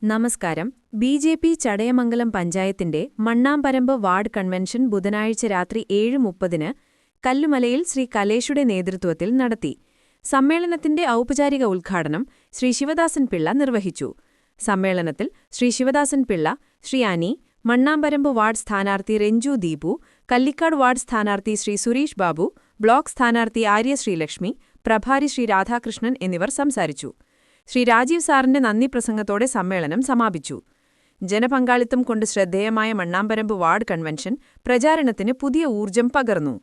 നമസ്കാരം. ബി.ജെ.പി. ചടയമംഗലം പഞ്ചായത്തിന്റെ മണ്ണാംപരമ്പ് ward convention ബുധനാഴ്ച രാത്രി 7:30-ന് കല്ലുമലയിൽ ശ്രീ കലേഷുടെ നേതൃത്വത്തിൽ നടത്തി. സമ്മേളനത്തിന്റെ ഔപചാരിക ഉദ്ഘാടനം ശ്രീ ശിവദാസൻ പിള്ള നിർവഹിച്ചു. സമ്മേളനത്തിൽ ശ്രീ ശിവദാസൻ പിള്ള, ശ്രീ അനി, മണ്ണാംപരമ്പ് വാർഡ് സ്ഥാനാർത്ഥി രഞ്ജു ദീപു, കല്ലിക്കാട് വാർഡ് സ്ഥാനാർത്ഥി ശ്രീ സുരേഷ് ബാബു, ബ്ലോക്ക് സ്ഥാനാർത്ഥി ആര്യ ശ്രീലക്ഷ്മി, പ്രഭാരി ശ്രീ രാധാകൃഷ്ണൻ എന്നിവർ സംസാരിച്ചു. ശ്രീ രാജീവ് സാറിന്റെ നന്ദി പ്രസംഗത്തോടെ സമ്മേളനം സമാപിച്ചു. ജനപങ്കാളിത്തം കൊണ്ട് ശ്രദ്ധേയമായ മണ്ണാംപരമ്പ് വാർഡ് കൺവെൻഷൻ പ്രചാരണത്തിന് പുതിയ ഊർജം പകർന്നു.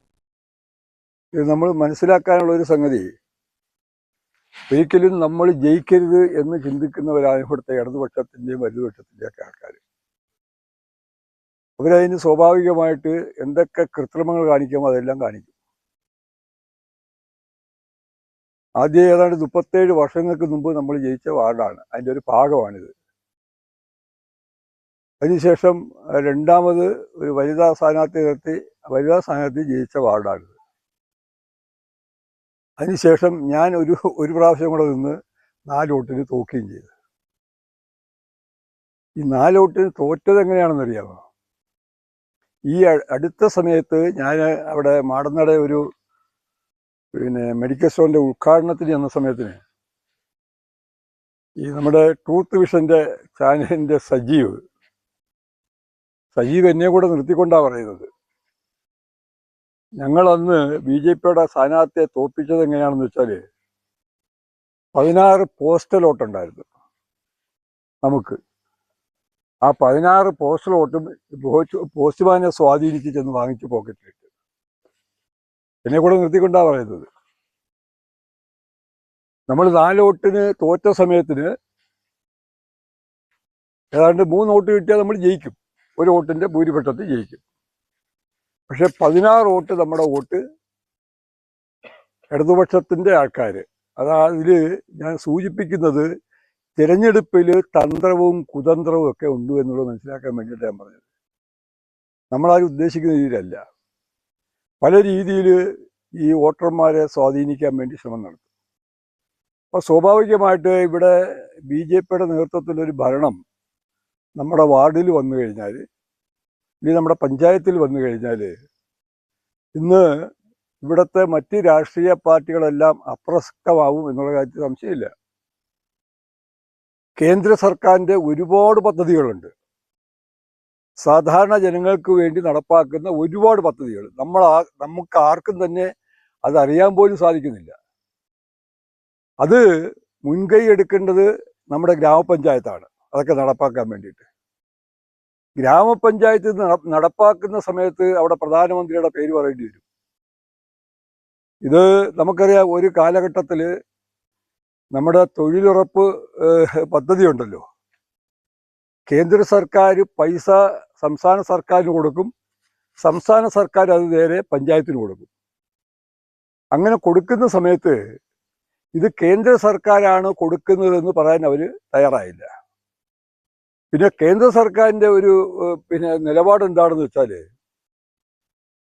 നമ്മൾ മനസ്സിലാക്കാനുള്ള ഒരു സംഗതി, ഒരിക്കലും നമ്മൾ ജയിക്കരുത് എന്ന് ചിന്തിക്കുന്നവരാണ് ഇവിടുത്തെ ഇടതുപക്ഷത്തിന്റെയും വലതുപക്ഷത്തിന്റെയൊക്കെ ആൾക്കാർ. അവരതിന് സ്വാഭാവികമായിട്ട് എന്തൊക്കെ കൃത്രിമങ്ങൾ കാണിക്കുമോ അതെല്ലാം കാണിക്കും. ആദ്യം ഏതാണ്ട് 37 വർഷങ്ങൾക്ക് മുമ്പ് നമ്മൾ ജയിച്ച വാർഡാണ്, അതിൻ്റെ ഒരു ഭാഗമാണിത്. അതിനുശേഷം രണ്ടാമത് ഒരു വനിതാ സ്ഥാനാർത്ഥി ജയിച്ച വാർഡാണിത്. അതിനുശേഷം ഞാൻ ഒരു പ്രാവശ്യം കൂടെ നിന്ന് 4 വോട്ടിന് തോക്കുകയും ചെയ്തു. ഈ 4 വോട്ടിന് തോറ്റത് എങ്ങനെയാണെന്നറിയാമോ? ഈ അടുത്ത സമയത്ത് ഞാൻ അവിടെ മാടന്നട ഒരു മെഡിക്കൽ സ്റ്റോറിന്റെ ഉദ്ഘാടനത്തിന് ചെന്ന സമയത്തിന് ഈ നമ്മുടെ ട്രൂത്ത് വിഷന്റെ ചാനലിന്റെ സജീവ് എന്നെ കൂടെ നിർത്തിക്കൊണ്ടാണ് പറയുന്നത്, ഞങ്ങളന്ന് ബി.ജെ.പിയുടെ സ്ഥാനാർത്ഥിയെ തോൽപ്പിച്ചത് എങ്ങനെയാണെന്ന് വെച്ചാൽ 16 പോസ്റ്റൽ വോട്ടുണ്ടായിരുന്നു നമുക്ക്. ആ 16 പോസ്റ്റൽ വോട്ടും പോസ്റ്റ്മാനെ സ്വാധീനിച്ച് ചെന്ന് വാങ്ങിച്ച് പോക്കറ്റിലിട്ട് എന്നെ കൂടെ നിർത്തിക്കൊണ്ടാണ് പറയുന്നത്. നമ്മൾ 4 വോട്ടിന് തോറ്റ സമയത്തിന് ഏതാണ്ട് 3 വോട്ട് കിട്ടിയാൽ നമ്മൾ ജയിക്കും, 1 വോട്ടിന്റെ ഭൂരിപക്ഷത്തിൽ ജയിക്കും. പക്ഷെ 16 വോട്ട് നമ്മുടെ വോട്ട് ഇടതുപക്ഷത്തിന്റെ ആൾക്കാർ. അതിൽ ഞാൻ സൂചിപ്പിക്കുന്നത് തിരഞ്ഞെടുപ്പിൽ തന്ത്രവും കുതന്ത്രവും ഒക്കെ ഉണ്ട് എന്നുള്ളത് മനസ്സിലാക്കാൻ വേണ്ടിയിട്ട് ഞാൻ പറഞ്ഞത്. നമ്മളാരും ഉദ്ദേശിക്കുന്ന രീതിയിലല്ല, പല രീതിയിൽ ഈ വോട്ടർമാരെ സ്വാധീനിക്കാൻ വേണ്ടി ശ്രമം നടത്തും. അപ്പോൾ സ്വാഭാവികമായിട്ട് ഇവിടെ ബി.ജെ.പിയുടെ നേതൃത്വത്തിലൊരു ഭരണം നമ്മുടെ വാർഡിൽ വന്നു കഴിഞ്ഞാൽ, ഇല്ലെങ്കിൽ നമ്മുടെ പഞ്ചായത്തിൽ വന്നു കഴിഞ്ഞാൽ, ഇന്ന് ഇവിടുത്തെ മറ്റ് രാഷ്ട്രീയ പാർട്ടികളെല്ലാം അപ്രസക്തമാവും എന്നുള്ള കാര്യത്തിൽ സംശയമില്ല. കേന്ദ്ര സർക്കാരിൻ്റെ ഒരുപാട് പദ്ധതികളുണ്ട്, സാധാരണ ജനങ്ങൾക്ക് വേണ്ടി നടപ്പാക്കുന്ന ഒരുപാട് പദ്ധതികൾ നമുക്ക് ആർക്കും തന്നെ അതറിയാൻ പോലും സാധിക്കുന്നില്ല. അത് മുൻകൈ എടുക്കേണ്ടത് നമ്മുടെ ഗ്രാമപഞ്ചായത്താണ്, അതൊക്കെ നടപ്പാക്കാൻ വേണ്ടിയിട്ട്. ഗ്രാമപഞ്ചായത്ത് നടപ്പാക്കുന്ന സമയത്ത് അവിടെ പ്രധാനമന്ത്രിയുടെ പേര് പറയേണ്ടി വരും. ഇത് നമുക്കറിയാം, ഒരു കാലഘട്ടത്തിൽ നമ്മുടെ തൊഴിലുറപ്പ് പദ്ധതി ഉണ്ടല്ലോ, കേന്ദ്ര സർക്കാർ പൈസ സംസ്ഥാന സർക്കാരിന് കൊടുക്കും, സംസ്ഥാന സർക്കാർ അത് നേരെ പഞ്ചായത്തിന് കൊടുക്കും. അങ്ങനെ കൊടുക്കുന്ന സമയത്ത് ഇത് കേന്ദ്ര സർക്കാരാണ് കൊടുക്കുന്നതെന്ന് പറയാൻ അവർ തയ്യാറായില്ല. പിന്നെ കേന്ദ്ര സർക്കാരിൻ്റെ ഒരു നിലപാട് എന്താണെന്ന് വെച്ചാൽ,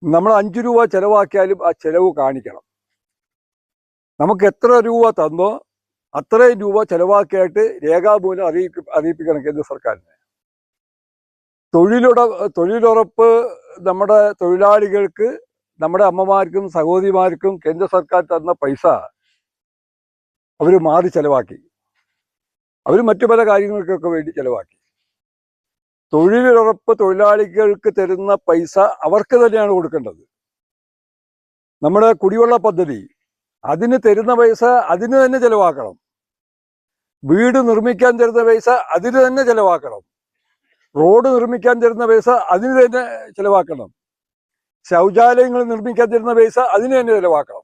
നമ്മൾ 5 രൂപ ചെലവാക്കിയാലും ആ ചെലവ് കാണിക്കണം. നമുക്ക് എത്ര രൂപ തന്നോ അത്രയും രൂപ ചെലവാക്കിയായിട്ട് രേഖാമൂലം അറിയിപ്പിക്കണം കേന്ദ്ര സർക്കാരിനെ. തൊഴിലുറപ്പ് നമ്മുടെ തൊഴിലാളികൾക്ക്, നമ്മുടെ അമ്മമാർക്കും സഹോദരിമാർക്കും കേന്ദ്ര സർക്കാർ തന്ന പൈസ അവർ മാറി ചെലവാക്കി, അവർ മറ്റു പല കാര്യങ്ങൾക്കൊക്കെ വേണ്ടി ചെലവാക്കി. തൊഴിലുറപ്പ് തൊഴിലാളികൾക്ക് തരുന്ന പൈസ അവർക്ക് തന്നെയാണ് കൊടുക്കേണ്ടത്. നമ്മുടെ കുടിവെള്ള പദ്ധതി, അതിന് തരുന്ന പൈസ അതിന് തന്നെ ചെലവാക്കണം. വീട് നിർമ്മിക്കാൻ തരുന്ന പൈസ അതിന് തന്നെ ചെലവാക്കണം. റോഡ് നിർമ്മിക്കാൻ തരുന്ന പൈസ അതിന് തന്നെ ചെലവാക്കണം. ശൗചാലയങ്ങൾ നിർമ്മിക്കാൻ തരുന്ന പൈസ അതിന് തന്നെ ചെലവാക്കണം.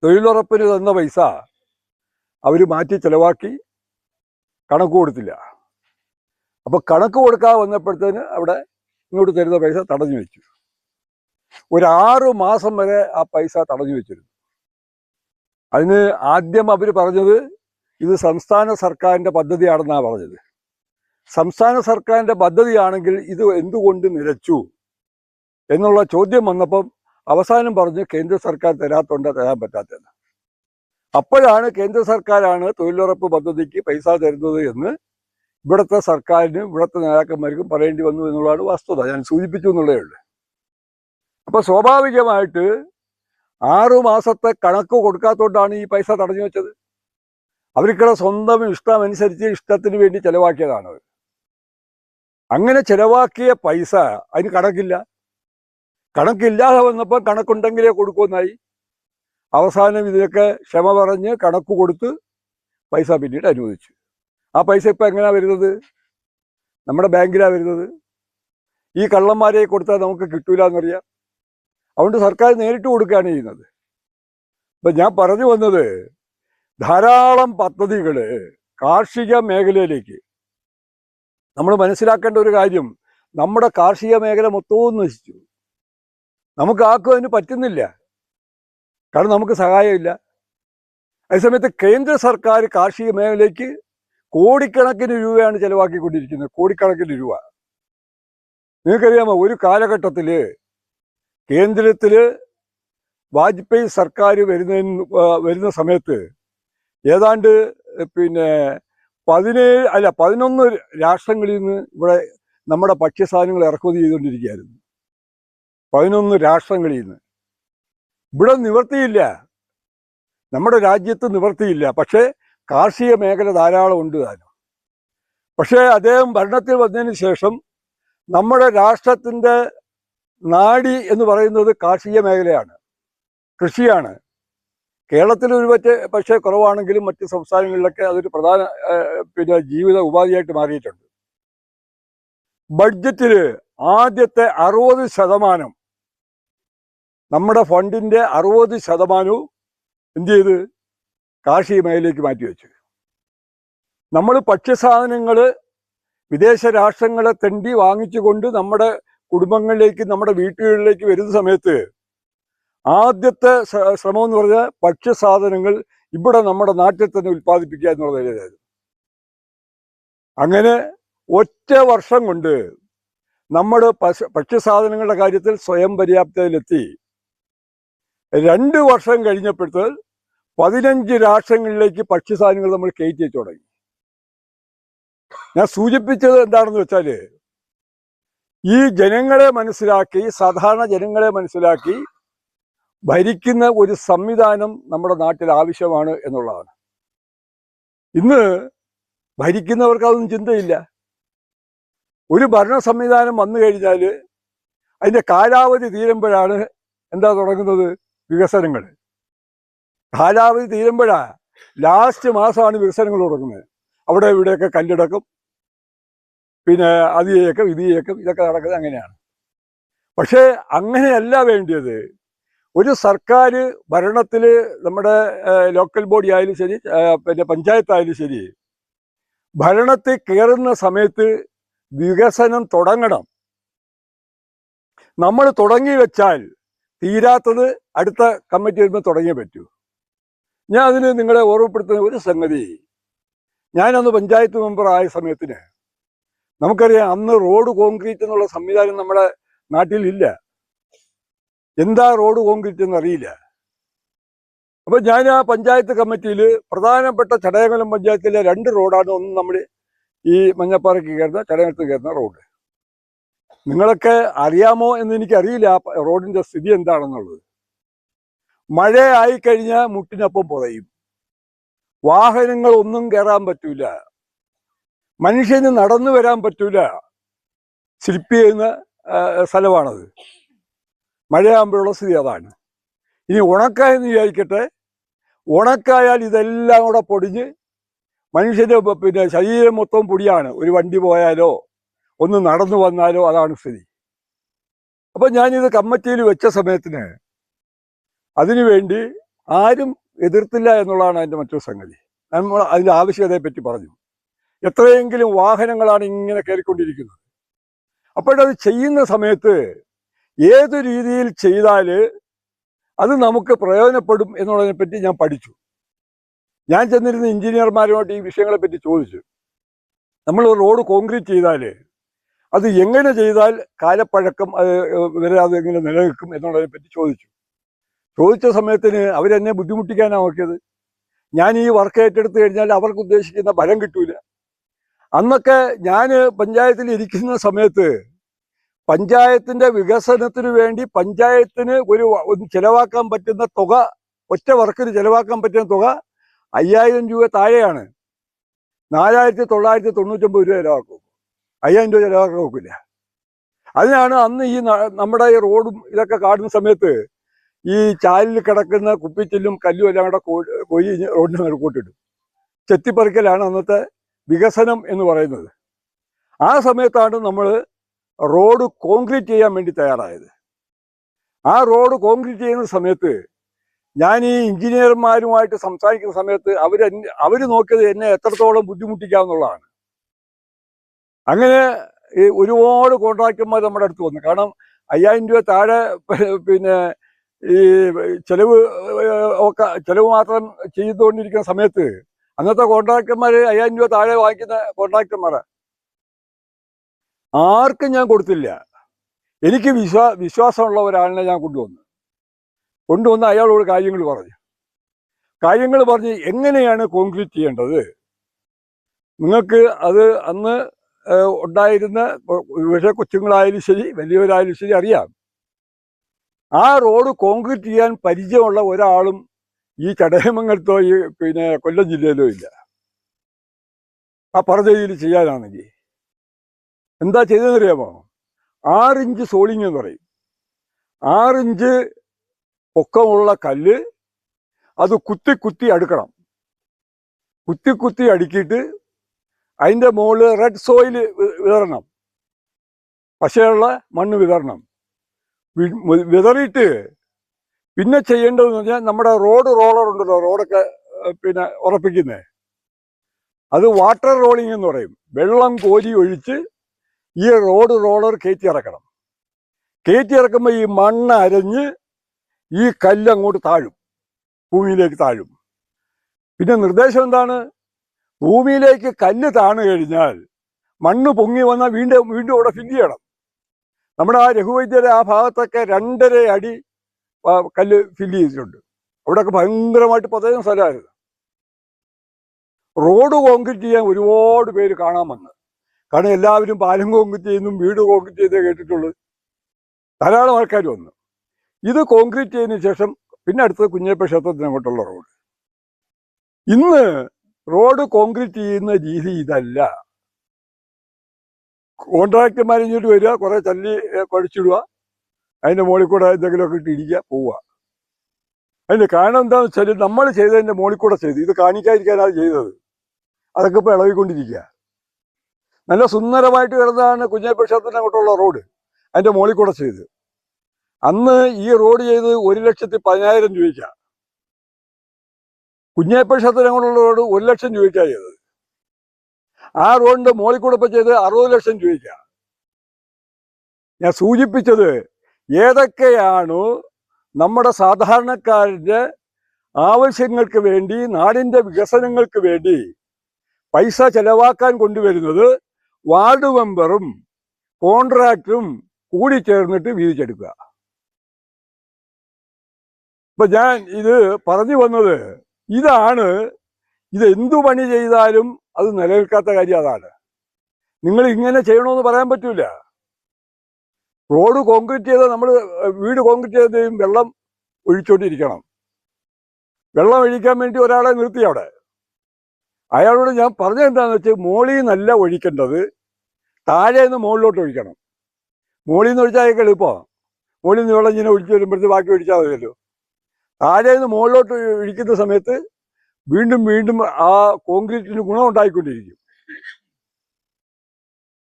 തൊഴിലുറപ്പിന് തന്ന പൈസ അവർ മാറ്റി ചെലവാക്കി, കണക്ക് കൊടുത്തില്ല. അപ്പൊ കണക്ക് കൊടുക്കാതെ വന്നപ്പോഴത്തേന് അവിടെ ഇങ്ങോട്ട് തരുന്ന പൈസ തടഞ്ഞു വെച്ചു. ഒരു 6 മാസം വരെ ആ പൈസ തടഞ്ഞു വെച്ചിരുന്നു. അതിന് ആദ്യം അവർ പറഞ്ഞത് ഇത് സംസ്ഥാന സർക്കാരിൻ്റെ പദ്ധതിയാണെന്നാണ് പറഞ്ഞത്. സംസ്ഥാന സർക്കാരിൻ്റെ പദ്ധതിയാണെങ്കിൽ ഇത് എന്തുകൊണ്ട് നിലച്ചു എന്നുള്ള ചോദ്യം വന്നപ്പം അവസാനം പറഞ്ഞ് കേന്ദ്ര സർക്കാർ തരാൻ പറ്റാത്തതെന്ന്. അപ്പോഴാണ് കേന്ദ്ര സർക്കാരാണ് തൊഴിലുറപ്പ് പദ്ധതിക്ക് പൈസ തരുന്നത് എന്ന് ഇവിടുത്തെ സർക്കാരിനും ഇവിടുത്തെ നേതാക്കന്മാർക്കും പറയേണ്ടി വന്നു എന്നുള്ളതാണ് വസ്തുത. ഞാൻ സൂചിപ്പിച്ചു എന്നുള്ളതേ ഉള്ളൂ. അപ്പോൾ സ്വാഭാവികമായിട്ട് 6 മാസത്തെ കണക്ക് കൊടുക്കാത്തതുകൊണ്ടാണ് ഈ പൈസ തടഞ്ഞു വെച്ചത്. അവർക്കുള്ള സ്വന്തം ഇഷ്ടമനുസരിച്ച് ഇഷ്ടത്തിന് വേണ്ടി ചെലവാക്കിയതാണ്. അങ്ങനെ ചെലവാക്കിയ പൈസ അതിന് കണക്കില്ലാതെ വന്നപ്പോൾ കണക്കുണ്ടെങ്കിലേ കൊടുക്കുമെന്നായി. അവസാനം ഇതിനൊക്കെ ക്ഷമ പറഞ്ഞ് കണക്ക് കൊടുത്ത് പൈസ പിന്നീട് അനുവദിച്ചു. ആ പൈസ ഇപ്പം എങ്ങനെയാണ് വരുന്നത്? നമ്മുടെ ബാങ്കിലാണ് വരുന്നത്. ഈ കള്ളന്മാരെ കൊടുത്താൽ നമുക്ക് കിട്ടൂല എന്നറിയാം. അതുകൊണ്ട് സർക്കാർ നേരിട്ട് കൊടുക്കുകയാണ് ചെയ്യുന്നത്. അപ്പം ഞാൻ പറഞ്ഞു വന്നത്, ധാരാളം പദ്ധതികൾ കാർഷിക മേഖലയിലേക്ക്, നമ്മൾ മനസ്സിലാക്കേണ്ട ഒരു കാര്യം, നമ്മുടെ കാർഷിക മേഖല മൊത്തവും നശിച്ചു. നമുക്ക് ആർക്കും അതിന് പറ്റുന്നില്ല. കാരണം നമുക്ക് സഹായമില്ല. അതേസമയത്ത് കേന്ദ്ര സർക്കാർ കാർഷിക മേഖലയ്ക്ക് കോടിക്കണക്കിന് രൂപയാണ് ചെലവാക്കിക്കൊണ്ടിരിക്കുന്നത്. കോടിക്കണക്കിന് രൂപ. നിങ്ങൾക്കറിയാമോ, ഒരു കാലഘട്ടത്തിൽ കേന്ദ്രത്തിൽ വാജ്പേയി സർക്കാർ വരുന്ന സമയത്ത് ഏതാണ്ട് 11 രാഷ്ട്രങ്ങളിൽ നിന്ന് ഇവിടെ നമ്മുടെ ഭക്ഷ്യസാധനങ്ങൾ ഇറക്കുമതി ചെയ്തുകൊണ്ടിരിക്കുകയായിരുന്നു. 11 രാഷ്ട്രങ്ങളിൽ നിന്ന്. ഇവിടെ നിവർത്തിയില്ല, നമ്മുടെ രാജ്യത്ത് നിവർത്തിയില്ല. പക്ഷേ കാർഷിക മേഖല ധാരാളം ഉണ്ട് താനും. പക്ഷേ അദ്ദേഹം ഭരണത്തിൽ വന്നതിന് ശേഷം നമ്മുടെ രാഷ്ട്രത്തിൻ്റെ നാഡി എന്ന് പറയുന്നത് കാർഷിക മേഖലയാണ്, കൃഷിയാണ്. കേരളത്തിൽ പക്ഷേ കുറവാണെങ്കിലും മറ്റ് സംസ്ഥാനങ്ങളിലൊക്കെ അതൊരു പ്രധാന ജീവിത ഉപാധിയായിട്ട് മാറിയിട്ടുണ്ട്. ബഡ്ജറ്റിൽ ആദ്യത്തെ 60% നമ്മുടെ ഫണ്ടിൻ്റെ 60% എന്ത് ചെയ്ത് കാർഷിക മേഖലയിലേക്ക് മാറ്റിവെച്ചു. നമ്മൾ ഭക്ഷ്യസാധനങ്ങൾ വിദേശ രാഷ്ട്രങ്ങളെ തെണ്ടി വാങ്ങിച്ചുകൊണ്ട് നമ്മുടെ കുടുംബങ്ങളിലേക്ക്, നമ്മുടെ വീട്ടുകളിലേക്ക് വരുന്ന സമയത്ത് ആദ്യത്തെ ശ്രമം എന്ന് പറഞ്ഞാൽ ഭക്ഷ്യസാധനങ്ങൾ ഇവിടെ നമ്മുടെ നാട്ടിൽ തന്നെ ഉൽപ്പാദിപ്പിക്കുക എന്നുള്ളതായിരുന്നു. അങ്ങനെ ഒറ്റ വർഷം കൊണ്ട് നമ്മുടെ ഭക്ഷ്യസാധനങ്ങളുടെ കാര്യത്തിൽ സ്വയം പര്യാപ്തതയിലെത്തി. 2 വർഷം കഴിഞ്ഞപ്പോഴത്തെ 15 രാഷ്ട്രങ്ങളിലേക്ക് ഭക്ഷ്യസാധനങ്ങൾ നമ്മൾ കയറ്റി വെച്ച് തുടങ്ങി. ഞാൻ സൂചിപ്പിച്ചത് എന്താണെന്ന് വെച്ചാൽ, ഈ ജനങ്ങളെ മനസ്സിലാക്കി, സാധാരണ ജനങ്ങളെ മനസ്സിലാക്കി ഭരിക്കുന്ന ഒരു സംവിധാനം നമ്മുടെ നാട്ടിൽ ആവശ്യമാണ് എന്നുള്ളതാണ്. ഇന്ന് ഭരിക്കുന്നവർക്ക് അതൊന്നും ചിന്തയില്ല. ഒരു ഭരണ സംവിധാനം വന്നു കഴിഞ്ഞാൽ അതിൻ്റെ കാലാവധി തീരുമ്പോഴാണ് എന്താ തുടങ്ങുന്നത്? വികസനങ്ങൾ. കാലാവധി തീരുമ്പോഴാണ്, ലാസ്റ്റ് മാസമാണ് വികസനങ്ങൾ തുടങ്ങുന്നത്. അവിടെ ഇവിടെയൊക്കെ കല്ലിടക്കും, അതിയേക്കും ഇതിയേക്കും, ഇതൊക്കെ നടക്കുന്നത് അങ്ങനെയാണ്. പക്ഷേ അങ്ങനെയല്ല വേണ്ടിയത്. ഒരു സർക്കാർ ഭരണത്തിൽ, നമ്മുടെ ലോക്കൽ ബോഡി ആയാലും ശരി, പഞ്ചായത്തായാലും ശരി, ഭരണത്തിൽ കയറുന്ന സമയത്ത് വികസനം തുടങ്ങണം. നമ്മൾ തുടങ്ങി വെച്ചാൽ തീരാത്തത് അടുത്ത കമ്മിറ്റി വരുമ്പോൾ തുടങ്ങിയേ പറ്റൂ. ഞാൻ അതിന് നിങ്ങളെ ഓർമ്മപ്പെടുത്തുന്ന ഒരു സംഗതി, ഞാനന്ന് പഞ്ചായത്ത് മെമ്പർ ആയ സമയത്തിന് നമുക്കറിയാം, അന്ന് റോഡ് കോൺക്രീറ്റ് എന്നുള്ള സംവിധാനം നമ്മുടെ നാട്ടിലില്ല. എന്താ റോഡ് കോൺക്രീറ്റ് എന്നറിയില്ല. അപ്പം ഞാൻ ആ പഞ്ചായത്ത് കമ്മിറ്റിയിൽ പ്രധാനപ്പെട്ട ചടയമംഗലം പഞ്ചായത്തിലെ 2 റോഡാണ്. ഒന്ന് നമ്മൾ ഈ മഞ്ഞപ്പാറയ്ക്ക് കയറുന്ന, ചടയമംഗലത്ത് കയറുന്ന റോഡ്. നിങ്ങളൊക്കെ അറിയാമോ എന്ന് എനിക്കറിയില്ല ആ റോഡിൻ്റെ സ്ഥിതി എന്താണെന്നുള്ളത്. മഴ ആയിക്കഴിഞ്ഞാൽ മുട്ടിനൊപ്പം പുറയും. വാഹനങ്ങൾ ഒന്നും കയറാൻ പറ്റൂല, മനുഷ്യന് നടന്നു വരാൻ പറ്റൂല. സ്ലിപ്പ് ചെയ്യുന്ന സ്ഥലമാണത്. മഴയാകുമ്പോഴുള്ള സ്ഥിതി അതാണ്. ഇനി ഉണക്കായെന്ന് വിചാരിക്കട്ടെ, ഉണക്കായാൽ ഇതെല്ലാം കൂടെ പൊടിഞ്ഞ് മനുഷ്യൻ്റെ ശരീരം മൊത്തം പൊടിയാണ്. ഒരു വണ്ടി പോയാലോ ഒന്ന് നടന്നു വന്നാലോ അതാണ് സ്ഥിതി. അപ്പം ഞാനിത് കമ്മിറ്റിയിൽ വെച്ച സമയത്തിന് അതിനുവേണ്ടി ആരും എതിർത്തില്ല എന്നുള്ളതാണ് അതിൻ്റെ മറ്റൊരു സംഗതി. നമ്മൾ അതിൻ്റെ ആവശ്യകതയെപ്പറ്റി പറഞ്ഞു. എത്രയെങ്കിലും വാഹനങ്ങളാണ് ഇങ്ങനെ കയറിക്കൊണ്ടിരിക്കുന്നത്. അപ്പോഴത് ചെയ്യുന്ന സമയത്ത് ഏത് രീതിയിൽ ചെയ്താൽ അത് നമുക്ക് പ്രയോജനപ്പെടും എന്നുള്ളതിനെപ്പറ്റി ഞാൻ പഠിച്ചു. ഞാൻ ചെന്നിരുന്ന എഞ്ചിനീയർമാരുമായിട്ട് ഈ വിഷയങ്ങളെപ്പറ്റി ചോദിച്ചു. നമ്മൾ റോഡ് കോൺക്രീറ്റ് ചെയ്താൽ അത് എങ്ങനെ ചെയ്താൽ കാലപ്പഴക്കം വരെ അത് എങ്ങനെ നിലനിൽക്കും എന്നുള്ളതിനെപ്പറ്റി ചോദിച്ച സമയത്തിന് അവരെന്നെ ബുദ്ധിമുട്ടിക്കാനാണ് നോക്കിയത്. ഞാൻ ഈ വർക്ക് ഏറ്റെടുത്ത് കഴിഞ്ഞാൽ അവർക്ക് ഉദ്ദേശിക്കുന്ന ഫലം കിട്ടൂല. അന്നൊക്കെ ഞാൻ പഞ്ചായത്തിൽ ഇരിക്കുന്ന സമയത്ത് പഞ്ചായത്തിന്റെ വികസനത്തിന് വേണ്ടി പഞ്ചായത്തിന് ഒന്ന് ചെലവാക്കാൻ പറ്റുന്ന തുക, ഒറ്റ വർക്കിന് ചെലവാക്കാൻ പറ്റുന്ന തുക 5000 രൂപ താഴെയാണ്. 4999 രൂപ ചിലവാക്കും. 5000 രൂപ ചിലവാക്കാൻ നോക്കില്ല. അതിനാണ് അന്ന് ഈ നമ്മുടെ ഈ റോഡും ഇതൊക്കെ കാണുന്ന സമയത്ത് ഈ ചാലിൽ കിടക്കുന്ന കുപ്പിച്ചില്ലും കല്ലും എല്ലാം കൂടെ കൊഴി റോഡിന് നടുക്കോട്ടിടും. ചെത്തിപ്പറിക്കലാണ് അന്നത്തെ വികസനം എന്ന് പറയുന്നത്. ആ സമയത്താണ് നമ്മൾ റോഡ് കോൺക്രീറ്റ് ചെയ്യാൻ വേണ്ടി തയ്യാറായത്. ആ റോഡ് കോൺക്രീറ്റ് ചെയ്യുന്ന സമയത്ത് ഞാൻ ഈ എഞ്ചിനീയർമാരുമായിട്ട് സംസാരിക്കുന്ന സമയത്ത് അവർ നോക്കിയത് എന്നെ എത്രത്തോളം ബുദ്ധിമുട്ടിക്കാമെന്നുള്ളതാണ്. അങ്ങനെ ഈ ഒരുപാട് കോൺട്രാക്ടർമാർ നമ്മുടെ അടുത്ത് വന്നു. കാരണം 5000 രൂപ താഴെ പിന്നെ ഈ ചെലവ് മാത്രം ചെയ്തുകൊണ്ടിരിക്കുന്ന സമയത്ത് അന്നത്തെ കോൺട്രാക്ടർമാർ 5000 രൂപ താഴെ വാങ്ങിക്കുന്ന കോൺട്രാക്ടർമാരാ. ആർക്കും ഞാൻ കൊടുത്തില്ല. എനിക്ക് വിശ്വാസമുള്ള ഒരാളിനെ ഞാൻ കൊണ്ടുവന്ന് അയാളോട് കാര്യങ്ങൾ പറഞ്ഞ് എങ്ങനെയാണ് കോൺക്രീറ്റ് ചെയ്യേണ്ടത്, നിങ്ങൾക്ക് അത് അന്ന് ഉണ്ടായിരുന്ന പക്ഷേ കൊച്ചുങ്ങളായാലും ശരി വലിയവരായാലും ശരി അറിയാം. ആ റോഡ് കോൺക്രീറ്റ് ചെയ്യാൻ പരിചയമുള്ള ഒരാളും ഈ ചടയമംഗലത്തോ ഈ പിന്നെ കൊല്ലം ജില്ലയിലോ ഇല്ല. ആ പറഞ്ഞ രീതിയിൽ ചെയ്യാനാണെങ്കിൽ എന്താ ചെയ്തതെന്നറിയാമോ? 6 ഇഞ്ച് സോളിങ് എന്ന് പറയും. 6 ഇഞ്ച് പൊക്കമുള്ള കല്ല് അത് കുത്തി അടുക്കണം. കുത്തി അടുക്കിയിട്ട് അതിൻ്റെ മുകളിൽ റെഡ് സോയിൽ വിതറണം, പശയുള്ള മണ്ണ് വിതറണം. വിതറിയിട്ട് പിന്നെ ചെയ്യേണ്ടതെന്ന് പറഞ്ഞാൽ നമ്മുടെ റോഡ് റോളർ ഉണ്ടല്ലോ, റോഡൊക്കെ പിന്നെ ഉറപ്പിക്കുന്നത്, അത് വാട്ടർ റോളിങ് എന്ന് പറയും. വെള്ളം കോരി ഒഴിച്ച് ഈ റോഡ് റോളർ കയറ്റി ഇറക്കുമ്പോൾ ഈ മണ്ണ് അരഞ്ഞ് ഈ കല്ല് അങ്ങോട്ട് താഴും, ഭൂമിയിലേക്ക് താഴും. പിന്നെ നിർദ്ദേശം എന്താണ്? ഭൂമിയിലേക്ക് കല്ല് താണു കഴിഞ്ഞാൽ മണ്ണ് പൊങ്ങി വന്നാൽ വീണ്ടും അവിടെ ഫില്ല് ചെയ്യണം. നമ്മുടെ ആ രഘുവൈദ്യരെ ആ ഭാഗത്തൊക്കെ 2.5 അടി കല്ല് ഫില്ല് ചെയ്തിട്ടുണ്ട്. അവിടെയൊക്കെ ഭയങ്കരമായിട്ട് പതയുന്ന സ്ഥലമായിരുന്നു. റോഡ് കോൺക്രീറ്റ് ചെയ്യാൻ ഒരുപാട് പേര് കാണാൻ വന്ന്. കാരണം എല്ലാവരും പാലം കോൺക്രീറ്റ് ചെയ്യുന്നു, വീട് കോൺക്രീറ്റ് ചെയ്തേ കേട്ടിട്ടുള്ളൂ. ധാരാളം ആൾക്കാർ വന്നു. ഇത് കോൺക്രീറ്റ് ചെയ്തതിന് ശേഷം പിന്നെ അടുത്തത് കുഞ്ഞപ്പ ക്ഷേത്രത്തിന് അങ്ങോട്ടുള്ള റോഡ്. ഇന്ന് റോഡ് കോൺക്രീറ്റ് ചെയ്യുന്ന രീതി ഇതല്ല. കോൺട്രാക്ടർമാർ ഇങ്ങോട്ട് വരിക, കുറെ ചല്ലി കുഴച്ചിടുക, അതിൻ്റെ മുകളിൽ കൂടെ എന്തെങ്കിലുമൊക്കെ ഇട്ട് ഇടിക്കുക, പോവുക. അതിൻ്റെ കാരണം എന്താണെന്ന് വെച്ചാൽ നമ്മൾ ചെയ്തതിൻ്റെ മുകളിൽ കൂടെ ചെയ്തു. ഇത് കാണിക്കാതിരിക്കാനാണ് ചെയ്തത്. അതൊക്കെ ഇപ്പോൾ ഇളവിക്കൊണ്ടിരിക്കുക. നല്ല സുന്ദരമായിട്ട് കിടന്നതാണ് കുഞ്ഞപ്പ ക്ഷേത്രത്തിന് അങ്ങോട്ടുള്ള റോഡ്. അതിൻ്റെ മുകളിൽ കൂടെ ചെയ്ത് അന്ന് ഈ റോഡ് ചെയ്ത് 1,10,000 രൂപയ്ക്കാണ്. കുഞ്ഞപ്പ ക്ഷേത്രത്തിന് അങ്ങോട്ടുള്ള റോഡ് 1 ലക്ഷം രൂപയ്ക്കാണ് ചെയ്തത്. ആ റോഡിന്റെ മുകളിൽ കൂടെ ഇപ്പം ചെയ്ത് 60 ലക്ഷം രൂപയ്ക്കാണ്. ഞാൻ സൂചിപ്പിച്ചത് ഏതൊക്കെയാണോ നമ്മുടെ സാധാരണക്കാരുടെ ആവശ്യങ്ങൾക്ക് വേണ്ടി, നാടിന്റെ വികസനങ്ങൾക്ക് വേണ്ടി പൈസ ചെലവാക്കാൻ കൊണ്ടുവരുന്നത് വാർഡ് മെമ്പറും കോൺട്രാക്ടറും കൂടി ചേർന്നിട്ട് വീതിച്ചെടുക്കുക. ഇപ്പൊ ഞാൻ ഇത് പറഞ്ഞു വന്നത് ഇതാണ്. ഇത് എന്തു പണി ചെയ്താലും അത് നിലനിൽക്കാത്ത കാര്യം അതാണ്. നിങ്ങൾ ഇങ്ങനെ ചെയ്യണമെന്ന് പറയാൻ പറ്റൂല. റോഡ് കോൺക്രീറ്റ് ചെയ്താൽ നമ്മൾ വീട് കോൺക്രീറ്റ് ചെയ്തതും വെള്ളം ഒഴിച്ചോണ്ടിരിക്കണം. വെള്ളം ഒഴിക്കാൻ വേണ്ടി ഒരാളെ നിർത്തി അവിടെ. അയാളോട് ഞാൻ പറഞ്ഞത് എന്താണെന്ന് വെച്ചാൽ മോളിൽ നിന്നല്ല ഒഴിക്കേണ്ടത്, താഴെ നിന്ന് മുകളിലോട്ട് ഒഴിക്കണം. മോളിൽ നിന്ന് ഒഴിച്ചാൽ അയാൾക്ക് എളുപ്പമാണ്. മോളിൽ നിന്ന് വെള്ളം ഇങ്ങനെ ഒഴിച്ച് വരുമ്പോഴത്തേക്ക് ബാക്കി ഒഴിച്ചാൽ മതിയല്ലോ. താഴെ നിന്ന് മുകളിലോട്ട് ഒഴിക്കുന്ന സമയത്ത് വീണ്ടും ആ കോൺക്രീറ്റിന് ഗുണം ഉണ്ടായിക്കൊണ്ടിരിക്കും.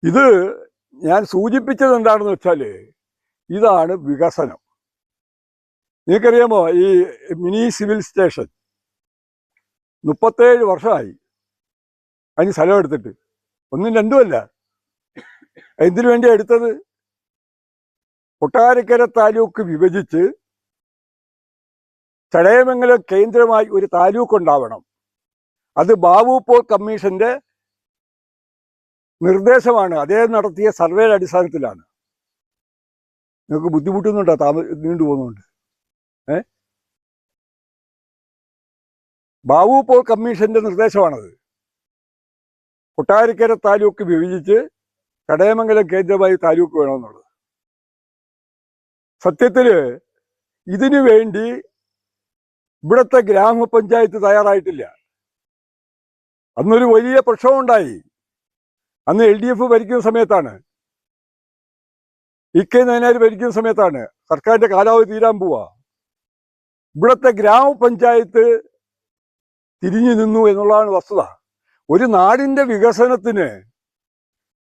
ഇത് ഞാൻ സൂചിപ്പിച്ചത് എന്താണെന്ന് വെച്ചാൽ ഇതാണ് വികസനം. നിങ്ങൾക്കറിയാമോ, ഈ മിനി സിവിൽ സ്റ്റേഷൻ 37 വർഷമായി അതിന് സ്ഥലം എടുത്തിട്ട്. 1ഉം 2ഉം അല്ല. എന്തിനു വേണ്ടിയാണ് എടുത്തത്? കൊട്ടാരക്കര താലൂക്ക് വിഭജിച്ച് ചടയമംഗലം കേന്ദ്രമായി ഒരു താലൂക്ക് ഉണ്ടാവണം. അത് ബാബു പോൾ കമ്മീഷന്റെ നിർദ്ദേശമാണ്. അദ്ദേഹം നടത്തിയ സർവേയുടെ അടിസ്ഥാനത്തിലാണ്. നിങ്ങൾക്ക് ബുദ്ധിമുട്ടുന്നുണ്ടോ? നീണ്ടു പോകുന്നുണ്ട്. ബാബു പോൾ കമ്മീഷന്റെ നിർദ്ദേശമാണത്. കൊട്ടാരക്കര താലൂക്ക് വിഭജിച്ച് ചടയമംഗലം കേന്ദ്രമായി താലൂക്ക് വേണമെന്നുള്ളത്. സത്യത്തില് ഇതിനു വേണ്ടി ഇവിടുത്തെ ഗ്രാമപഞ്ചായത്ത് തയ്യാറായിട്ടില്ല. അന്നൊരു വലിയ പ്രക്ഷോഭമുണ്ടായി. അന്ന് LDF ഭരിക്കുന്ന സമയത്താണ്, ഇ കെ നയനാർ ഭരിക്കുന്ന സമയത്താണ്. സർക്കാരിന്റെ കാലാവധി തീരാൻ പോവാ. ഇവിടുത്തെ ഗ്രാമപഞ്ചായത്ത് തിരിഞ്ഞു നിന്നു എന്നുള്ളതാണ് വസ്തുത. ഒരു നാടിന്റെ വികസനത്തിന്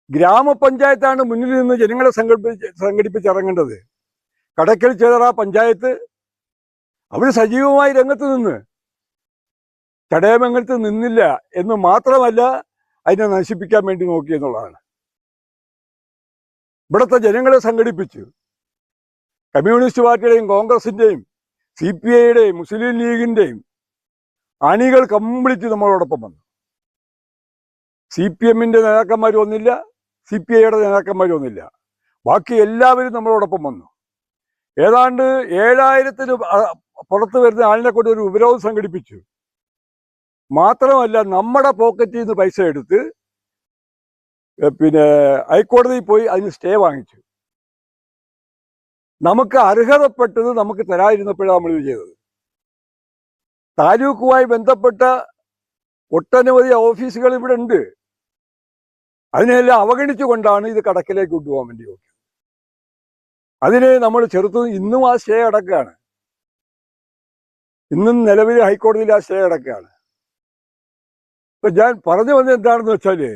ഗ്രാമപഞ്ചായത്താണ് മുന്നിൽ നിന്ന് ജനങ്ങളെ സംഘടിപ്പിച്ചിറങ്ങേണ്ടത്. കടക്കൽ ചേറ പഞ്ചായത്ത് അവർ സജീവമായി രംഗത്ത് നിന്ന് ചടയമംഗലത്ത് നിന്നില്ല എന്ന് മാത്രമല്ല, അതിനെ നശിപ്പിക്കാൻ വേണ്ടി നോക്കി എന്നുള്ളതാണ്. ഇവിടുത്തെ ജനങ്ങളെ സംഘടിപ്പിച്ചു. കമ്മ്യൂണിസ്റ്റ് പാർട്ടിയുടെയും കോൺഗ്രസിന്റെയും CPIയുടെയും മുസ്ലിം ലീഗിന്റെയും അണികൾ കംപ്ലീറ്റ് നമ്മളോടൊപ്പം വന്നു. CPMന്റെ നേതാക്കന്മാർ വന്നില്ല, CPIയുടെ നേതാക്കന്മാർ വന്നില്ല. ബാക്കി എല്ലാവരും നമ്മളോടൊപ്പം വന്നു. ഏതാണ്ട് 7000-ന് പുറത്ത് വരുന്ന ആളിനെ കൊണ്ട് ഒരു ഉപരോധം സംഘടിപ്പിച്ചു. മാത്രമല്ല, നമ്മുടെ പോക്കറ്റിൽ നിന്ന് പൈസ എടുത്ത് ഹൈക്കോടതിയിൽ പോയി അതിന് സ്റ്റേ വാങ്ങിച്ചു. നമുക്ക് അർഹതപ്പെട്ടത് നമുക്ക് തരാതിരുന്നപ്പോഴാണ് നമ്മൾ ഇത് ചെയ്തത്. താലൂക്കുമായി ബന്ധപ്പെട്ട ഒട്ടനവധി ഓഫീസുകൾ ഇവിടെ ഉണ്ട്. അതിനെല്ലാം അവഗണിച്ചുകൊണ്ടാണ് ഇത് കടക്കിലേക്ക് കൊണ്ടുപോകാൻ വേണ്ടി നോക്കിയത്. അതിനെ നമ്മൾ ചെറുത്തു. ഇന്നും ആ സ്റ്റേ അടക്കുകയാണ്. ഇന്നും നിലവിൽ ഹൈക്കോടതിയിൽ ആ സ്റ്റേ അടക്കുകയാണ്. ഇപ്പൊ ഞാൻ പറഞ്ഞു വന്നത് എന്താണെന്ന് വെച്ചാല്,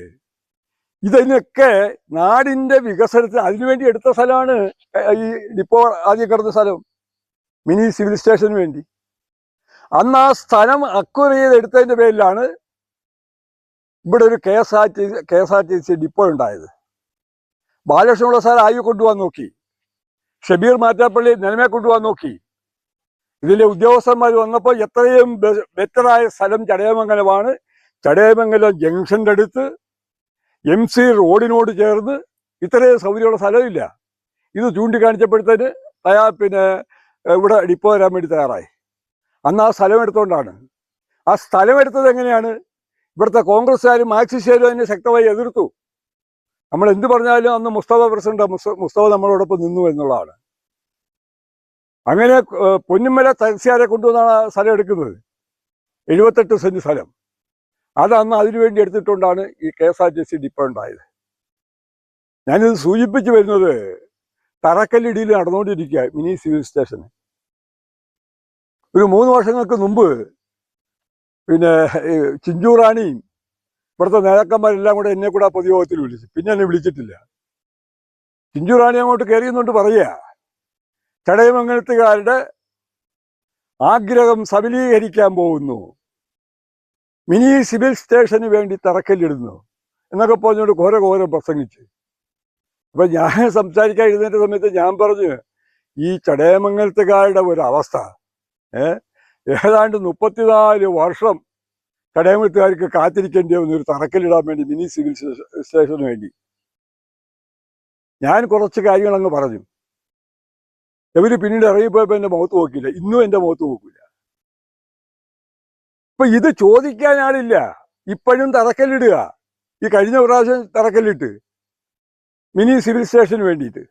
ഇതിനൊക്കെ നാടിന്റെ വികസനത്തിന് അതിനുവേണ്ടി എടുത്ത സ്ഥലമാണ് ഈ ഡിപ്പോ ആദ്യം കിടന്ന സ്ഥലം, മിനി സിവിൽ സ്റ്റേഷന് വേണ്ടി. അന്ന് ആ സ്ഥലം അക്വയർ ചെയ്ത് എടുത്തതിന്റെ പേരിലാണ് ഇവിടെ ഒരു KSRTC ഡിപ്പോ ഉണ്ടായത്. ബാലകൃഷ്ണപിള്ള സാർ ആയി കൊണ്ടുപോകാൻ നോക്കി, ഷബീർ മാറ്റാപ്പള്ളി നിലമേ കൊണ്ടുപോകാൻ നോക്കി. ഇതിലെ ഉദ്യോഗസ്ഥന്മാർ വന്നപ്പോൾ എത്രയും ബെറ്ററായ സ്ഥലം ചടയമംഗലമാണ്. ചടയമംഗലം ജംഗ്ഷന്റെ അടുത്ത് MC റോഡിനോട് ചേർന്ന് ഇത്രയും സൗകര്യമുള്ള സ്ഥലമില്ല. ഇത് ചൂണ്ടിക്കാണിച്ചപ്പോഴത്തേന് ഇവിടെ ഡിപ്പോ വരാൻ വേണ്ടി തയ്യാറായി. അന്ന് ആ സ്ഥലം എടുത്തുകൊണ്ടാണ്. ആ സ്ഥലം എടുത്തത് എങ്ങനെയാണ്? ഇവിടുത്തെ കോൺഗ്രസ്സുകാരും മാർക്സിസ്റ്റുകാരും അതിനെ ശക്തമായി എതിർത്തു. നമ്മൾ എന്ത് പറഞ്ഞാലും അന്ന് മുസ്തഫ പ്രസിഡന്റ് മുസ്തഫ നമ്മളോടൊപ്പം നിന്നു എന്നുള്ളതാണ്. അങ്ങനെ പൊന്നുമല തഹസിൽദാരെ കൊണ്ടുവന്നാണ് ആ സ്ഥലം എടുക്കുന്നത്. 78 സെന്റ് സ്ഥലം. അത് അന്ന് അതിനുവേണ്ടി എടുത്തിട്ടുകൊണ്ടാണ് ഈ KSRTC ഡിപ്പോ ഉണ്ടായത്. ഞാനിത് സൂചിപ്പിച്ചു വരുന്നത്, തറക്കല്ലിടിയിൽ നടന്നുകൊണ്ടിരിക്കുക മിനി സിവിൽ സ്റ്റേഷന്. ഒരു 3 വർഷങ്ങൾക്ക് മുമ്പ് ചിഞ്ചൂറാണിയും ഇവിടുത്തെ നേതാക്കന്മാരെല്ലാം കൂടെ എന്നെ കൂടെ ആ പൊതുയോഗത്തിൽ വിളിച്ചു. പിന്നെ എന്നെ വിളിച്ചിട്ടില്ല. ചിഞ്ചൂറാണി അങ്ങോട്ട് കയറിയെന്നുകൊണ്ട് പറയുക, ചടയമംഗലത്തുകാരുടെ ആഗ്രഹം സബലീകരിക്കാൻ പോകുന്നു, മിനി സിവിൽ സ്റ്റേഷന് വേണ്ടി തറക്കല്ലിടുന്നു എന്നൊക്കെ പറഞ്ഞുകൊണ്ട് ഘോര പ്രസംഗിച്ച്. അപ്പൊ ഞാൻ സംസാരിക്കാൻ എഴുന്നേറ്റ സമയത്ത് ഞാൻ പറഞ്ഞു, ഈ ചടയമംഗലത്തുകാരുടെ ഒരു അവസ്ഥ, ഏതാണ്ട് 34 വർഷം ചടയമംഗലത്തുകാർക്ക് കാത്തിരിക്കേണ്ടി വന്നു ഒരു തറക്കല്ലിടാൻ വേണ്ടി, മിനി സിവിൽ സ്റ്റേഷന് വേണ്ടി. ഞാൻ കുറച്ച് കാര്യങ്ങൾ അങ്ങ് പറഞ്ഞു. ഇവര് പിന്നീട് ഇറങ്ങിപ്പോയപ്പോ എന്റെ മുഖത്ത് നോക്കിയില്ല. ഇന്നും എന്റെ മുഖത്ത് നോക്കില്ല. ഇപ്പൊ ഇത് ചോദിക്കാൻ ആളില്ല. ഇപ്പോഴും തറക്കല്ലിടുക. ഈ കഴിഞ്ഞ പ്രാവശ്യം തറക്കല്ലിട്ട് മിനി സിവിൽ സ്റ്റേഷന് വേണ്ടിയിട്ട്.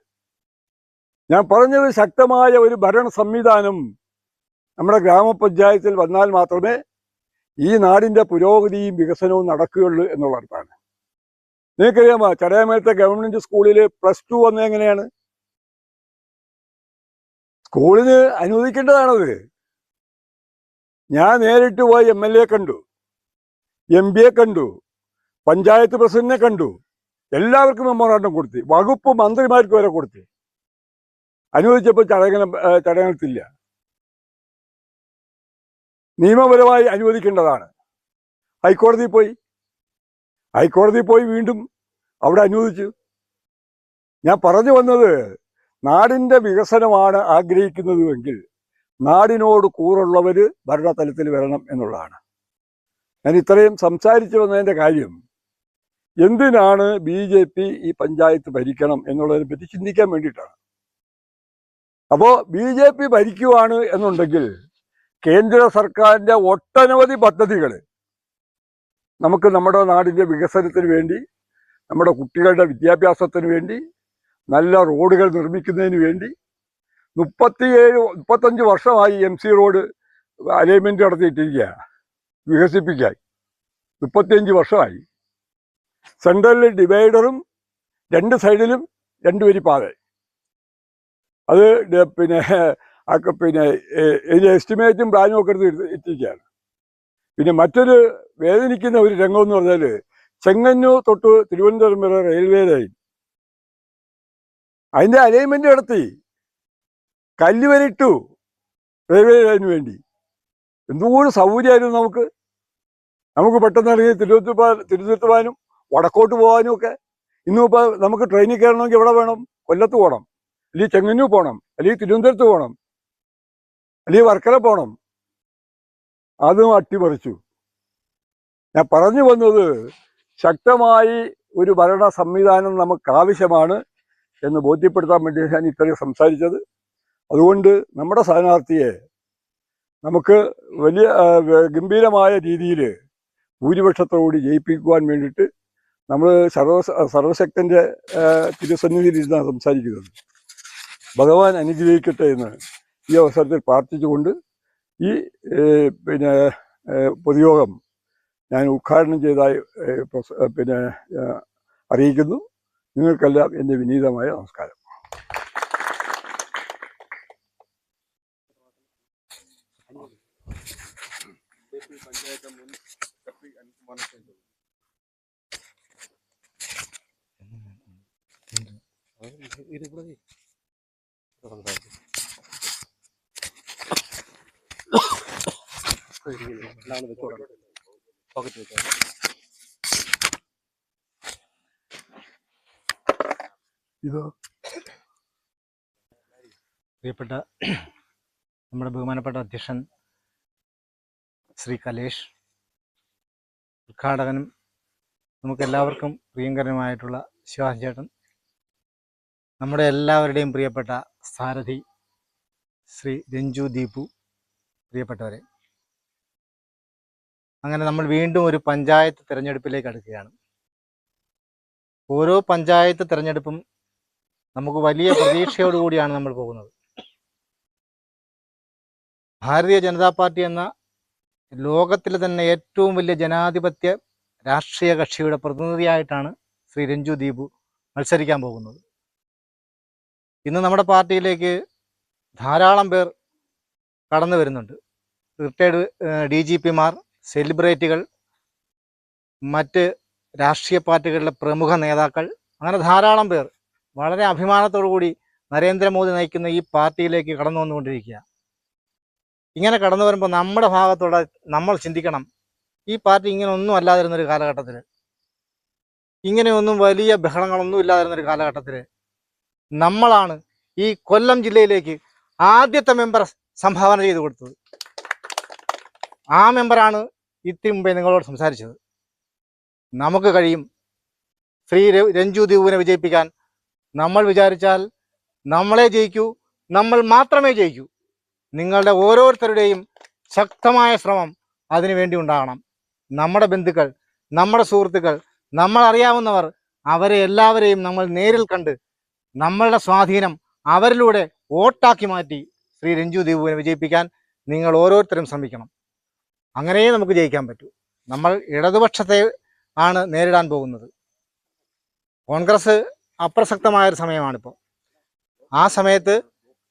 ഞാൻ പറഞ്ഞത്, ശക്തമായ ഒരു ഭരണ സംവിധാനം നമ്മുടെ ഗ്രാമപഞ്ചായത്തിൽ വന്നാൽ മാത്രമേ ഈ നാടിന്റെ പുരോഗതിയും വികസനവും നടക്കുകയുള്ളൂ എന്നുള്ളതാണ്. നിങ്ങൾക്കറിയാമോ, ചടയമംഗലത്തെ ഗവൺമെന്റ് സ്കൂളിൽ +2 വന്നത് എങ്ങനെയാണ്? സ്കൂളിന് അനുവദിക്കേണ്ടതാണത്. ഞാൻ നേരിട്ട് പോയി MLA കണ്ടു, MP കണ്ടു, പഞ്ചായത്ത് പ്രസിഡന്റിനെ കണ്ടു. എല്ലാവർക്കും മെമ്മോറാണ്ടം കൊടുത്തു. വകുപ്പ് മന്ത്രിമാർക്ക് വരെ കൊടുത്തു. അനുവദിച്ചപ്പോൾ ചടയമംഗലത്തില്ല. നിയമപരമായി അനുവദിക്കേണ്ടതാണ്. ഹൈക്കോടതിയിൽ പോയി വീണ്ടും അവിടെ അനുവദിച്ചു. ഞാൻ പറഞ്ഞു വന്നത്, നാടിന്റെ വികസനമാണ് ആഗ്രഹിക്കുന്നതുവെങ്കിൽ നാടിനോട് കൂറുള്ളവര് ഭരണതലത്തിൽ വരണം എന്നുള്ളതാണ്. ഞാൻ ഇത്രയും സംസാരിച്ചു വന്നതിന്റെ കാര്യം, എന്തിനാണ് BJP ഈ പഞ്ചായത്ത് ഭരിക്കണം എന്നുള്ളതിനെ പറ്റി ചിന്തിക്കാൻ വേണ്ടിയിട്ടാണ്. അപ്പോൾ BJP ഭരിക്കുവാണ് എന്നുണ്ടെങ്കിൽ കേന്ദ്ര സർക്കാരിന്റെ ഒട്ടനവധി പദ്ധതികൾ നമുക്ക് നമ്മുടെ നാടിൻ്റെ വികസനത്തിന് വേണ്ടി, നമ്മുടെ കുട്ടികളുടെ വിദ്യാഭ്യാസത്തിന് വേണ്ടി, നല്ല റോഡുകൾ നിർമ്മിക്കുന്നതിന് വേണ്ടി 35 വർഷമായി MC റോഡ് അലൈൻമെൻറ്റ് നടത്തിയിട്ടിരിക്കുകയാണ് വികസിപ്പിക്കാൻ. 35 വർഷമായി. സെൻട്രലിൽ ഡിവൈഡറും 2 സൈഡിലും 2 വരി പാത. അത് പിന്നെ ഇതിൻ്റെ എസ്റ്റിമേറ്റും പ്ലാനും ഒക്കെ എടുത്ത് എത്തിക്കുകയാണ്. പിന്നെ മറ്റൊരു വേദനിക്കുന്ന ഒരു രംഗം എന്ന് പറഞ്ഞാൽ ചെങ്ങന്നൂർ തൊട്ട് തിരുവനന്തപുരം വരെ റെയിൽവേ ലൈൻ അതിൻ്റെ അലൈൻമെൻറ്റ് നടത്തി, കല്ലുവരിട്ടു റെയിൽവേ ലൈനിന് വേണ്ടി. എന്തുകൂടി സൗകര്യമായിരുന്നു നമുക്ക് പെട്ടെന്ന് ഇറങ്ങി തിരുവനന്തപുരത്ത് പോകാനും വടക്കോട്ട് പോകാനും ഒക്കെ. ഇന്നിപ്പോൾ നമുക്ക് ട്രെയിനിൽ കയറണമെങ്കിൽ എവിടെ വേണം? കൊല്ലത്ത് പോകണം, അല്ലെങ്കിൽ ചെങ്ങന്നൂർ പോകണം, അല്ലെങ്കിൽ തിരുവനന്തപുരത്ത് പോകണം, അല്ലെങ്കിൽ വർക്കല പോകണം. അതും അട്ടിമറിച്ചു. ഞാൻ പറഞ്ഞു വന്നത്, ശക്തമായി ഒരു ഭരണ സംവിധാനം നമുക്ക് ആവശ്യമാണ് എന്ന് ബോധ്യപ്പെടുത്താൻ വേണ്ടി ഞാൻ ഇത്രയും സംസാരിച്ചത്. അതുകൊണ്ട് നമ്മുടെ സ്ഥാനാർത്ഥിയെ നമുക്ക് വലിയ ഗംഭീരമായ രീതിയിൽ ഭൂരിപക്ഷത്തോടുകൂടി ജയിപ്പിക്കുവാൻ വേണ്ടിയിട്ട് നമ്മൾ സർവശക്തൻ്റെ തിരുസന്നിധിയിലിരുന്നാണ് സംസാരിക്കുന്നത്. ഭഗവാൻ അനുഗ്രഹിക്കട്ടെ എന്ന് ഈ അവസരത്തിൽ പ്രാർത്ഥിച്ചുകൊണ്ട് ഈ പൊതുയോഗം ഞാൻ ഉദ്ഘാടനം ചെയ്തതായി അറിയിക്കുന്നു. നിങ്ങൾക്കെല്ലാം എൻ്റെ വിനീതമായ നമസ്കാരം. പ്രിയപ്പെട്ട നമ്മുടെ ബഹുമാനപ്പെട്ട അധ്യക്ഷൻ ശ്രീ കലേഷ്, ഉദ്ഘാടകനും നമുക്കെല്ലാവർക്കും പ്രിയങ്കരനുമായിട്ടുള്ള ശിവാജി ചേട്ടൻ, നമ്മുടെ എല്ലാവരുടെയും പ്രിയപ്പെട്ട സാരഥി ശ്രീ രഞ്ജു ദീപു, പ്രിയപ്പെട്ടവരെ, അങ്ങനെ നമ്മൾ വീണ്ടും ഒരു പഞ്ചായത്ത് തിരഞ്ഞെടുപ്പിലേക്ക് അടുക്കുകയാണ്. ഓരോ പഞ്ചായത്ത് തിരഞ്ഞെടുപ്പും നമുക്ക് വലിയ പ്രതീക്ഷയോടുകൂടിയാണ് നമ്മൾ പോകുന്നത്. ഭാരതീയ ജനതാ പാർട്ടി എന്ന ലോകത്തിലെ തന്നെ ഏറ്റവും വലിയ ജനാധിപത്യ രാഷ്ട്രീയ കക്ഷിയുടെ പ്രതിനിധിയായിട്ടാണ് ശ്രീ രഞ്ജു ദീപു മത്സരിക്കാൻ പോകുന്നത്. ഇന്ന് നമ്മുടെ പാർട്ടിയിലേക്ക് ധാരാളം പേർ കടന്നു വരുന്നുണ്ട്. റിട്ടയർഡ് DGPമാർ, സെലിബ്രിറ്റികൾ, മറ്റ് രാഷ്ട്രീയ പാർട്ടികളിലെ പ്രമുഖ നേതാക്കൾ, അങ്ങനെ ധാരാളം പേർ വളരെ അഭിമാനത്തോടു കൂടി നരേന്ദ്രമോദി നയിക്കുന്ന ഈ പാർട്ടിയിലേക്ക് കടന്നു വന്നുകൊണ്ടിരിക്കുക. ഇങ്ങനെ കടന്നു വരുമ്പോൾ നമ്മുടെ ഭാഗത്തോടെ നമ്മൾ ചിന്തിക്കണം, ഈ പാർട്ടി ഇങ്ങനെ ഒന്നും അല്ലാതിരുന്നൊരു കാലഘട്ടത്തിൽ, ഇങ്ങനെയൊന്നും വലിയ ബഹളങ്ങളൊന്നും ഇല്ലാതിരുന്നൊരു കാലഘട്ടത്തിൽ നമ്മളാണ് ഈ കൊല്ലം ജില്ലയിലേക്ക് ആദ്യത്തെ മെമ്പർ സംഭാവന ചെയ്തു കൊടുത്തത്. ആ മെമ്പറാണ് ഇത്തിരി മുമ്പേ നിങ്ങളോട് സംസാരിച്ചത്. നമുക്ക് കഴിയും ശ്രീ രഞ്ജു ദീപുവിനെ വിജയിപ്പിക്കാൻ. നമ്മൾ വിചാരിച്ചാൽ നമ്മളെ ജയിക്കൂ, നമ്മൾ മാത്രമേ ജയിക്കൂ. നിങ്ങളുടെ ഓരോരുത്തരുടെയും ശക്തമായ ശ്രമം അതിനു വേണ്ടി ഉണ്ടാകണം. നമ്മുടെ ബന്ധുക്കൾ, നമ്മുടെ സുഹൃത്തുക്കൾ, നമ്മൾ അറിയാവുന്നവർ, അവരെ എല്ലാവരെയും നമ്മൾ നേരിൽ കണ്ട് നമ്മളുടെ സ്വാധീനം അവരിലൂടെ വോട്ടാക്കി മാറ്റി ശ്രീ രഞ്ജു ദീപുവിനെ വിജയിപ്പിക്കാൻ നിങ്ങൾ ഓരോരുത്തരും ശ്രമിക്കണം. അങ്ങനെയേ നമുക്ക് ജയിക്കാൻ പറ്റൂ. നമ്മൾ ഇടതുപക്ഷത്തെ ആണ് നേരിടാൻ പോകുന്നത്. കോൺഗ്രസ് അപ്രസക്തമായൊരു സമയമാണിപ്പോൾ. ആ സമയത്ത്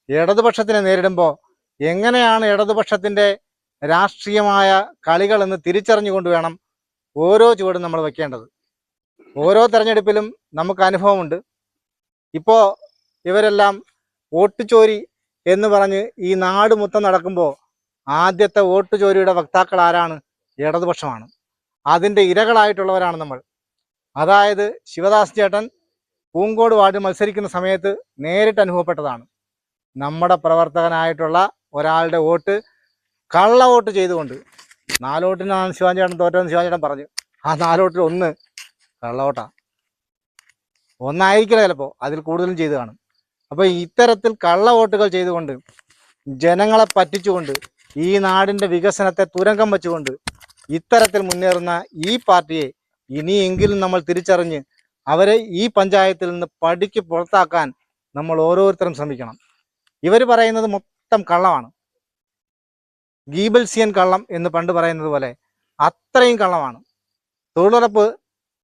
ഇടതുപക്ഷത്തിനെ നേരിടുമ്പോൾ എങ്ങനെയാണ് ഇടതുപക്ഷത്തിൻ്റെ രാഷ്ട്രീയമായ കളികളെന്ന് തിരിച്ചറിഞ്ഞുകൊണ്ട് വേണം ഓരോ ചുവടും നമ്മൾ വയ്ക്കേണ്ടത്. ഓരോ തെരഞ്ഞെടുപ്പിലും നമുക്ക് അനുഭവമുണ്ട്. ഇപ്പോൾ ഇവരെല്ലാം വോട്ട് ചോരി എന്ന് പറഞ്ഞ് ഈ നാട് മൊത്തം നടക്കുമ്പോൾ ആദ്യത്തെ വോട്ട് ചോരിയുടെ വക്താക്കൾ ആരാണ്? ഇടതുപക്ഷമാണ്. അതിൻ്റെ ഇരകളായിട്ടുള്ളവരാണ് നമ്മൾ. അതായത് ശിവദാസ് ചേട്ടൻ പൂങ്കോട് വാർഡ് മത്സരിക്കുന്ന സമയത്ത് നേരിട്ട് അനുഭവപ്പെട്ടതാണ്. നമ്മുടെ പ്രവർത്തകനായിട്ടുള്ള ഒരാളുടെ വോട്ട് കള്ള വോട്ട് ചെയ്തുകൊണ്ട്, 4 വോട്ടിനാണ് ശിവാജി ചേട്ടൻ തോറ്റതെന്ന് ശിവാജി ചേട്ടൻ പറഞ്ഞു. ആ 4 വോട്ടിൽ 1 കള്ളവോട്ടാണ്. 1 ആയിരിക്കില്ല, ചിലപ്പോൾ അതിൽ കൂടുതലും ചെയ്ത് കാണും. അപ്പോൾ ഇത്തരത്തിൽ കള്ള വോട്ടുകൾ ചെയ്തുകൊണ്ട് ജനങ്ങളെ പറ്റിച്ചുകൊണ്ട് ഈ നാടിൻ്റെ വികസനത്തെ തുരങ്കം വെച്ചുകൊണ്ട് ഇത്തരത്തിൽ മുന്നേറുന്ന ഈ പാർട്ടിയെ ഇനിയെങ്കിലും നമ്മൾ തിരിച്ചറിഞ്ഞ് അവരെ ഈ പഞ്ചായത്തിൽ നിന്ന് പടിക്ക് പുറത്താക്കാൻ നമ്മൾ ഓരോരുത്തരും ശ്രമിക്കണം. ഇവർ പറയുന്നത് മൊത്തം കള്ളമാണ്. ഗീബൽസിയൻ കള്ളം എന്ന് പണ്ട് പറയുന്നത് പോലെ അത്രയും കള്ളമാണ്. തൊഴിലുറപ്പ്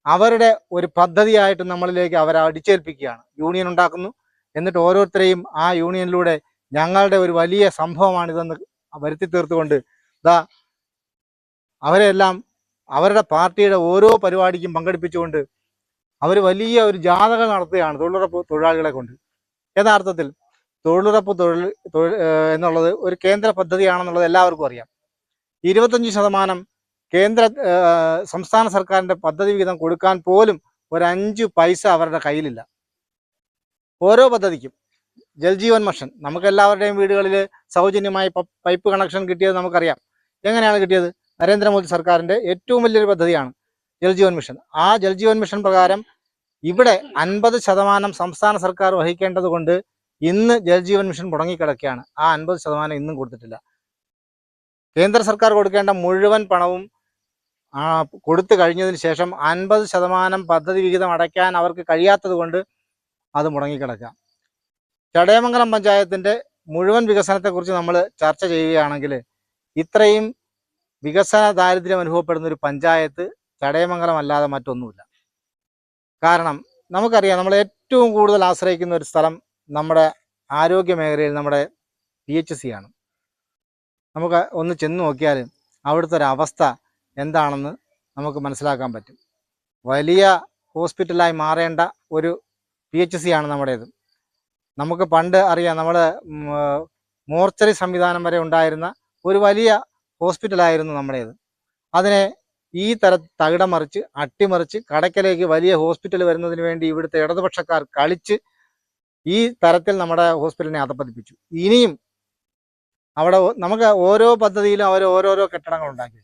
അവരുടെ ഒരു പദ്ധതിയായിട്ട് നമ്മളിലേക്ക് അവരെ അടിച്ചേൽപ്പിക്കുകയാണ്. യൂണിയൻ ഉണ്ടാക്കുന്നു, എന്നിട്ട് ഓരോരുത്തരെയും ആ യൂണിയനിലൂടെ ഞങ്ങളുടെ ഒരു വലിയ സംഭവമാണിതെന്ന് വരുത്തി തീർത്തുകൊണ്ട് അവരെല്ലാം അവരുടെ പാർട്ടിയുടെ ഓരോ പരിപാടിക്കും പങ്കെടുപ്പിച്ചുകൊണ്ട് അവർ വലിയ ഒരു ജാഥക നടത്തുകയാണ് തൊഴിലുറപ്പ് തൊഴിലാളികളെ കൊണ്ട്. യഥാർത്ഥത്തിൽ തൊഴിലുറപ്പ് എന്നുള്ളത് ഒരു കേന്ദ്ര പദ്ധതിയാണെന്നുള്ളത് എല്ലാവർക്കും അറിയാം. 25% കേന്ദ്ര സംസ്ഥാന സർക്കാരിൻ്റെ പദ്ധതി വിഹിതം കൊടുക്കാൻ പോലും ഒരു 5 പൈസ അവരുടെ കയ്യിലില്ല. ഓരോ പദ്ധതിക്കും ജൽജീവൻ മിഷൻ നമുക്ക് എല്ലാവരുടെയും വീടുകളിൽ സൗജന്യമായി പൈപ്പ് കണക്ഷൻ കിട്ടിയത് നമുക്കറിയാം. എങ്ങനെയാണ് കിട്ടിയത്? നരേന്ദ്രമോദി സർക്കാരിൻ്റെ ഏറ്റവും വലിയൊരു പദ്ധതിയാണ് ജൽജീവൻ മിഷൻ. ആ ജൽജീവൻ മിഷൻ പ്രകാരം ഇവിടെ 50% സംസ്ഥാന സർക്കാർ വഹിക്കേണ്ടത് കൊണ്ട് ഇന്ന് ജൽജീവൻ മിഷൻ മുടങ്ങിക്കിടക്കുകയാണ്. ആ 50% ഇന്നും കൊടുത്തിട്ടില്ല. കേന്ദ്ര സർക്കാർ കൊടുക്കേണ്ട മുഴുവൻ പണവും കൊടുത്തു കഴിഞ്ഞതിന് ശേഷം 50% പദ്ധതി വിഹിതം അടയ്ക്കാൻ അവർക്ക് കഴിയാത്തത് കൊണ്ട് അത് മുടങ്ങിക്കിടക്കുക. ചടയമംഗലം പഞ്ചായത്തിൻ്റെ മുഴുവൻ വികസനത്തെക്കുറിച്ച് നമ്മൾ ചർച്ച ചെയ്യുകയാണെങ്കിൽ ഇത്രയും വികസന ദാരിദ്ര്യം അനുഭവപ്പെടുന്ന ഒരു പഞ്ചായത്ത് ചടയമംഗലം അല്ലാതെ മറ്റൊന്നുമില്ല. കാരണം നമുക്കറിയാം, നമ്മൾ ഏറ്റവും കൂടുതൽ ആശ്രയിക്കുന്ന ഒരു സ്ഥലം നമ്മുടെ ആരോഗ്യ മേഖലയിൽ നമ്മുടെ PHC ആണ്. നമുക്ക് ഒന്ന് ചെന്ന് നോക്കിയാൽ അവിടുത്തെ ഒരു അവസ്ഥ എന്താണെന്ന് നമുക്ക് മനസ്സിലാക്കാൻ പറ്റും. വലിയ ഹോസ്പിറ്റലായി മാറേണ്ട ഒരു PHC ആണ് നമ്മുടേത്. നമുക്ക് പണ്ട് അറിയാം, നമ്മൾ മോർച്ചറി സംവിധാനം വരെ ഉണ്ടായിരുന്ന ഒരു വലിയ ഹോസ്പിറ്റലായിരുന്നു നമ്മുടേത്. അതിനെ ഈ തകിടം മറിച്ച് അട്ടിമറിച്ച് കടയ്ക്കലേക്ക് വലിയ ഹോസ്പിറ്റൽ വരുന്നതിന് വേണ്ടി ഇവിടുത്തെ ഇടതുപക്ഷക്കാർ കളിച്ച് ഈ തരത്തിൽ നമ്മുടെ ഹോസ്പിറ്റലിനെ അധപ്പതിപ്പിച്ചു. ഇനിയും അവിടെ നമുക്ക് ഓരോ പദ്ധതിയിലും അവർ ഓരോരോ കെട്ടിടങ്ങൾ ഉണ്ടാക്കി.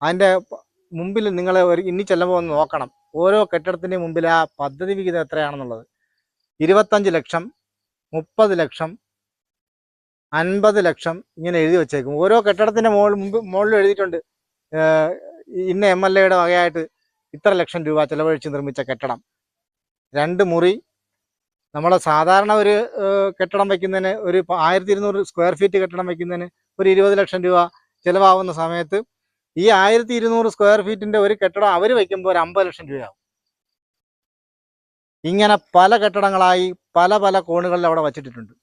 അതിൻ്റെ മുമ്പിൽ നിങ്ങൾ ഇനി ചെല്ലുമ്പോൾ ഒന്ന് നോക്കണം, ഓരോ കെട്ടിടത്തിൻ്റെ മുമ്പിൽ ആ പദ്ധതി വിഹിതം എത്രയാണെന്നുള്ളത്. 25 ലക്ഷം, 30 ലക്ഷം, 50 ലക്ഷം ഇങ്ങനെ എഴുതി വെച്ചേക്കും. ഓരോ കെട്ടിടത്തിൻ്റെ മുകളിൽ എഴുതിയിട്ടുണ്ട്, ഇന്ന MLA-യുടെ വകയായിട്ട് ഇത്ര ലക്ഷം രൂപ ചെലവഴിച്ച് നിർമ്മിച്ച കെട്ടിടം. 2 മുറി. നമ്മളെ സാധാരണ ഒരു കെട്ടിടം വയ്ക്കുന്നതിന് ഒരു 1200 സ്ക്വയർ ഫീറ്റ് കെട്ടിടം വയ്ക്കുന്നതിന് ഒരു 20 ലക്ഷം രൂപ ചിലവാകുന്ന സമയത്ത് ഈ 1200 സ്ക്വയർ ഫീറ്റിൻ്റെ ഒരു കെട്ടിടം അവർ വയ്ക്കുമ്പോൾ ഒരു 50 ലക്ഷം രൂപയാവും. ഇങ്ങനെ പല കെട്ടിടങ്ങളായി പല പല കോണുകളിൽ അവിടെ വച്ചിട്ടിട്ടുണ്ട്.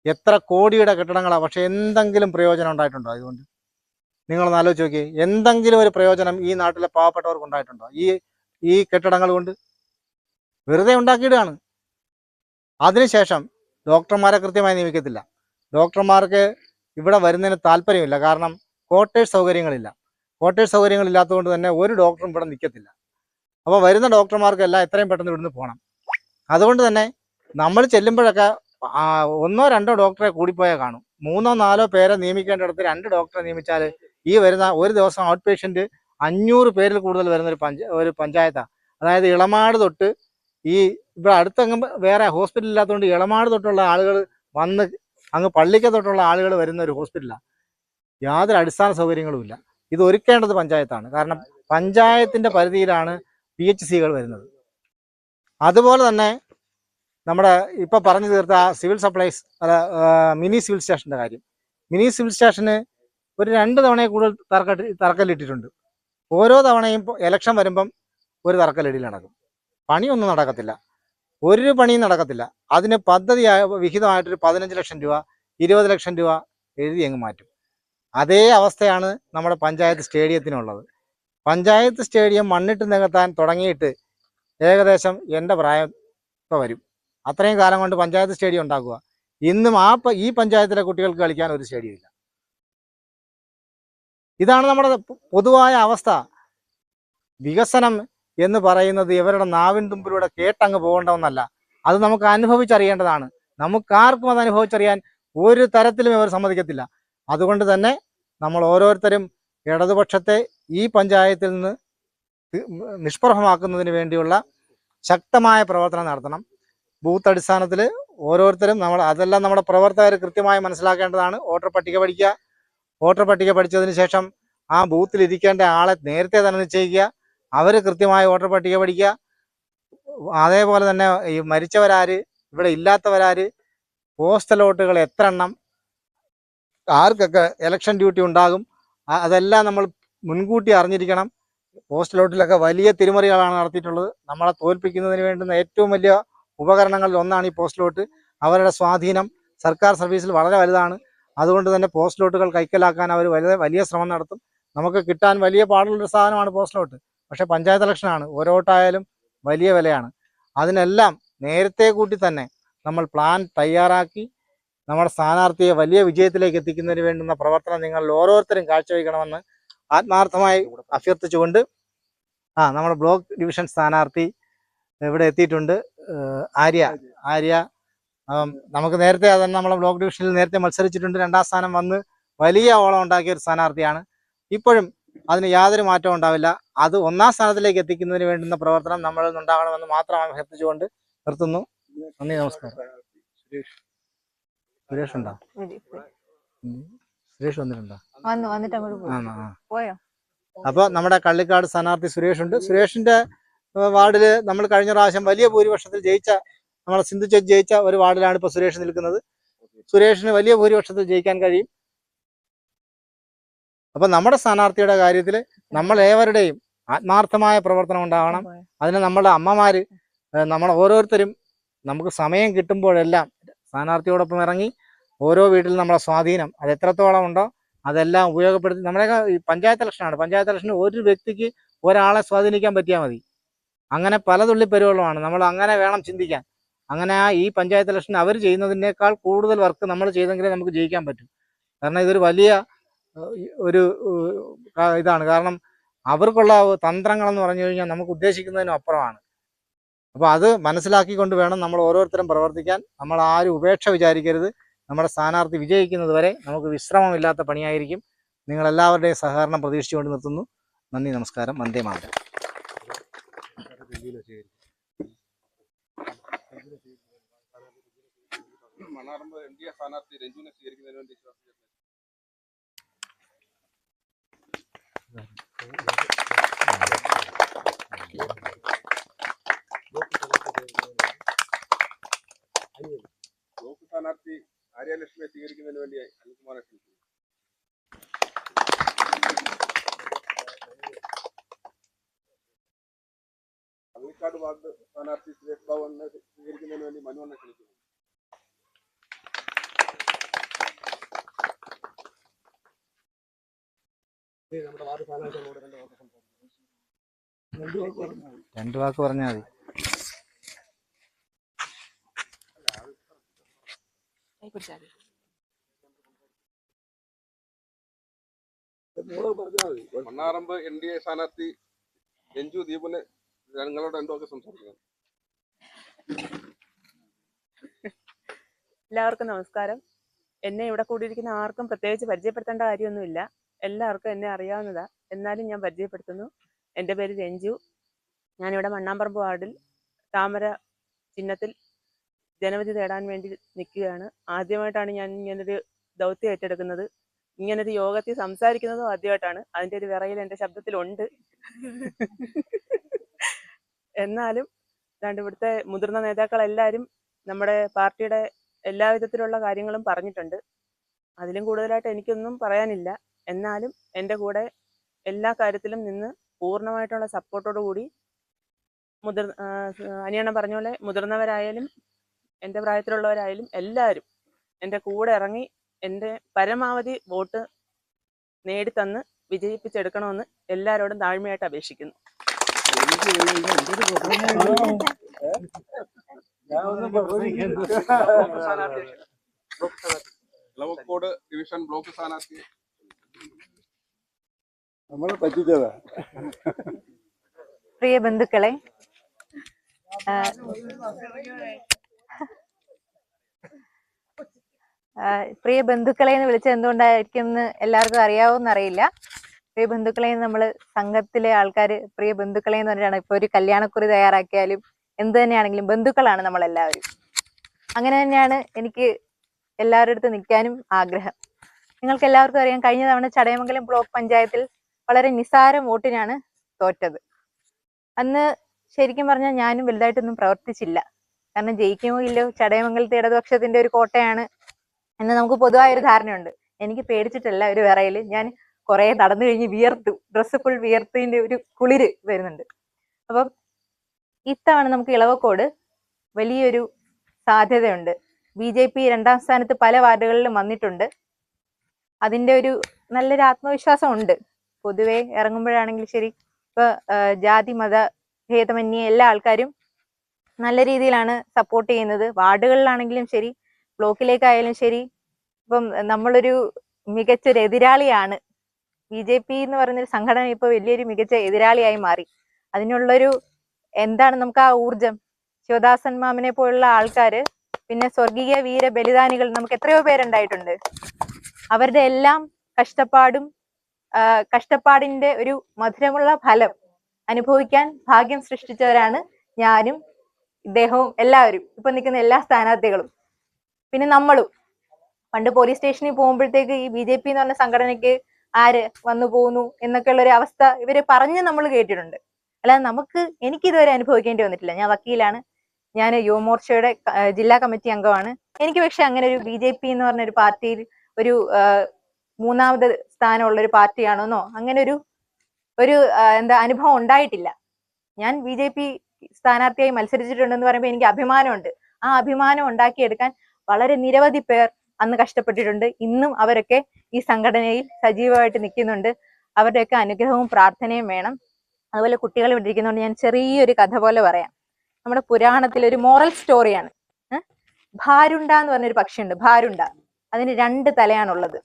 എത്ര കോടിയുടെ കെട്ടിടങ്ങളാണ്. പക്ഷെ എന്തെങ്കിലും പ്രയോജനം ഉണ്ടായിട്ടുണ്ടോ? അതുകൊണ്ട് നിങ്ങളൊന്ന് ആലോചിച്ച് നോക്കിയേ, എന്തെങ്കിലും ഒരു പ്രയോജനം ഈ നാട്ടിലെ പാവപ്പെട്ടവർക്ക് ഉണ്ടായിട്ടുണ്ടോ ഈ കെട്ടിടങ്ങൾ കൊണ്ട്? വെറുതെ ഉണ്ടാക്കിയിടുകയാണ്. അതിനുശേഷം ഡോക്ടർമാരെ കൃത്യമായി നിയമിക്കത്തില്ല. ഡോക്ടർമാർക്ക് ഇവിടെ വരുന്നതിന് താല്പര്യമില്ല. കാരണം ക്വാർട്ടേഴ്സ് സൗകര്യങ്ങളില്ല. ക്വാർട്ടേഴ്സ് സൗകര്യങ്ങളില്ലാത്തതുകൊണ്ട് തന്നെ ഒരു ഡോക്ടറും ഇവിടെ നിൽക്കത്തില്ല. അപ്പോൾ വരുന്ന ഡോക്ടർമാർക്കെല്ലാം എത്രയും പെട്ടെന്ന് ഇവിടുന്ന് പോകണം. അതുകൊണ്ട് തന്നെ നമ്മൾ ചെല്ലുമ്പോഴൊക്കെ 1 or 2 ഡോക്ടറെ കൂടിപ്പോയാൽ കാണും. 3 or 4 പേരെ നിയമിക്കേണ്ടിടത്ത് 2 ഡോക്ടറെ നിയമിച്ചാൽ ഈ വരുന്ന ഒരു ദിവസം ഔട്ട് പേഷ്യൻറ്റ് 500 പേരിൽ കൂടുതൽ വരുന്ന ഒരു പഞ്ചായത്താണ്. അതായത് ഇളമാട് തൊട്ട് ഈ ഇവിടെ അടുത്തങ്ങ് വേറെ ഹോസ്പിറ്റൽ ഇല്ലാത്തതുകൊണ്ട് ഇളമാട് തൊട്ടുള്ള ആളുകൾ വന്ന് അങ്ങ് പള്ളിക്ക തൊട്ടുള്ള ആളുകൾ വരുന്ന ഒരു ഹോസ്പിറ്റലാണ്. യാതൊരു അടിസ്ഥാന സൗകര്യങ്ങളുമില്ല. ഇത് ഒരുക്കേണ്ടത് പഞ്ചായത്താണ്. കാരണം പഞ്ചായത്തിൻ്റെ പരിധിയിലാണ് PHCകൾ വരുന്നത്. അതുപോലെ തന്നെ നമ്മുടെ ഇപ്പോൾ പറഞ്ഞു തീർത്ത സിവിൽ സപ്ലൈസ് മിനി സിവിൽ സ്റ്റേഷൻ്റെ കാര്യം. മിനി സിവിൽ സ്റ്റേഷന് ഒരു 2 തവണയിൽ കൂടുതൽ തറക്കല്ലിട്ടിട്ടുണ്ട്. ഓരോ തവണയും ഇലക്ഷൻ വരുമ്പം ഒരു തറക്കല്ലിടിയിൽ നടക്കും. പണിയൊന്നും നടക്കത്തില്ല, ഒരു പണിയും നടക്കത്തില്ല. അതിന് പദ്ധതിയായ വിഹിതമായിട്ടൊരു 15 ലക്ഷം രൂപ 20 ലക്ഷം രൂപ എഴുതി അങ്ങ് മാറ്റും. അതേ അവസ്ഥയാണ് നമ്മുടെ പഞ്ചായത്ത് സ്റ്റേഡിയത്തിനുള്ളത്. പഞ്ചായത്ത് സ്റ്റേഡിയം മണ്ണിട്ട് നികത്താൻ തുടങ്ങിയിട്ട് ഏകദേശം എൻ്റെ പ്രായം ഇപ്പോൾ വരും. അത്രയും കാലം കൊണ്ട് പഞ്ചായത്ത് സ്റ്റേഡിയം ഉണ്ടാക്കുക. ഇന്നും ഈ പഞ്ചായത്തിലെ കുട്ടികൾക്ക് കളിക്കാൻ ഒരു സ്റ്റേഡിയം ഇല്ല. ഇതാണ് നമ്മുടെ പൊതുവായ അവസ്ഥ. വികസനം എന്ന് പറയുന്നത് ഇവരുടെ നാവിൻ തുമ്പിലൂടെ കേട്ടങ്ങ് പോകേണ്ട ഒന്നല്ല. അത് നമുക്ക് അനുഭവിച്ചറിയേണ്ടതാണ്. നമുക്കാർക്കും അത് അനുഭവിച്ചറിയാൻ ഒരു തരത്തിലും ഇവർ സമ്മതിക്കത്തില്ല. അതുകൊണ്ട് തന്നെ നമ്മൾ ഓരോരുത്തരും ഇടതുപക്ഷത്തെ ഈ പഞ്ചായത്തിൽ നിന്ന് നിഷ്പ്രഭമാക്കുന്നതിന് വേണ്ടിയുള്ള ശക്തമായ പ്രവർത്തനം നടത്തണം. ബൂത്ത് അടിസ്ഥാനത്തിൽ ഓരോരുത്തരും അതെല്ലാം നമ്മുടെ പ്രവർത്തകർ കൃത്യമായി മനസ്സിലാക്കേണ്ടതാണ്. വോട്ടർ പട്ടിക പഠിക്കുക. വോട്ടർ പട്ടിക പഠിച്ചതിന് ശേഷം ആ ബൂത്തിൽ ഇരിക്കേണ്ട ആളെ നേരത്തെ തന്നെ നിശ്ചയിക്കുക. അവർ കൃത്യമായ വോട്ടർ പട്ടിക പഠിക്കുക. അതേപോലെ തന്നെ ഈ മരിച്ചവരാര്, ഇവിടെ ഇല്ലാത്തവരാര്, പോസ്റ്റൽ വോട്ടുകൾ എത്ര എണ്ണം, ആർക്കൊക്കെ ഇലക്ഷൻ ഡ്യൂട്ടി ഉണ്ടാകും, അതെല്ലാം നമ്മൾ മുൻകൂട്ടി അറിഞ്ഞിരിക്കണം. പോസ്റ്റൽ വോട്ടിലൊക്കെ വലിയ തിരിമറികളാണ് നടത്തിയിട്ടുള്ളത്. നമ്മളെ തോൽപ്പിക്കുന്നതിന് വേണ്ടുന്ന ഏറ്റവും വലിയ ഉപകരണങ്ങളിൽ ഒന്നാണ് ഈ പോസ്റ്റൽ വോട്ട്. അവരുടെ സ്വാധീനം സർക്കാർ സർവീസിൽ വളരെ വലുതാണ്. അതുകൊണ്ട് തന്നെ പോസ്റ്റൽ വോട്ടുകൾ കൈക്കലാക്കാൻ അവർ വലിയ ശ്രമം നടത്തും. നമുക്ക് കിട്ടാൻ വലിയ പാടുള്ളൊരു സാധനമാണ് പോസ്റ്റൽ വോട്ട്. പക്ഷേ പഞ്ചായത്ത് ഇലക്ഷനാണ്, ഓരോ വോട്ടായാലും വലിയ വിലയാണ്. അതിനെല്ലാം നേരത്തെ കൂട്ടി തന്നെ നമ്മൾ പ്ലാൻ തയ്യാറാക്കി നമ്മുടെ സ്ഥാനാർത്ഥിയെ വലിയ വിജയത്തിലേക്ക് എത്തിക്കുന്നതിന് വേണ്ടുന്ന പ്രവർത്തനം നിങ്ങൾ ഓരോരുത്തരും കാഴ്ചവെക്കണമെന്ന് ആത്മാർത്ഥമായി അഭ്യർത്ഥിച്ചുകൊണ്ട് നമ്മുടെ ബ്ലോക്ക് ഡിവിഷൻ സ്ഥാനാർത്ഥി ഇവിടെ എത്തിയിട്ടുണ്ട്. ആര്യ നമുക്ക് നേരത്തെ അതന്നെ നമ്മളെ ബ്ലോക്ക് ഡിവിഷനിൽ നേരത്തെ മത്സരിച്ചിട്ടുണ്ട്. 2ാം സ്ഥാനം വന്ന് വലിയ ഓളം ഉണ്ടാക്കിയ ഒരു സ്ഥാനാർത്ഥിയാണ്. ഇപ്പോഴും അതിന് യാതൊരു മാറ്റവും ഉണ്ടാവില്ല. അത് 1ാം സ്ഥാനത്തിലേക്ക് എത്തിക്കുന്നതിന് വേണ്ടുന്ന പ്രവർത്തനം നമ്മളിൽ നിന്നുണ്ടാകണമെന്ന് മാത്രം അഭ്യർത്ഥിച്ചുകൊണ്ട് നിർത്തുന്നു. നന്ദി, നമസ്കാരം. സുരേഷ് ഉണ്ടോ? സുരേഷ് വന്നിട്ടുണ്ടോ? അപ്പൊ നമ്മുടെ കള്ളിക്കാട് സ്ഥാനാർത്ഥി സുരേഷ് ഉണ്ട്. സുരേഷിന്റെ വാർഡില് നമ്മൾ കഴിഞ്ഞ പ്രാവശ്യം വലിയ ഭൂരിപക്ഷത്തിൽ ജയിച്ച, നമ്മളെ സിന്ധു ചേച്ചി ജയിച്ച ഒരു വാർഡിലാണ് ഇപ്പൊ സുരേഷ് നിൽക്കുന്നത്. സുരേഷിന് വലിയ ഭൂരിപക്ഷത്തിൽ ജയിക്കാൻ കഴിയും. അപ്പൊ നമ്മുടെ സ്ഥാനാർത്ഥിയുടെ കാര്യത്തിൽ നമ്മൾ ഏവരുടെയും ആത്മാർത്ഥമായ പ്രവർത്തനം ഉണ്ടാവണം. അതിന് നമ്മുടെ അമ്മമാര്, നമ്മൾ ഓരോരുത്തരും നമുക്ക് സമയം കിട്ടുമ്പോഴെല്ലാം സ്ഥാനാർത്ഥിയോടൊപ്പം ഇറങ്ങി ഓരോ വീട്ടിലും നമ്മളെ സ്വാധീനം അത് എത്രത്തോളം ഉണ്ടോ അതെല്ലാം ഉപയോഗപ്പെടുത്തി. നമ്മളെ ഈ പഞ്ചായത്ത് ഇലക്ഷനാണ്. പഞ്ചായത്ത് ഇലക്ഷന് ഒരു വ്യക്തിക്ക് ഒരാളെ സ്വാധീനിക്കാൻ പറ്റിയാൽ മതി. അങ്ങനെ പല തുള്ളിപ്പരുകളുമാണ്. നമ്മൾ അങ്ങനെ വേണം ചിന്തിക്കാൻ. അങ്ങനെ ഈ പഞ്ചായത്ത് ഇലക്ഷൻ അവർ ചെയ്യുന്നതിനേക്കാൾ കൂടുതൽ വർക്ക് നമ്മൾ ചെയ്തെങ്കിലേ നമുക്ക് ജയിക്കാൻ പറ്റും. കാരണം ഇതൊരു വലിയ ഒരു ഇതാണ്. കാരണം അവർക്കുള്ള തന്ത്രങ്ങളെന്ന് പറഞ്ഞു കഴിഞ്ഞാൽ നമുക്ക് ഉദ്ദേശിക്കുന്നതിനും അപ്പുറമാണ്. അപ്പോൾ അത് മനസ്സിലാക്കിക്കൊണ്ട് വേണം നമ്മൾ ഓരോരുത്തരും പ്രവർത്തിക്കാൻ. നമ്മൾ ആരും ഉപേക്ഷ വിചാരിക്കരുത്. നമ്മുടെ സ്ഥാനാർത്ഥി വിജയിക്കുന്നത് വരെ നമുക്ക് വിശ്രമമില്ലാത്ത പണിയായിരിക്കും. നിങ്ങളെല്ലാവരുടെയും സഹകരണം പ്രതീക്ഷിച്ചുകൊണ്ട് നിർത്തുന്നു. നന്ദി, നമസ്കാരം. വന്ദേ മാതരം. മണ്ണാറമ്പ് എൻഡിഎ സ്ഥാനാർത്ഥി രഞ്ജുവിനെ സ്വീകരിക്കുന്നതിന് വേണ്ടി ബ്ലോക്ക് സ്ഥാനാർത്ഥി ആര്യലക്ഷ്മിയെ സ്വീകരിക്കുന്നതിന് വേണ്ടി അനിൽകുമാറെ ക്ഷണിച്ചു. കള്ളിക്കാട് വാർഡ് സ്ഥാനാർത്ഥി സുരേഷ് ബാബുവിനെ സ്വീകരിക്കുന്നതിന് വേണ്ടി മനുവിനെ ക്ഷണിച്ചു. രണ്ട് വാക്ക് പറഞ്ഞാൽ മതി. മണ്ണാറമ്പ് എൻഡിഎ സ്ഥാനാർത്ഥി രഞ്ജു ദീപിന് ഞങ്ങളോട് എന്തൊക്കെ സംസാരിക്കണം. എല്ലാവർക്കും നമസ്കാരം. എന്നെ ഇവിടെ കൂടിയിരിക്കുന്ന ആർക്കും പ്രത്യേകിച്ച് പരിചയപ്പെടുത്തേണ്ട കാര്യമൊന്നുമില്ല. എല്ലാവർക്കും എന്നെ അറിയാവുന്നതാ. എന്നാലും ഞാൻ പരിചയപ്പെടുത്തുന്നു. എൻ്റെ പേര് രഞ്ജു. ഞാനിവിടെ മണ്ണാമ്പറമ്പ് വാർഡിൽ താമര ചിഹ്നത്തിൽ ജനവിധി തേടാൻ വേണ്ടി നിൽക്കുകയാണ്. ആദ്യമായിട്ടാണ് ഞാൻ ഇങ്ങനൊരു ദൗത്യം ഏറ്റെടുക്കുന്നത്. ഇങ്ങനൊരു യോഗത്തിൽ സംസാരിക്കുന്നതും ആദ്യമായിട്ടാണ്. അതിൻ്റെ ഒരു വിറയിൽ എൻ്റെ ശബ്ദത്തിലുണ്ട്. എന്നാലും ഇവിടുത്തെ മുതിർന്ന നേതാക്കളെല്ലാവരും നമ്മുടെ പാർട്ടിയുടെ എല്ലാവിധത്തിലുള്ള കാര്യങ്ങളും പറഞ്ഞിട്ടുണ്ട്. അതിലും കൂടുതലായിട്ട് എനിക്കൊന്നും പറയാനില്ല. എന്നാലും എൻ്റെ കൂടെ എല്ലാ കാര്യത്തിലും നിന്ന് പൂർണ്ണമായിട്ടുള്ള സപ്പോർട്ടോടു കൂടി അനിയണ്ണൻ പറഞ്ഞ പോലെ മുതിർന്നവരായാലും എൻ്റെ പ്രായത്തിലുള്ളവരായാലും എല്ലാവരും എൻ്റെ കൂടെ ഇറങ്ങി എൻ്റെ പരമാവധി വോട്ട് നേടിത്തന്ന് വിജയിപ്പിച്ചെടുക്കണമെന്ന് എല്ലാവരോടും താഴ്മയായിട്ട് അപേക്ഷിക്കുന്നു. ഇളവക്കോട് ഡിവിഷൻ ബ്ലോക്ക് സ്ഥാനാർത്ഥി നമ്മളെ പറ്റിച്ചതാ. പ്രിയ ബന്ധുക്കളെ, എന്ന് വിളിച്ചത് എന്തുകൊണ്ടായിരിക്കും എന്ന് എല്ലാവർക്കും അറിയാവോന്ന് അറിയില്ല. പ്രിയ ബന്ധുക്കളെ നമ്മൾ സംഘത്തിലെ ആൾക്കാർ പ്രിയ ബന്ധുക്കളെ എന്ന് പറഞ്ഞാണ്. ഇപ്പൊ ഒരു കല്യാണക്കുറി തയ്യാറാക്കിയാലും എന്ത് തന്നെയാണെങ്കിലും ബന്ധുക്കളാണ് നമ്മളെല്ലാവരും. അങ്ങനെ തന്നെയാണ് എനിക്ക് എല്ലാവരുടെ അടുത്ത് നിൽക്കാനും ആഗ്രഹം. നിങ്ങൾക്ക് എല്ലാവർക്കും അറിയാം, കഴിഞ്ഞ തവണ ചടയമംഗലം ബ്ലോക്ക് പഞ്ചായത്തിൽ വളരെ നിസ്സാര വോട്ടിനാണ് തോറ്റത്. അന്ന് ശരിക്കും പറഞ്ഞാൽ ഞാനും വലുതായിട്ടൊന്നും പ്രവർത്തിച്ചില്ല. കാരണം ജയിക്കുമോ ഇല്ലോ, ചടയമംഗലത്തെ ഇടതുപക്ഷത്തിന്റെ ഒരു കോട്ടയാണ് എന്ന് നമുക്ക് പൊതുവായൊരു ധാരണയുണ്ട്. എനിക്ക് പേടിച്ചിട്ടല്ല ഒരു വിറയല്, ഞാൻ കുറെ നടന്നു കഴിഞ്ഞ് വിയർത്തു, ഡ്രസ്സ് ഫുൾ വിയർത്തിന്റെ ഒരു കുളിര് വരുന്നുണ്ട്. അപ്പം ഇത്തവണ നമുക്ക് ഇളവക്കോട് വലിയൊരു സാധ്യതയുണ്ട്. BJP 2ാം സ്ഥാനത്ത് പല വാർഡുകളിലും വന്നിട്ടുണ്ട്. അതിന്റെ ഒരു നല്ലൊരു ആത്മവിശ്വാസം ഉണ്ട്. പൊതുവെ ഇറങ്ങുമ്പോഴാണെങ്കിൽ ശരി, ഇപ്പൊ ജാതി മത ഭേദമന്യേ എല്ലാ ആൾക്കാരും നല്ല രീതിയിലാണ് സപ്പോർട്ട് ചെയ്യുന്നത്. വാർഡുകളിലാണെങ്കിലും ശരി, ബ്ലോക്കിലേക്കായാലും ശരി. ഇപ്പം നമ്മളൊരു മികച്ചൊരു എതിരാളിയാണ്. BJP എന്ന് പറയുന്നൊരു സംഘടന ഇപ്പൊ വലിയൊരു മികച്ച എതിരാളിയായി മാറി. അതിനുള്ളൊരു എന്താണ് നമുക്ക് ആ ഊർജം, ശിവദാസൻ മാമനെ പോലുള്ള ആൾക്കാര്, പിന്നെ സ്വർഗീയ വീര ബലിദാനികൾ നമുക്ക് എത്രയോ പേരുണ്ടായിട്ടുണ്ട്. അവരുടെ എല്ലാം കഷ്ടപ്പാടിന്റെ ഒരു മധുരമുള്ള ഫലം അനുഭവിക്കാൻ ഭാഗ്യം സൃഷ്ടിച്ചവരാണ് ഞാനും ഇദ്ദേഹവും എല്ലാവരും, ഇപ്പൊ നിൽക്കുന്ന എല്ലാ സ്ഥാനാർത്ഥികളും. പിന്നെ നമ്മളും പണ്ട് പോലീസ് സ്റ്റേഷനിൽ പോകുമ്പോഴത്തേക്ക് ഈ BJP എന്ന് പറഞ്ഞ സംഘടനയ്ക്ക് ആര് വന്നു പോകുന്നു എന്നൊക്കെയുള്ള ഒരു അവസ്ഥ ഇവര് പറഞ്ഞ് നമ്മൾ കേട്ടിട്ടുണ്ട്. അല്ലാതെ എനിക്കിതുവരെ അനുഭവിക്കേണ്ടി വന്നിട്ടില്ല. ഞാൻ വക്കീലാണ്, ഞാൻ യുവമോർച്ചയുടെ ജില്ലാ കമ്മിറ്റി അംഗമാണ്. എനിക്ക് പക്ഷെ അങ്ങനെ ഒരു BJP എന്ന് പറഞ്ഞ ഒരു പാർട്ടിയിൽ ഒരു 3ാമത് സ്ഥാനമുള്ള ഒരു പാർട്ടിയാണെന്നോ അങ്ങനെ ഒരു എന്താ അനുഭവം ഉണ്ടായിട്ടില്ല. ഞാൻ BJP സ്ഥാനാർത്ഥിയായി മത്സരിച്ചിട്ടുണ്ടെന്ന് പറയുമ്പോൾ എനിക്ക് അഭിമാനമുണ്ട്. ആ അഭിമാനം ഉണ്ടാക്കിയെടുക്കാൻ വളരെ നിരവധി പേർ അന്ന് കഷ്ടപ്പെട്ടിട്ടുണ്ട്. ഇന്നും അവരൊക്കെ ഈ സംഘടനയിൽ സജീവമായിട്ട് നിൽക്കുന്നുണ്ട്. അവരുടെയൊക്കെ അനുഗ്രഹവും പ്രാർത്ഥനയും വേണം. അതുപോലെ കുട്ടികൾ ഇവിടെ ഇരിക്കുന്നതുകൊണ്ട് ഞാൻ ചെറിയൊരു കഥ പോലെ പറയാം. നമ്മുടെ പുരാണത്തിലെ ഒരു മോറൽ സ്റ്റോറിയാണ്. ഭാരുണ്ട എന്ന് പറഞ്ഞൊരു പക്ഷിയുണ്ട്, ഭാരുണ്ട. അതിന് 2 തലയാണുള്ളത്.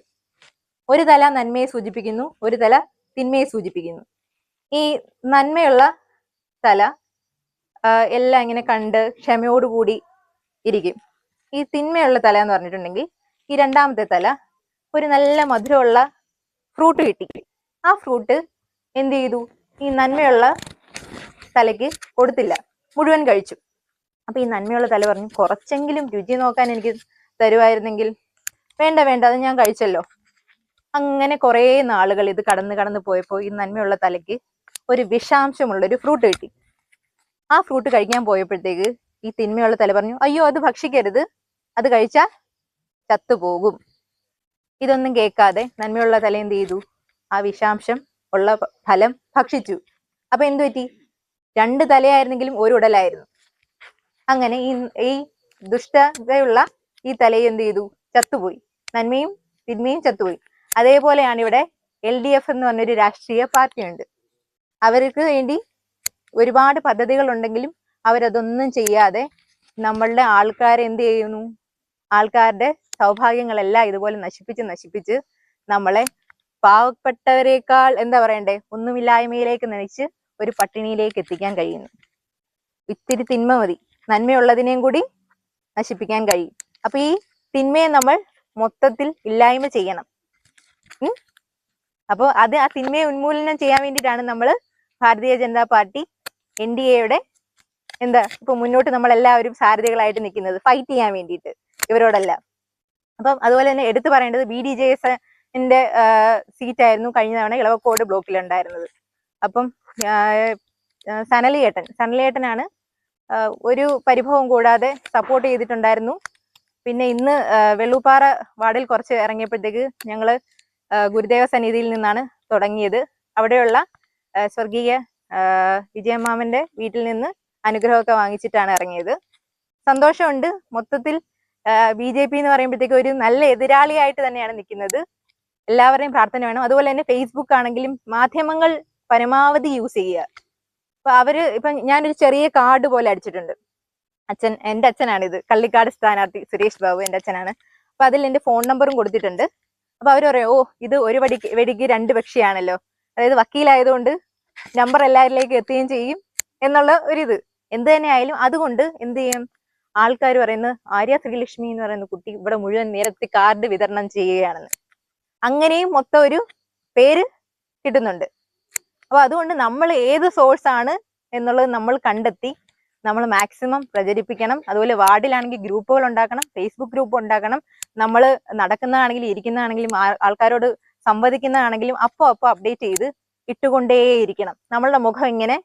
ഒരു തല നന്മയെ സൂചിപ്പിക്കുന്നു, ഒരു തല തിന്മയെ സൂചിപ്പിക്കുന്നു. ഈ നന്മയുള്ള തല എല്ലാം ഇങ്ങനെ കണ്ട് ക്ഷമയോടുകൂടി ഇരിക്കും. ഈ തിന്മയുള്ള തല എന്ന് പറഞ്ഞിട്ടുണ്ടെങ്കിൽ ഈ 2ാമത്തെ തല ഒരു നല്ല മധുരമുള്ള ഫ്രൂട്ട് കിട്ടി. ആ ഫ്രൂട്ട് എന്ത് ചെയ്തു, ഈ നന്മയുള്ള തലയ്ക്ക് കൊടുത്തില്ല, മുഴുവൻ കഴിച്ചു. അപ്പൊ ഈ നന്മയുള്ള തല പറഞ്ഞു, കുറച്ചെങ്കിലും രുചി നോക്കാൻ എനിക്ക് തരുമായിരുന്നെങ്കിൽ. വേണ്ട വേണ്ട, അത് ഞാൻ കഴിച്ചല്ലോ. അങ്ങനെ കുറെ നാളുകൾ ഇത് കടന്ന് പോയപ്പോ ഈ നന്മയുള്ള തലയ്ക്ക് ഒരു വിഷാംശമുള്ള ഒരു ഫ്രൂട്ട് കിട്ടി. ആ ഫ്രൂട്ട് കഴിക്കാൻ പോയപ്പോഴത്തേക്ക് ഈ തിന്മയുള്ള തല പറഞ്ഞു, അയ്യോ അത് ഭക്ഷിക്കരുത്, അത് കഴിച്ചാൽ ചത്തുപോകും. ഇതൊന്നും കേൾക്കാതെ നന്മയുള്ള തല എന്ത് ചെയ്തു, ആ വിഷാംശം ഉള്ള ഫലം ഭക്ഷിച്ചു. അപ്പൊ എന്തു പറ്റി, 2 തലയായിരുന്നെങ്കിലും ഒരു ഉടലായിരുന്നു. അങ്ങനെ ഈ ദുഷ്ടതയുള്ള ഈ തലയും എന്ത് ചെയ്തു, ചത്തുപോയി. നന്മയും തിന്മയും ചത്തുപോയി. അതേപോലെയാണ് ഇവിടെ LDF എന്ന് പറഞ്ഞൊരു രാഷ്ട്രീയ പാർട്ടിയുണ്ട്. അവർക്ക് വേണ്ടി ഒരുപാട് പദ്ധതികൾ ഉണ്ടെങ്കിലും അവരതൊന്നും ചെയ്യാതെ നമ്മളുടെ ആൾക്കാരെ എന്ത് ചെയ്യുന്നു, ആൾക്കാരുടെ സൗഭാഗ്യങ്ങളെല്ലാം ഇതുപോലെ നശിപ്പിച്ച് നമ്മളെ പാവപ്പെട്ടവരെക്കാൾ എന്താ പറയണ്ടേ, ഒന്നുമില്ലായ്മയിലേക്ക് നയിച്ച് ഒരു പട്ടിണിയിലേക്ക് എത്തിക്കാൻ കഴിയുന്നു. ഇത്തിരി തിന്മ മതി, നന്മയുള്ളതിനെയും കൂടി നശിപ്പിക്കാൻ കഴിയും. അപ്പൊ ഈ തിന്മയെ നമ്മൾ മൊത്തത്തിൽ ഇല്ലായ്മ ചെയ്യണം. അപ്പോൾ ആ തിന്മയെ ഉന്മൂലനം ചെയ്യാൻ വേണ്ടിയിട്ടാണ് നമ്മൾ ഭാരതീയ ജനതാ പാർട്ടി NDAയുടെ ഇപ്പൊ മുന്നോട്ട് നമ്മളെല്ലാവരും സാരഥികളായിട്ട് നിൽക്കുന്നത്, ഫൈറ്റ് ചെയ്യാൻ വേണ്ടിയിട്ട് ഇവരോടെല്ലാം. അപ്പം അതുപോലെ തന്നെ എടുത്തു പറയേണ്ടത് BDJSന്റെ സീറ്റായിരുന്നു കഴിഞ്ഞ തവണ ഇളവക്കോട് ബ്ലോക്കിൽ ഉണ്ടായിരുന്നത്. അപ്പം സനലിയേട്ടനാണ് ഒരു പരിഭവം കൂടാതെ സപ്പോർട്ട് ചെയ്തിട്ടുണ്ടായിരുന്നു. പിന്നെ ഇന്ന് വെള്ളൂപ്പാറ വാർഡിൽ കുറച്ച് ഇറങ്ങിയപ്പോഴത്തേക്ക് ഞങ്ങള് ഗുരുദേവ സന്നിധിയിൽ നിന്നാണ് തുടങ്ങിയത്. അവിടെയുള്ള സ്വർഗീയ വിജയമാമന്റെ വീട്ടിൽ നിന്ന് അനുഗ്രഹമൊക്കെ വാങ്ങിച്ചിട്ടാണ് ഇറങ്ങിയത്. സന്തോഷമുണ്ട്. മൊത്തത്തിൽ BJP എന്ന് പറയുമ്പോഴത്തേക്ക് ഒരു നല്ല എതിരാളിയായിട്ട് തന്നെയാണ് നിൽക്കുന്നത്. എല്ലാവരുടെയും പ്രാർത്ഥന വേണം. അതുപോലെ തന്നെ Facebook ആണെങ്കിലും മാധ്യമങ്ങൾ പരമാവധി യൂസ് ചെയ്യുക. ഇപ്പൊ ഞാനൊരു ചെറിയ കാർഡ് പോലെ അടിച്ചിട്ടുണ്ട്. എന്റെ അച്ഛനാണിത്, കള്ളിക്കാട് സ്ഥാനാർത്ഥി സുരേഷ് ബാബു എന്റെ അച്ഛനാണ്. അപ്പൊ അതിൽ എന്റെ ഫോൺ നമ്പറും കൊടുത്തിട്ടുണ്ട്. അപ്പൊ അവര് പറയും, ഓ ഇത് ഒരു വെടിക്ക് 2 പക്ഷിയാണല്ലോ, അതായത് വക്കീലായതുകൊണ്ട് നമ്പർ എല്ലാവരിലേക്കും എത്തുകയും ചെയ്യും എന്നുള്ള ഒരിത്. എന്ത് തന്നെ ആയാലും അതുകൊണ്ട് എന്ത് ചെയ്യും, ആൾക്കാർ പറയുന്നത് ആര്യ ശ്രീലക്ഷ്മി എന്ന് പറയുന്ന കുട്ടി ഇവിടെ മുഴുവൻ നിരത്തി കാർഡ് വിതരണം ചെയ്യുകയാണെന്ന്. അങ്ങനെയും മൊത്തം ഒരു പേര് കിട്ടുന്നുണ്ട്. അപ്പൊ അതുകൊണ്ട് നമ്മൾ ഏത് സോഴ്സ് ആണ് എന്നുള്ളത് നമ്മൾ കണ്ടെത്തി നമ്മൾ മാക്സിമം പ്രചരിപ്പിക്കണം. അതുപോലെ വാർഡിലാണെങ്കിൽ ഗ്രൂപ്പുകൾ ഉണ്ടാക്കണം, Facebook ഗ്രൂപ്പ് ഉണ്ടാക്കണം. നമ്മൾ നടക്കുന്നതാണെങ്കിലും ഇരിക്കുന്നതാണെങ്കിലും ആൾക്കാരോട് സംവദിക്കുന്നതാണെങ്കിലും അപ്പോൾ അപ്ഡേറ്റ് ചെയ്ത് ഇട്ടുകൊണ്ടേയിരിക്കണം. നമ്മളുടെ മുഖം ഇങ്ങനെ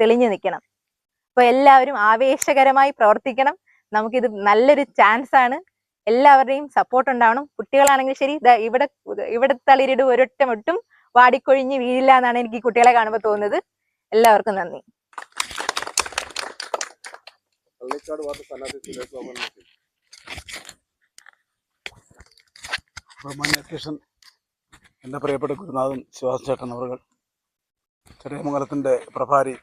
തെളിഞ്ഞു നിൽക്കണം. അപ്പൊ എല്ലാവരും ആവേശകരമായി പ്രവർത്തിക്കണം. നമുക്കിത് നല്ലൊരു ചാൻസ് ആണ്. എല്ലാവരുടെയും സപ്പോർട്ട് ഉണ്ടാവണം. കുട്ടികളാണെങ്കിൽ ശരി, ഇവിടെ തളിരിടും ഒരൊറ്റമൊട്ടും വാടിക്കൊഴിഞ്ഞ് വീഴില്ല എന്നാണ് എനിക്ക് ഈ കുട്ടികളെ കാണുമ്പോൾ തോന്നുന്നത്. എല്ലാവർക്കും നന്ദി. പള്ളിക്കാട് വാർഡ് സ്ഥാനാർത്ഥി സുരേഷ് ബാബു ബഹുമാന്യ അധ്യക്ഷൻ, എൻ്റെ പ്രിയപ്പെട്ട ഗുരുനാഥൻ ശിവാസൻ ചേട്ടൻ അവറുകൾ, ചടയമംഗലത്തിൻ്റെ പ്രഭാരി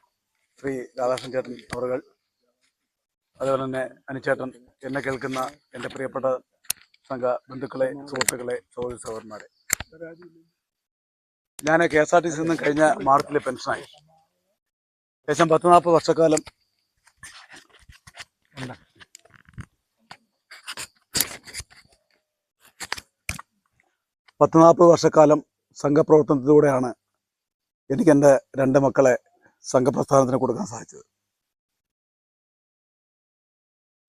ശ്രീ രാധാകൃഷ്ണൻ ചേട്ടൻ അവറുകൾ, അതുപോലെ തന്നെ അനുചേട്ടൻ, എന്നെ കേൾക്കുന്ന എൻ്റെ പ്രിയപ്പെട്ട സംഘ ബന്ധുക്കളെ, സുഹൃത്തുക്കളെ, സഹോദരി സഹോദരന്മാരെ, ഞാൻ KSRTC നിന്നും കഴിഞ്ഞ മാർച്ചിൽ പെൻഷനായി. ഏകദേശം 10-40 വർഷക്കാലം ഉണ്ട്. 10-40 വർഷക്കാലം സംഘപ്രവർത്തനത്തിലൂടെയാണ് എനിക്ക് എൻ്റെ 2 മക്കളെ സംഘപ്രസ്ഥാനത്തിന് കൊടുക്കാൻ സാധിച്ചത്.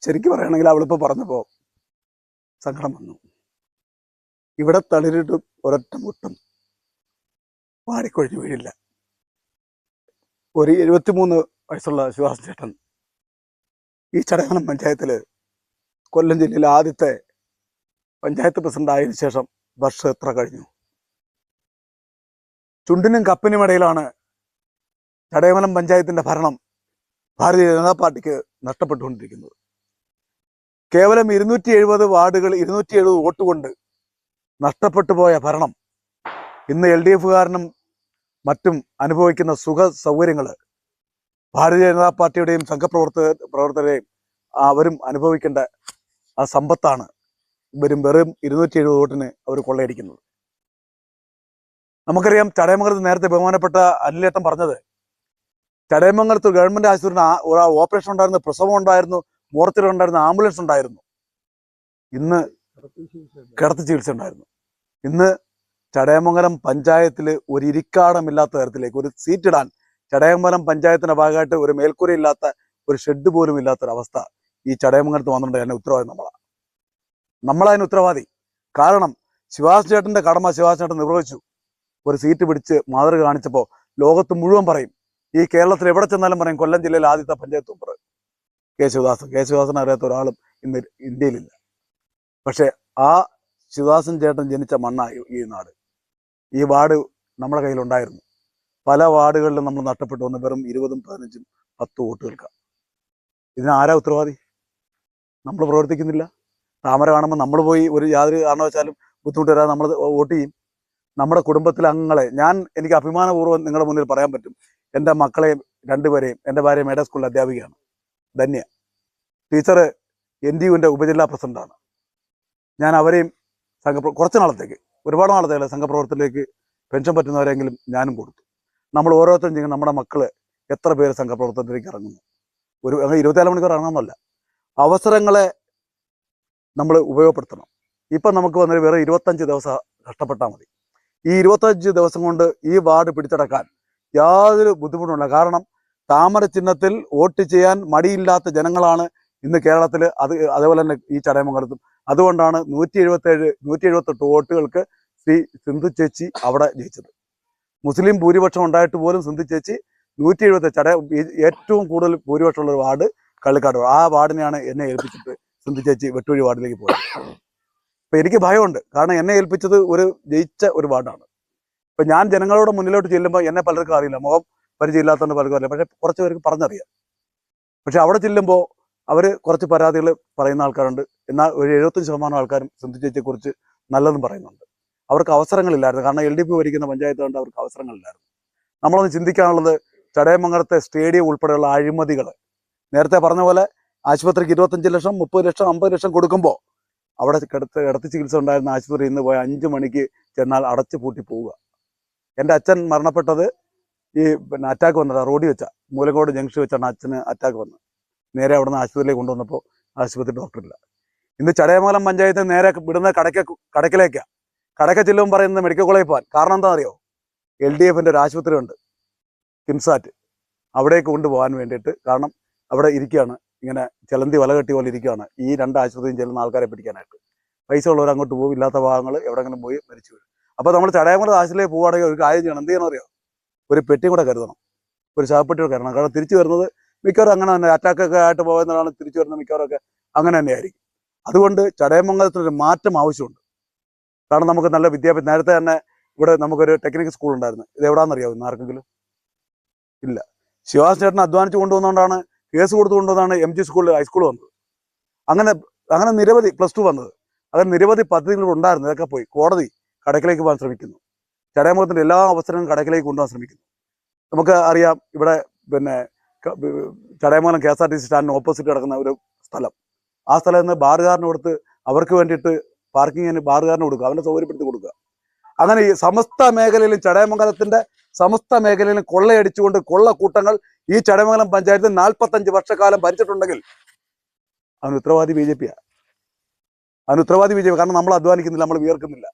ശരിക്കും പറയുകയാണെങ്കിൽ അവളിപ്പോൾ പറഞ്ഞപ്പോൾ സങ്കടം വന്നു. ഇവിടെ തളിരിട്ടും ഒരൊറ്റ മുട്ടും വാടിക്കൊഴിഞ്ഞു വീഴില്ല. ഒരു 73 വയസ്സുള്ള ശിവാസൻ ചേട്ടൻ ഈ ചടയമംഗലം പഞ്ചായത്തിൽ കൊല്ലം ജില്ലയിലെ ആദ്യത്തെ പഞ്ചായത്ത് പ്രസിഡന്റ് ആയതിനു ശേഷം വർഷം എത്ര കഴിഞ്ഞു? ചുണ്ടിനും കപ്പിനും ഇടയിലാണ് ചടയമംഗലം പഞ്ചായത്തിന്റെ ഭരണം ഭാരതീയ ജനതാ പാർട്ടിക്ക് നഷ്ടപ്പെട്ടുകൊണ്ടിരിക്കുന്നത്. കേവലം 270 വാർഡുകൾ 270 വോട്ട് കൊണ്ട് നഷ്ടപ്പെട്ടു പോയ ഭരണം ഇന്ന് LDF-കാരനും മറ്റും അനുഭവിക്കുന്ന സുഖ സൗകര്യങ്ങൾ ഭാരതീയ ജനതാ പാർട്ടിയുടെയും സംഘപ്രവർത്തകരെയും അവരും അനുഭവിക്കേണ്ട ആ സമ്പത്താണ് വെറും 270 വോട്ടിന് അവർ കൊള്ളയടിക്കുന്നത്. നമുക്കറിയാം, ചടയമംഗലത്ത് നേരത്തെ ബഹുമാനപ്പെട്ട അനിലേട്ടൻ പറഞ്ഞത്, ചടയമംഗലത്ത് ഗവൺമെന്റ് ആശുപത്രിന് ഒരു ഓപ്പറേഷൻ ഉണ്ടായിരുന്നു, പ്രസവം ഉണ്ടായിരുന്നു, മോർച്ചറി ഉണ്ടായിരുന്നു, ആംബുലൻസ് ഉണ്ടായിരുന്നു. ഇന്ന് കിടത്തി ചികിത്സ ഉണ്ടായിരുന്നു. ഇന്ന് ചടയമംഗലം പഞ്ചായത്തിൽ ഒരു ഇരിക്കാടമില്ലാത്ത തരത്തിലേക്ക് ഒരു സീറ്റിടാൻ ചടയമംഗലം പഞ്ചായത്തിന്റെ ഭാഗമായിട്ട് ഒരു മേൽക്കൂരയില്ലാത്ത ഒരു ഷെഡ് പോലും ഇല്ലാത്തൊരവസ്ഥ ഈ ചടയമംഗലത്ത് വന്നിട്ടുണ്ട്. അതിന്റെ ഉത്തരവാദി നമ്മളതിന് ഉത്തരവാദി. കാരണം ശിവാസൻ ചേട്ടന്റെ കടമ ശിവാസൻ ചേട്ടൻ നിർവഹിച്ചു. ഒരു സീറ്റ് പിടിച്ച് മാതൃക കാണിച്ചപ്പോൾ ലോകത്ത് മുഴുവൻ പറയും, ഈ കേരളത്തിൽ എവിടെ ചെന്നാലും പറയും, കൊല്ലം ജില്ലയിലെ ആദ്യത്തെ പഞ്ചായത്ത് മെമ്പർ ശിവദാസൻ അറിയാത്ത ഒരാളും ഇന്ന് ഇന്ത്യയിലില്ല. പക്ഷെ ആ ശിവദാസൻ ചേട്ടൻ ജനിച്ച മണ്ണായി ഈ നാട്. ഈ വാർഡ് നമ്മുടെ കയ്യിലുണ്ടായിരുന്നു. പല വാർഡുകളിലും നമ്മൾ നഷ്ടപ്പെട്ടു വന്ന് വെറും 20, 15, 10 വോട്ടുകൾക്കാണ്. ഇതിന് ആരാ ഉത്തരവാദി? നമ്മൾ പ്രവർത്തിക്കുന്നില്ല. താമര കാണുമ്പോൾ നമ്മൾ പോയി ഒരു യാതൊരു കാരണവശാലും ബുദ്ധിമുട്ട് വരാതെ നമ്മൾ വോട്ട് ചെയ്യും. നമ്മുടെ കുടുംബത്തിലെ അംഗങ്ങളെ എനിക്ക് അഭിമാനപൂർവ്വം നിങ്ങളുടെ മുന്നിൽ പറയാൻ പറ്റും. എൻ്റെ മക്കളെയും 2 പേരെയും, എൻ്റെ ഭാര്യ മേഡ സ്കൂളിലെ അധ്യാപികയാണ്, ധന്യ ടീച്ചർ, NDUവിൻ്റെ ഉപജില്ലാ പ്രസിഡന്റാണ്. ഞാൻ അവരെയും കുറച്ച് നാളത്തേക്ക്, ഒരുപാട് നാളത്തേക്ക് സംഘപ്രവർത്തനത്തിലേക്ക് പെൻഷൻ പറ്റുന്നവരെങ്കിലും ഞാനും കൊടുത്തു. നമ്മൾ ഓരോരുത്തരും ചെയ്യുന്ന നമ്മുടെ മക്കള് എത്ര പേര് സംഘപ്രവർത്തനത്തിലേക്ക് ഇറങ്ങുന്നു? ഒരു 24 മണിക്കൂർ ഇറങ്ങുന്നല്ല, അവസരങ്ങളെ നമ്മൾ ഉപയോഗപ്പെടുത്തണം. ഇപ്പം നമുക്ക് വന്നൊരു വേറെ 25 ദിവസം കഷ്ടപ്പെട്ടാൽ മതി. ഈ 25 ദിവസം കൊണ്ട് ഈ വാർഡ് പിടിച്ചടക്കാൻ യാതൊരു ബുദ്ധിമുട്ടുമില്ല. കാരണം താമര ചിഹ്നത്തിൽ വോട്ട് ചെയ്യാൻ മടിയില്ലാത്ത ജനങ്ങളാണ് ഇന്ന് കേരളത്തിൽ. അതേപോലെ തന്നെ ഈ ചടയമംഗലത്തും. അതുകൊണ്ടാണ് 178 വോട്ടുകൾക്ക് ശ്രീ സിന്ധു ചേച്ചി അവിടെ ജയിച്ചത്. മുസ്ലിം ഭൂരിപക്ഷം ഉണ്ടായിട്ട് പോലും സിന്ധു ചേച്ചി 170 ഏറ്റവും കൂടുതൽ ഭൂരിപക്ഷമുള്ള ഒരു വാർഡ് കള്ളിക്കാട്. ആ വാർഡിനെയാണ് എന്നെ ഏൽപ്പിച്ചിട്ട് സിന്ധു ചേച്ചി വെട്ടുവഴി വാർഡിലേക്ക് പോയത്. അപ്പം എനിക്ക് ഭയമുണ്ട്. കാരണം എന്നെ ഏൽപ്പിച്ചത് ഒരു ജയിച്ച ഒരു വാർഡാണ്. ഇപ്പം ഞാൻ ജനങ്ങളുടെ മുന്നിലോട്ട് ചെല്ലുമ്പോൾ എന്നെ പലർക്കും അറിയില്ല, മുഖം പരിചയമില്ലാത്തതുകൊണ്ട് പലർക്കും അറിയില്ല. പക്ഷേ കുറച്ച് പേർക്ക് പറഞ്ഞറിയാം. പക്ഷെ അവിടെ ചെല്ലുമ്പോൾ അവർ കുറച്ച് പരാതികൾ പറയുന്ന ആൾക്കാരുണ്ട്. എന്നാൽ ഒരു 75% ആൾക്കാരും സിന്ധു ചേച്ചിയെക്കുറിച്ച് നല്ലതും പറയുന്നുണ്ട്. അവർക്ക് അവസരങ്ങളില്ലായിരുന്നു. കാരണം LDP ഭരിക്കുന്ന പഞ്ചായത്ത് കൊണ്ട് അവർക്ക് അവസരങ്ങളില്ലായിരുന്നു. നമ്മളൊന്ന് ചിന്തിക്കാനുള്ളത്, ചടയമംഗലത്തെ സ്റ്റേഡിയം ഉൾപ്പെടെയുള്ള അഴിമതികൾ, നേരത്തെ പറഞ്ഞ പോലെ ആശുപത്രിക്ക് 25 ലക്ഷം, 30 ലക്ഷം, 50 ലക്ഷം കൊടുക്കുമ്പോൾ അവിടെ കിടത്തി ചികിത്സ ഉണ്ടായിരുന്ന ആശുപത്രി ഇന്ന് പോയി 5 മണിക്ക് ചെന്നാൽ അടച്ചു പൂട്ടി പോവുക. എൻ്റെ അച്ഛൻ മരണപ്പെട്ടത് ഈ അറ്റാക്ക് വന്നത് റോഡിൽ വെച്ച മൂലക്കോട് ജംഗ്ഷൻ വെച്ചാണ് അച്ഛന് അറ്റാക്ക് വന്നത്. നേരെ അവിടെ നിന്ന് ആശുപത്രിയിലേക്ക് കൊണ്ടുവന്നപ്പോൾ ആശുപത്രി ഡോക്ടറില്ല. ഇന്ന് ചടയമംഗലം പഞ്ചായത്ത് നേരെ വിടുന്ന കടക്കിലേക്കാണ്. കടക്ക ചെല്ലുമ്പോൾ പറയുന്നത് മെഡിക്കൽ കോളേജിൽ പോകാൻ. കാരണം എന്താ അറിയോ? LDFിൻ്റെ ഒരു ആശുപത്രി ഉണ്ട്, കിംസാറ്റ്. അവിടേക്ക് കൊണ്ടുപോകാൻ വേണ്ടിയിട്ട്. കാരണം അവിടെ ഇരിക്കുകയാണ്, ഇങ്ങനെ ചിലന്തി വല കെട്ടി പോലെ ഇരിക്കുകയാണ് ഈ 2 ആശുപത്രിയും ചെല്ലുന്ന ആൾക്കാരെ പിടിക്കാനായിട്ട്. പൈസ ഉള്ളവർ അങ്ങോട്ട് പോകും, ഇല്ലാത്ത ഭാഗങ്ങൾ എവിടെയെങ്കിലും പോയി മരിച്ചു വീഴും. അപ്പോൾ നമ്മൾ ചടയമംഗലം ആശുപത്രിയിലേക്ക് പോവുകയാണെങ്കിൽ ഒരു കാര്യം ചെയ്യണം. എന്ത് ചെയ്യണം അറിയോ? ഒരു പെട്ടിയും കൂടെ കരുതണം, ഒരു ശവപ്പെട്ടി കൂടെ കരുതണം. കാരണം തിരിച്ചു വരുന്നത് മിക്കവാറും അങ്ങനെ തന്നെ, അറ്റാക്കൊക്കെ ആയിട്ട് പോകുന്നതാണ് തിരിച്ചു വരുന്ന മിക്കവാറൊക്കെ അങ്ങനെ തന്നെയായിരിക്കും. അതുകൊണ്ട് ചടയമംഗലത്തിനൊരു മാറ്റം ആവശ്യമുണ്ട്. കാരണം നമുക്ക് നല്ല വിദ്യാഭ്യാസം, നേരത്തെ തന്നെ ഇവിടെ നമുക്കൊരു ടെക്നിക്കൽ സ്കൂൾ ഉണ്ടായിരുന്നു. ഇത് എവിടാണെന്നറിയാമോ ഇന്ന് ആർക്കെങ്കിലും? ഇല്ല. ശിവാസ് ചേട്ടൻ അധ്വാനിച്ച് കൊണ്ടുവന്നുകൊണ്ടാണ്, കേസ് കൊടുത്തു കൊണ്ടുവന്നാണ് MG സ്കൂളിൽ ഹൈസ്കൂൾ വന്നത്. അങ്ങനെ നിരവധി +2 വന്നത്. അങ്ങനെ നിരവധി പദ്ധതികൾ ഉണ്ടായിരുന്നു. ഇതൊക്കെ പോയി. കോടതി കടക്കിലേക്ക് പോകാൻ ശ്രമിക്കുന്നു. ചടയമംഗലത്തിൻ്റെ എല്ലാ അവസരങ്ങളും കടക്കിലേക്ക് കൊണ്ടുപോകാൻ ശ്രമിക്കുന്നു. നമുക്ക് അറിയാം, ഇവിടെ പിന്നെ ചടയമംഗലം KSRTC സ്റ്റാൻഡിന് ഓപ്പോസിറ്റ് കിടക്കുന്ന ഒരു സ്ഥലം, ആ സ്ഥലത്ത് നിന്ന് ബാറുകാരന് കൊടുത്ത് അവർക്ക് വേണ്ടിയിട്ട് പാർക്കിങ്ങിന് ബാറുകാരന് കൊടുക്കുക, അവനെ സൗകര്യപ്പെടുത്തി കൊടുക്കുക. അങ്ങനെ ഈ സമസ്ത മേഖലയിലും ചടയമംഗലത്തിന്റെ സമസ്ത മേഖലയിലും കൊള്ളയടിച്ചുകൊണ്ട് കൊള്ളക്കൂട്ടങ്ങൾ ഈ ചടയമംഗലം പഞ്ചായത്തിൽ 45 വർഷക്കാലം ഭരിച്ചിട്ടുണ്ടെങ്കിൽ അവന് ഉത്തരവാദി BJP-യാണ്. അവന് ഉത്തരവാദി BJP. കാരണം നമ്മൾ അധ്വാനിക്കുന്നില്ല, നമ്മൾ വിയർക്കുന്നില്ല.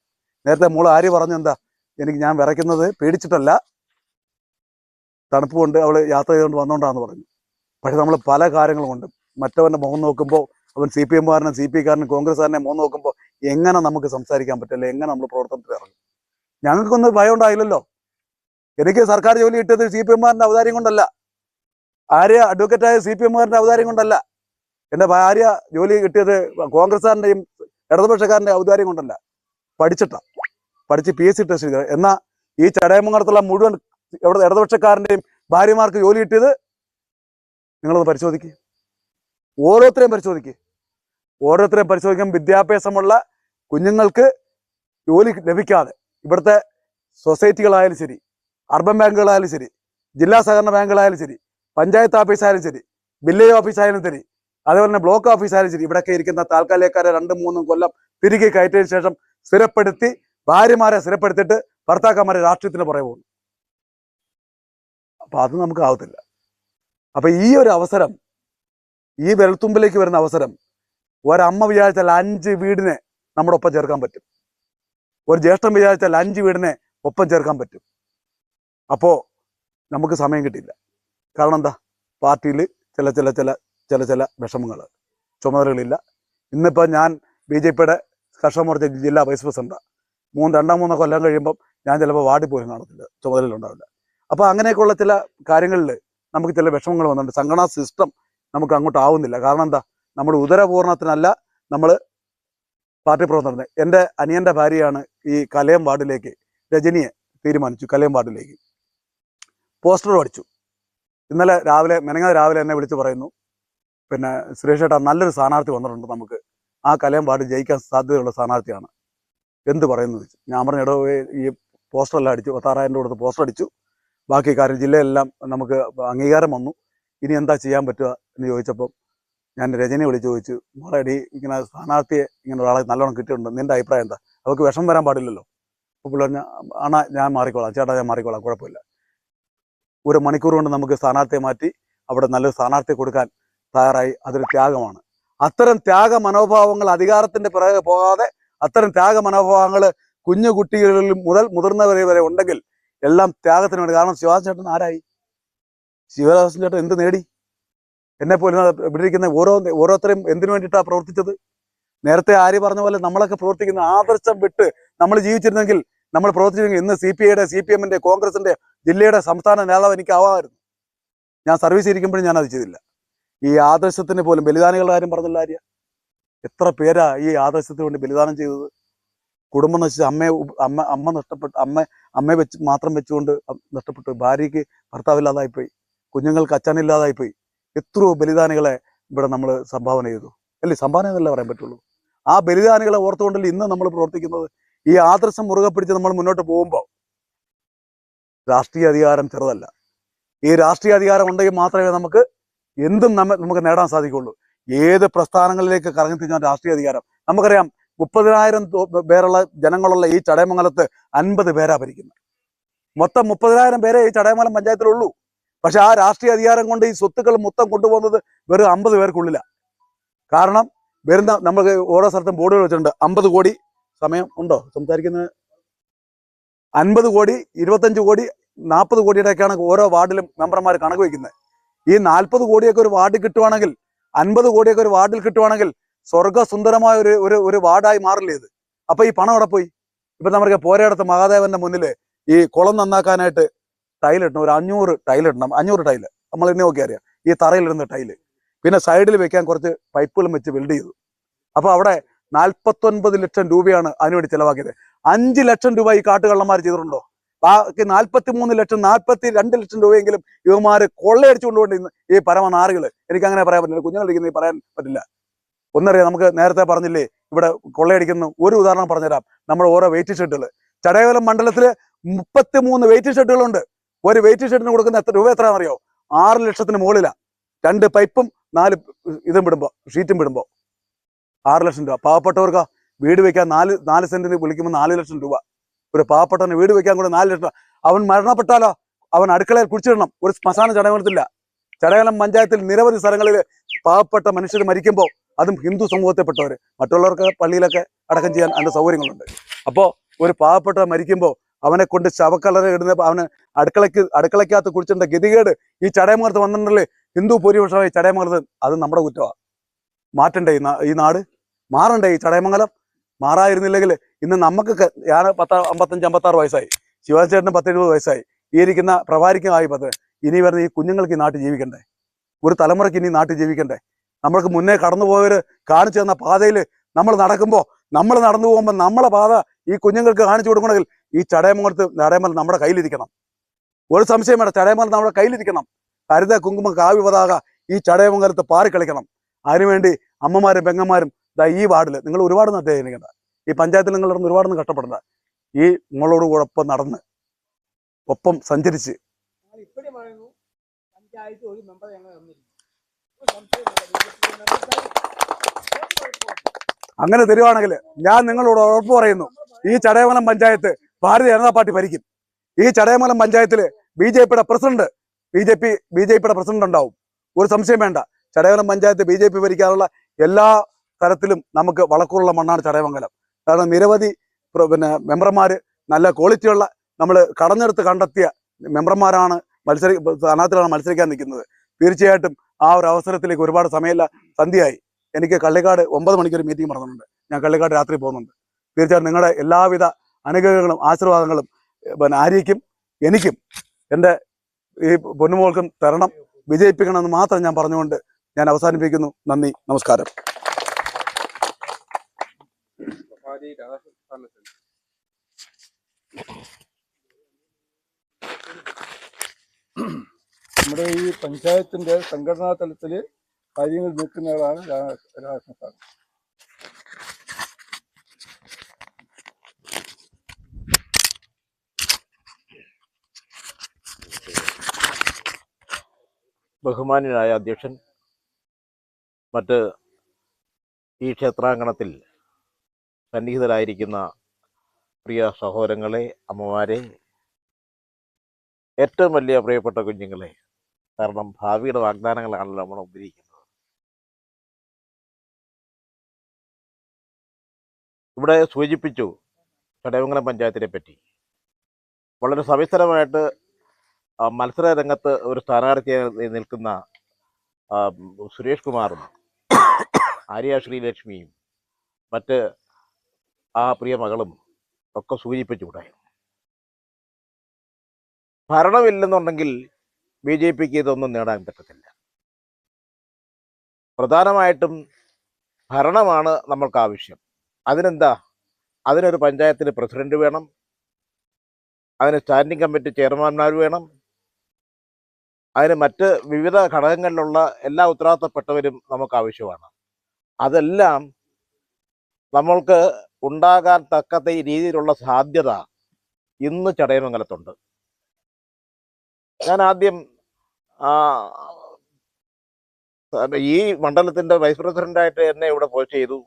നേരത്തെ മോള് ആര്യ പറഞ്ഞു, എന്താ ഞാൻ വിറയ്ക്കുന്നത് പേടിച്ചിട്ടല്ല, തണുപ്പ് കൊണ്ട് അവൾ യാത്ര ചെയ്തുകൊണ്ട് വന്നുകൊണ്ടാണെന്ന് പറഞ്ഞു. പക്ഷെ നമ്മൾ പല കാര്യങ്ങളും കൊണ്ട് മറ്റവൻ്റെ മുഖം നോക്കുമ്പോൾ, അവൻ CPM-കാരനും CPI-കാരനും കോൺഗ്രസ്സുകാരനെ മുഖം നോക്കുമ്പോൾ എങ്ങനെ നമുക്ക് സംസാരിക്കാൻ പറ്റില്ല, എങ്ങനെ നമ്മൾ പ്രവർത്തനത്തിൽ ഇറങ്ങും? ഞങ്ങൾക്കൊന്നും ഭയം ഉണ്ടായില്ലല്ലോ. എനിക്ക് സർക്കാർ ജോലി കിട്ടിയത് CPM-കാരൻ്റെ ഔദാര്യം കൊണ്ടല്ല, ആര്യ അഡ്വക്കേറ്റായ CPM-കാരൻ്റെ ഔദാര്യം കൊണ്ടല്ല, എൻ്റെ ഭാര്യ ജോലി കിട്ടിയത് കോൺഗ്രസ്സുകാരൻ്റെയും ഇടതുപക്ഷക്കാരൻ്റെ ഔദാര്യം കൊണ്ടല്ല. പഠിച്ച് PSC ടെസ്റ്റ് ചെയ്ത്. എന്നാൽ ഈ ചടയമംഗലത്തുള്ള മുഴുവൻ ഇടതുപക്ഷക്കാരൻ്റെയും ഭാര്യമാർക്ക് ജോലി കിട്ടിയത് നിങ്ങളത് പരിശോധിക്കുക. ഓരോരുത്തരെയും പരിശോധിക്കും. വിദ്യാഭ്യാസമുള്ള കുഞ്ഞുങ്ങൾക്ക് ജോലി ലഭിക്കാതെ ഇവിടുത്തെ സൊസൈറ്റികളായാലും ശരി, അർബൻ ബാങ്കുകളായാലും ശരി, ജില്ലാ സഹകരണ ബാങ്കുകളായാലും ശരി, പഞ്ചായത്ത് ഓഫീസായാലും ശരി, വില്ലേജ് ഓഫീസായാലും ശരി, അതേപോലെ തന്നെ ബ്ലോക്ക് ഓഫീസായാലും ശരി, ഇവിടെയൊക്കെ ഇരിക്കുന്ന താൽക്കാലികക്കാരെ 2-3 കൊല്ലം തിരികെ കയറ്റിയതിനു ശേഷം സ്ഥിരപ്പെടുത്തി, ഭാര്യമാരെ സ്ഥിരപ്പെടുത്തിയിട്ട് ഭർത്താക്കന്മാരെ രാഷ്ട്രീയത്തിന് പുറകെ പോകുന്നു. അപ്പൊ അത് നമുക്ക് ആവത്തില്ല. അപ്പൊ ഈ ഒരു അവസരം, ഈ വെളുത്തുമ്പിലേക്ക് വരുന്ന അവസരം, ഒരമ്മ വിചാരിച്ചാൽ 5 വീടിനെ നമ്മുടെ ഒപ്പം ചേർക്കാൻ പറ്റും. ഒരു ജ്യേഷ്ഠൻ വിചാരിച്ചാൽ 5 വീടിനെ ഒപ്പം ചേർക്കാൻ പറ്റും. അപ്പോൾ നമുക്ക് സമയം കിട്ടില്ല. കാരണം എന്താ? പാർട്ടിയിൽ ചില വിഷമങ്ങൾ, ചുമതലകളില്ല. ഇന്നിപ്പോൾ ഞാൻ BJP-യുടെ കർഷക മോർച്ച ജില്ലാ വൈസ് പ്രസിഡന്റാണ്. 2-3 കൊല്ലം കഴിയുമ്പം ഞാൻ ചിലപ്പോൾ വാർഡിൽ പോലും കാണത്തില്ല, ചുമതലയിലുണ്ടാവില്ല. അപ്പോൾ അങ്ങനെയൊക്കെയുള്ള ചില കാര്യങ്ങളിൽ നമുക്ക് ചില വിഷമങ്ങൾ വന്നിട്ടുണ്ട്. സംഘടനാ സിസ്റ്റം നമുക്ക് അങ്ങോട്ട് ആവുന്നില്ല. കാരണം എന്താ? നമ്മൾ ഉദരപൂർണത്തിനല്ല നമ്മൾ പാർട്ടി പ്രവർത്തനം. എൻ്റെ അനിയൻ്റെ ഭാര്യയാണ് ഈ കലയം വാർഡിലേക്ക്, രജനിയെ തീരുമാനിച്ചു കലയം വാർഡിലേക്ക്. പോസ്റ്റർ അടിച്ചു. മെനങ്ങാതെ രാവിലെ എന്നെ വിളിച്ച് പറയുന്നു, പിന്നെ സുരേഷ് ചേട്ടാ നല്ലൊരു സ്ഥാനാർത്ഥി വന്നിട്ടുണ്ട്, നമുക്ക് ആ കലയം വാർഡ് ജയിക്കാൻ സാധ്യതയുള്ള സ്ഥാനാർത്ഥിയാണ്, എന്ത് പറയുന്നു ചോദിച്ചു. ഞാൻ പറഞ്ഞു, എടോ ഈ പോസ്റ്ററെല്ലാം അടിച്ചു, 16,000 രൂപ കൊടുത്ത് പോസ്റ്റർ അടിച്ചു, ബാക്കി കാര്യം ജില്ലയിലെല്ലാം നമുക്ക് അംഗീകാരം വന്നു, ഇനി എന്താ ചെയ്യാൻ പറ്റുക എന്ന് ചോദിച്ചപ്പം ഞാൻ രജനിയെ വിളിച്ച് ചോദിച്ചു, മോളെ ഇങ്ങനെ സ്ഥാനാർത്ഥിയെ ഇങ്ങനെ ഒരാളെ നല്ലോണം കിട്ടിയിട്ടുണ്ട്, നിൻ്റെ അഭിപ്രായം എന്താ? അവർക്ക് വിഷം വരാൻ പാടില്ലല്ലോ. അപ്പോൾ പുള്ളി പറഞ്ഞ, ആണാ ഞാൻ മാറിക്കോളാം, ചേട്ടാ ഞാൻ മാറിക്കോളാം, കുഴപ്പമില്ല. 1 മണിക്കൂർ കൊണ്ട് നമുക്ക് സ്ഥാനാർത്ഥിയെ മാറ്റി അവിടെ നല്ലൊരു സ്ഥാനാർത്ഥിയെ കൊടുക്കാൻ തയ്യാറായി. അതൊരു ത്യാഗമാണ്. അത്തരം ത്യാഗ മനോഭാവങ്ങൾ അധികാരത്തിന്റെ പിറകെ പോകാതെ, അത്തരം ത്യാഗ മനോഭാവങ്ങൾ കുഞ്ഞു കുട്ടികളിൽ മുതൽ മുതിർന്നവരെ വരെ ഉണ്ടെങ്കിൽ എല്ലാം ത്യാഗത്തിന് വേണ്ടി. കാരണം ശിവദാസൻ ചേട്ടൻ ആരായി? ശിവദാസൻ ചേട്ടൻ എന്ത് നേടി? എന്നെപ്പോലെ ഇവിടെ ഇരിക്കുന്ന ഓരോരുത്തരെയും എന്തിനു വേണ്ടിയിട്ടാണ് പ്രവർത്തിച്ചത്? നേരത്തെ ആര്യ പറഞ്ഞ പോലെ നമ്മളൊക്കെ പ്രവർത്തിക്കുന്ന ആദർശം വിട്ട് നമ്മൾ ജീവിച്ചിരുന്നെങ്കിൽ, നമ്മൾ പ്രവർത്തിച്ചെങ്കിൽ ഇന്ന് CPI-യുടെ, CPM-ന്റെ, കോൺഗ്രസിന്റെ ജില്ലയുടെ സംസ്ഥാന നേതാവ് എനിക്ക് ആവാമായിരുന്നു. ഞാൻ സർവീസ് ഇരിക്കുമ്പോഴും ഞാൻ അത് ചെയ്തില്ല. ഈ ആദർശത്തിന് പോലും ബലിദാനികളുടെ കാര്യം പറഞ്ഞില്ല ആര്യ. എത്ര പേരാ ഈ ആദർശത്തിന് വേണ്ടി ബലിദാനം ചെയ്തത്? കുടുംബം നശിച്ച് അമ്മ നഷ്ടപ്പെട്ടു, അമ്മയെ മാത്രം വെച്ചുകൊണ്ട് നഷ്ടപ്പെട്ടു, ഭാര്യയ്ക്ക് ഭർത്താവില്ലാതായിപ്പോയി, കുഞ്ഞുങ്ങൾക്ക് അച്ഛനില്ലാതായിപ്പോയി. എത്രയോ ബലിദാനികളെ ഇവിടെ നമ്മൾ സംഭാവന ചെയ്തു അല്ലേ? സംഭാവന എന്നല്ല പറയാൻ പറ്റുള്ളൂ. ആ ബലിദാനികളെ ഓർത്തുകൊണ്ടല്ലേ ഇന്ന് നമ്മൾ പ്രവർത്തിക്കുന്നത്. ഈ ആദർശം മുറുകെ പിടിച്ച് നമ്മൾ മുന്നോട്ട് പോകുമ്പോൾ രാഷ്ട്രീയ അധികാരം ചെറുതല്ല. ഈ രാഷ്ട്രീയ അധികാരം ഉണ്ടെങ്കിൽ മാത്രമേ നമുക്ക് എന്തും നമുക്ക് നേടാൻ സാധിക്കുള്ളൂ. ഏത് പ്രസ്ഥാനങ്ങളിലേക്ക് കറങ്ങി തിരിഞ്ഞാൽ രാഷ്ട്രീയ അധികാരം. നമുക്കറിയാം, 30,000 പേരുള്ള ജനങ്ങളുള്ള ഈ ചടയമംഗലത്ത് 50 പേരാ ഭരിക്കുന്നത്. മൊത്തം 30,000 പേരെ ഈ ചടയമംഗലം പഞ്ചായത്തിലുള്ളൂ. പക്ഷെ ആ രാഷ്ട്രീയ അധികാരം കൊണ്ട് ഈ സ്വത്തുക്കൾ മൊത്തം കൊണ്ടുപോകുന്നത് വെറും 50 പേർക്കുള്ളിലാണ്. കാരണം നമുക്ക് ഓരോ സ്ഥലത്തും ബോർഡുകൾ വെച്ചിട്ടുണ്ട്. 50 കോടി, സമയം ഉണ്ടോ സംസാരിക്കുന്നത്? 50 കോടി, 25 കോടി, 40 കോടിയുടെയൊക്കെയാണ് ഓരോ വാർഡിലും മെമ്പർമാർ കണക്ക് വയ്ക്കുന്നത്. ഈ 40 കോടിയൊക്കെ ഒരു വാർഡിൽ കിട്ടുവാണെങ്കിൽ, 50 കോടിയൊക്കെ ഒരു വാർഡിൽ കിട്ടുവാണെങ്കിൽ സ്വർഗസുന്ദരമായ ഒരു വാർഡായി മാറില്ലേ ഇത്? അപ്പൊ ഈ പണം അവിടെ പോയി. ഇപ്പൊ നമുക്ക് പോരയിടത്ത് മഹാദേവന്റെ മുന്നിൽ ഈ കുളം നന്നാക്കാനായിട്ട് ടൈലിടണം, ഒരു 500 ടൈലിടണം. 500 ടൈല് നമ്മൾ എന്നെ നോക്കി അറിയാം, ഈ തറയിലിടുന്ന ടൈല്. പിന്നെ സൈഡിൽ വെക്കാൻ കുറച്ച് പൈപ്പുകളും വെച്ച് ബിൽഡ് ചെയ്തു. അപ്പോൾ അവിടെ 49 ലക്ഷം രൂപയാണ് അതിനുവേണ്ടി ചിലവാക്കിയത്. 5 ലക്ഷം രൂപ ഈ കാട്ടുകള്ളന്മാർ ചെയ്തിട്ടുണ്ടോ? ബാക്കി 43 ലക്ഷം 42 ലക്ഷം രൂപയെങ്കിലും ഇവന്മാര് കൊള്ളയടിച്ചു കൊണ്ടുപോയി ഈ പരമനാറുകൾ. എനിക്ക് അങ്ങനെ പറയാൻ പറ്റില്ല, കുഞ്ഞുങ്ങളിരിക്കുന്ന പറയാൻ പറ്റില്ല. ഒന്നറിയാം, നമുക്ക് നേരത്തെ പറഞ്ഞില്ലേ ഇവിടെ കൊള്ളയടിക്കുന്ന ഒരു ഉദാഹരണം പറഞ്ഞുതരാം. നമ്മുടെ ഓരോ വെയിറ്റ് ഷെഡുകൾ ചടയമംഗലം മണ്ഡലത്തില് 33 വെയിറ്റ് ഷെഡുകളുണ്ട്. ഒരു വെയിറ്റ് ഷെഡിന് കൊടുക്കുന്ന രൂപ എത്രയാണെന്നറിയോ? 6 ലക്ഷത്തിന് മുകളിലാണ്. 2 പൈപ്പും 4 ഇതും വിടുമ്പോ, ഷീറ്റും വിടുമ്പോ 6 ലക്ഷം രൂപ. പാവപ്പെട്ടവർക്ക് വീട് വെക്കാൻ 4 സെന്റിന് വിളിക്കുമ്പോൾ 4 ലക്ഷം രൂപ. ഒരു പാവപ്പെട്ടവന് വീട് വെക്കാൻ കൂടെ 4 ലക്ഷം. അവൻ മരണപ്പെട്ടാലോ അവൻ അടുക്കളയിൽ കുടിച്ചിടണം. ഒരു ശ്മശാന ചടയമംഗലത്തില്ല. ചടയമംഗലം പഞ്ചായത്തിൽ നിരവധി സ്ഥലങ്ങളിൽ പാവപ്പെട്ട മനുഷ്യർ മരിക്കുമ്പോൾ, അതും ഹിന്ദു സമൂഹത്തിൽപ്പെട്ടവർ, മറ്റുള്ളവർക്ക് പള്ളിയിലൊക്കെ അടക്കം ചെയ്യാൻ അതിന്റെ സൗകര്യങ്ങളുണ്ട്. അപ്പോൾ ഒരു പാവപ്പെട്ട മരിക്കുമ്പോൾ അവനെ കൊണ്ട് ശവക്കല്ലറ ഇടുന്ന, അവന് അടുക്കളയ്ക്കകത്ത് കുടിച്ചിട്ട ഗതികേട് ഈ ചടയമംഗലത്ത് വന്നിട്ടുണ്ടല്ലേ. ഹിന്ദു ഭൂരിപക്ഷമായി ചടയമംഗലത്ത്. അത് നമ്മുടെ കുറ്റമാണ്. മാറ്റണ്ടേ ഈ നാട്? മാറണ്ടേ ഈ ചടയമംഗലം? മാറായിരുന്നില്ലെങ്കിൽ ഇന്ന് നമുക്ക് ഞാൻ 55-56 വയസ്സായി, ശിവാചേട്ടന് 10-70 വയസ്സായി, ഈ ഇരിക്കുന്ന പ്രഭാരിക്കും ആയി 10. ഇനി വരുന്ന ഈ കുഞ്ഞുങ്ങൾക്ക് ഈ നാട്ടിൽ ജീവിക്കണ്ടേ? ഒരു തലമുറയ്ക്ക് ഇനി നാട്ടിൽ ജീവിക്കണ്ടേ? നമ്മൾക്ക് മുന്നേ കടന്നുപോയവർ കാണിച്ചു തന്ന പാതയിൽ നമ്മൾ നടക്കുമ്പോൾ, നമ്മൾ നടന്നു പോകുമ്പോൾ നമ്മളെ പാത ഈ കുഞ്ഞുങ്ങൾക്ക് കാണിച്ചു കൊടുക്കണമെങ്കിൽ ഈ ചടയമംഗലം നമ്മുടെ കയ്യിലിരിക്കണം. ഒരു സംശയം വേണ്ട, ചടയമംഗലം നമ്മുടെ കയ്യിലിരിക്കണം. ഹരിത കുങ്കുമ കാവ്യ പതാക ഈ ചടയമംഗലത്ത് പാറിക്കളിക്കണം. അതിനുവേണ്ടി അമ്മമാരും പെങ്ങന്മാരും ഈ വാർഡിൽ നിങ്ങൾ ഒരുപാട് അധ്യയനിക്കണ്ട, ഈ പഞ്ചായത്തിൽ നിങ്ങൾ ഒരുപാടൊന്നും കഷ്ടപ്പെടണ്ട. ഈ നിങ്ങളോട് ഒപ്പം നടന്ന് ഒപ്പം സഞ്ചരിച്ച് അങ്ങനെ തരുവാണെങ്കിൽ ഞാൻ നിങ്ങളോട് ഉറപ്പ് പറയുന്നു, ഈ ചടയമംഗലം പഞ്ചായത്ത് ഭാരതീയ ജനതാ പാർട്ടി ഭരിക്കും. ഈ ചടയമംഗലം പഞ്ചായത്തിൽ ബി.ജെ.പിയുടെ പ്രസിഡന്റ് ഉണ്ടാവും. ഒരു സംശയം വേണ്ട. ചടയമംഗലം പഞ്ചായത്ത് ബി.ജെ.പി ഭരിക്കാനുള്ള എല്ലാ തരത്തിലും നമുക്ക് വളക്കൂറുള്ള മണ്ണാണ് ചടയമംഗലം. കാരണം നിരവധി മെമ്പർമാര് നല്ല ക്വാളിറ്റിയുള്ള, നമ്മൾ കടഞ്ഞെടുത്ത് കണ്ടെത്തിയ മെമ്പർമാരാണ് സ്ഥാനാർത്ഥികളാണ് മത്സരിക്കാൻ നിൽക്കുന്നത്. തീർച്ചയായിട്ടും ആ ഒരു അവസരത്തിലേക്ക് ഒരുപാട് സമയമില്ല, സന്ധ്യയായി. എനിക്ക് കള്ളിക്കാട് 9 മണിക്കൊരു മീറ്റിംഗ് പറഞ്ഞിട്ടുണ്ട്. ഞാൻ കള്ളിക്കാട് രാത്രി പോകുന്നുണ്ട്. തീർച്ചയായിട്ടും നിങ്ങളുടെ എല്ലാവിധ അനുഗ്രഹങ്ങളും ആശീർവാദങ്ങളും ആര്യയ്ക്കും എനിക്കും എൻ്റെ ഈ പൊന്നുമോൾക്കും തരണം, വിജയിപ്പിക്കണമെന്ന് മാത്രം ഞാൻ പറഞ്ഞുകൊണ്ട് ഞാൻ അവസാനിപ്പിക്കുന്നു. നന്ദി, നമസ്കാരം. നമ്മുടെ ഈ പഞ്ചായത്തിന്റെ സംഘടനാ തലത്തിൽ കാര്യങ്ങൾ നോക്കുന്നയാളാണ് രാധാകൃഷ്ണൻ സാർ. ബഹുമാന്യനായ അധ്യക്ഷൻ, മറ്റ് ഈ ക്ഷേത്രാങ്കണത്തിൽ സന്നിഹിതരായിരിക്കുന്ന പ്രിയ സഹോദരങ്ങളെ, അമ്മമാരെ, ഏറ്റവും വലിയ പ്രിയപ്പെട്ട കുഞ്ഞുങ്ങളെ, കാരണം ഭാവിയുടെ വാഗ്ദാനങ്ങളാണല്ലോ നമ്മൾ ഉപയോഗിക്കുന്നത്. ഇവിടെ സൂചിപ്പിച്ചു ചടയമംഗലം പഞ്ചായത്തിനെ പറ്റി. വളരെ സവിസ്തരമായിട്ട് മത്സര രംഗത്ത് ഒരു സ്ഥാനാർത്ഥിയായി നിൽക്കുന്ന സുരേഷ് കുമാറും ആര്യ ശ്രീലക്ഷ്മിയും മറ്റ് ആ പ്രിയ മകളും ഒക്കെ സൂചിപ്പിച്ചുകൂടെ. ഭരണമില്ലെന്നുണ്ടെങ്കിൽ ബി.ജെ.പിക്ക് ഇതൊന്നും നേടാൻ പറ്റത്തില്ല. പ്രധാനമായിട്ടും ഭരണമാണ് നമ്മൾക്ക് ആവശ്യം. അതിനെന്താ? അതിനൊരു പഞ്ചായത്തിന് പ്രസിഡന്റ് വേണം, അതിന് സ്റ്റാൻഡിംഗ് കമ്മിറ്റി ചെയർമാൻമാർ വേണം, അതിന് മറ്റ് വിവിധ ഘടകങ്ങളിലുള്ള എല്ലാ ഉത്തരവാദിത്തപ്പെട്ടവരും നമുക്ക് ആവശ്യമാണ്. അതെല്ലാം നമ്മൾക്ക് ഉണ്ടാകാൻ തക്കത്ത രീതിയിലുള്ള സാധ്യത ഇന്ന് ചടയമംഗലത്തുണ്ട്. ഞാൻ ആദ്യം ഈ മണ്ഡലത്തിൻ്റെ വൈസ് പ്രസിഡന്റായിട്ട് എന്നെ ഇവിടെ പോസ്റ്റ് ചെയ്തു.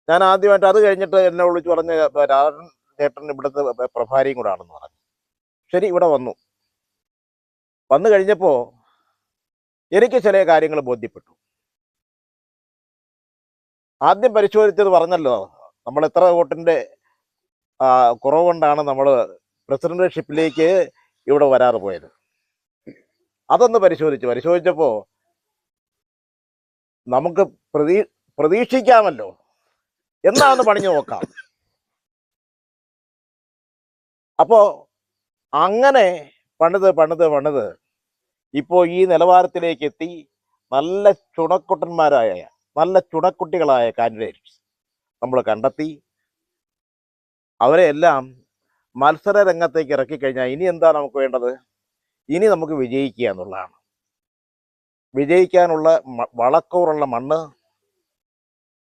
ഞാൻ ആദ്യമായിട്ട് അത് കഴിഞ്ഞിട്ട് എന്നെ വിളിച്ച് പറഞ്ഞ് രാജൻ ചേട്ടൻ ഇവിടുത്തെ പ്രഭാരിയും കൂടെ ആണെന്ന് പറഞ്ഞു. ശരി, ഇവിടെ വന്നു കഴിഞ്ഞപ്പോൾ എനിക്ക് ചില കാര്യങ്ങൾ ബോധ്യപ്പെട്ടു. ആദ്യം പരിശോധിച്ചത് പറഞ്ഞല്ലോ, നമ്മൾ എത്ര വോട്ടിൻ്റെ കുറവുകൊണ്ടാണ് നമ്മൾ പ്രസിഡന്റ്ഷിപ്പിലേക്ക് ഇവിടെ വരാതെ പോയത്. അതൊന്ന് പരിശോധിച്ചപ്പോൾ നമുക്ക് പ്രതീക്ഷിക്കാമല്ലോ, എന്താണെന്ന് പണിഞ്ഞു നോക്കാം. അപ്പോൾ അങ്ങനെ പണിത് ഇപ്പോൾ ഈ നിലവാരത്തിലേക്ക് എത്തി നല്ല ചുണക്കുട്ടന്മാരായ നല്ല ചുണക്കുട്ടികളായ കാൻഡിഡേറ്റ്സ് നമ്മൾ കണ്ടെത്തി. അവരെ എല്ലാം മത്സര രംഗത്തേക്ക് ഇറക്കിക്കഴിഞ്ഞാൽ ഇനി എന്താ നമുക്ക് വേണ്ടത്? ഇനി നമുക്ക് വിജയിക്കുക എന്നുള്ളതാണ്. വിജയിക്കാനുള്ള വളക്കൂറുള്ള മണ്ണ്,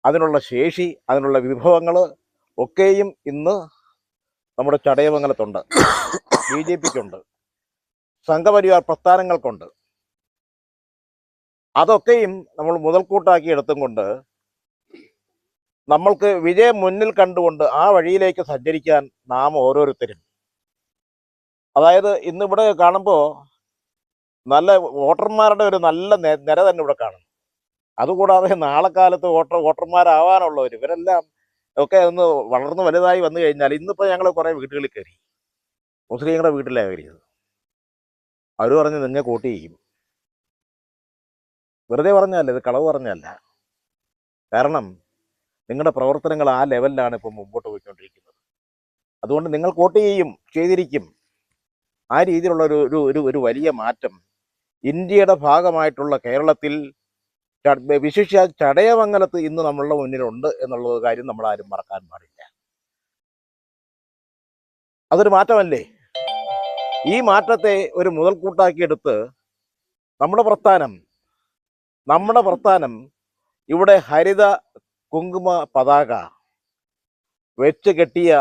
അതിനുള്ള ശേഷി, അതിനുള്ള വിഭവങ്ങൾ ഒക്കെയും ഇന്ന് നമ്മുടെ ചടയമംഗലത്തുണ്ട്. BJPക്കുണ്ട്, സംഘപരിവാർ പ്രസ്ഥാനങ്ങൾക്കുണ്ട്. അതൊക്കെയും നമ്മൾ മുതൽക്കൂട്ടാക്കി എടുത്തും കൊണ്ട് നമ്മൾക്ക് വിജയം മുന്നിൽ കണ്ടുകൊണ്ട് ആ വഴിയിലേക്ക് സഞ്ചരിക്കാൻ നാം ഓരോരുത്തരും, അതായത് ഇന്നിവിടെ കാണുമ്പോൾ നല്ല വോട്ടർമാരുടെ ഒരു നല്ല നിര തന്നെ ഇവിടെ കാണും. അതുകൂടാതെ നാളെ കാലത്ത് വോട്ടർമാരാവാനുള്ളവർ ഇവരെല്ലാം ഒക്കെ ഒന്ന് വളർന്ന് വലുതായി വന്നു കഴിഞ്ഞാൽ, ഇന്നിപ്പോൾ ഞങ്ങൾ കുറേ വീടുകളിൽ കയറി, മുസ്ലിങ്ങളുടെ വീട്ടിലാണ് കയറിയത്. അവർ പറഞ്ഞ് നിങ്ങൾ വോട്ട് ചെയ്യും. വെറുതെ പറഞ്ഞല്ല, ഇത് കളവ് പറഞ്ഞല്ല. കാരണം നിങ്ങളുടെ പ്രവർത്തനങ്ങൾ ആ ലെവലിലാണ് ഇപ്പോൾ മുമ്പോട്ട് പോയിക്കൊണ്ടിരിക്കുന്നത്. അതുകൊണ്ട് നിങ്ങൾ വോട്ട് ചെയ്തിരിക്കും. ആ രീതിയിലുള്ള ഒരു വലിയ മാറ്റം ഇന്ത്യയുടെ ഭാഗമായിട്ടുള്ള കേരളത്തിൽ, വിശേഷിച്ച ചടയമംഗലത്ത് ഇന്ന് നമ്മളുടെ മുന്നിലുണ്ട് എന്നുള്ള കാര്യം നമ്മളാരും മറക്കാൻ പാടില്ല. അതൊരു മാറ്റമല്ലേ? ഈ മാറ്റത്തെ ഒരു മുതൽക്കൂട്ടാക്കിയെടുത്ത് നമ്മുടെ പ്രസ്ഥാനം ഇവിടെ ഹരിത കുങ്കുമ പതാക വെച്ച് കെട്ടിയ,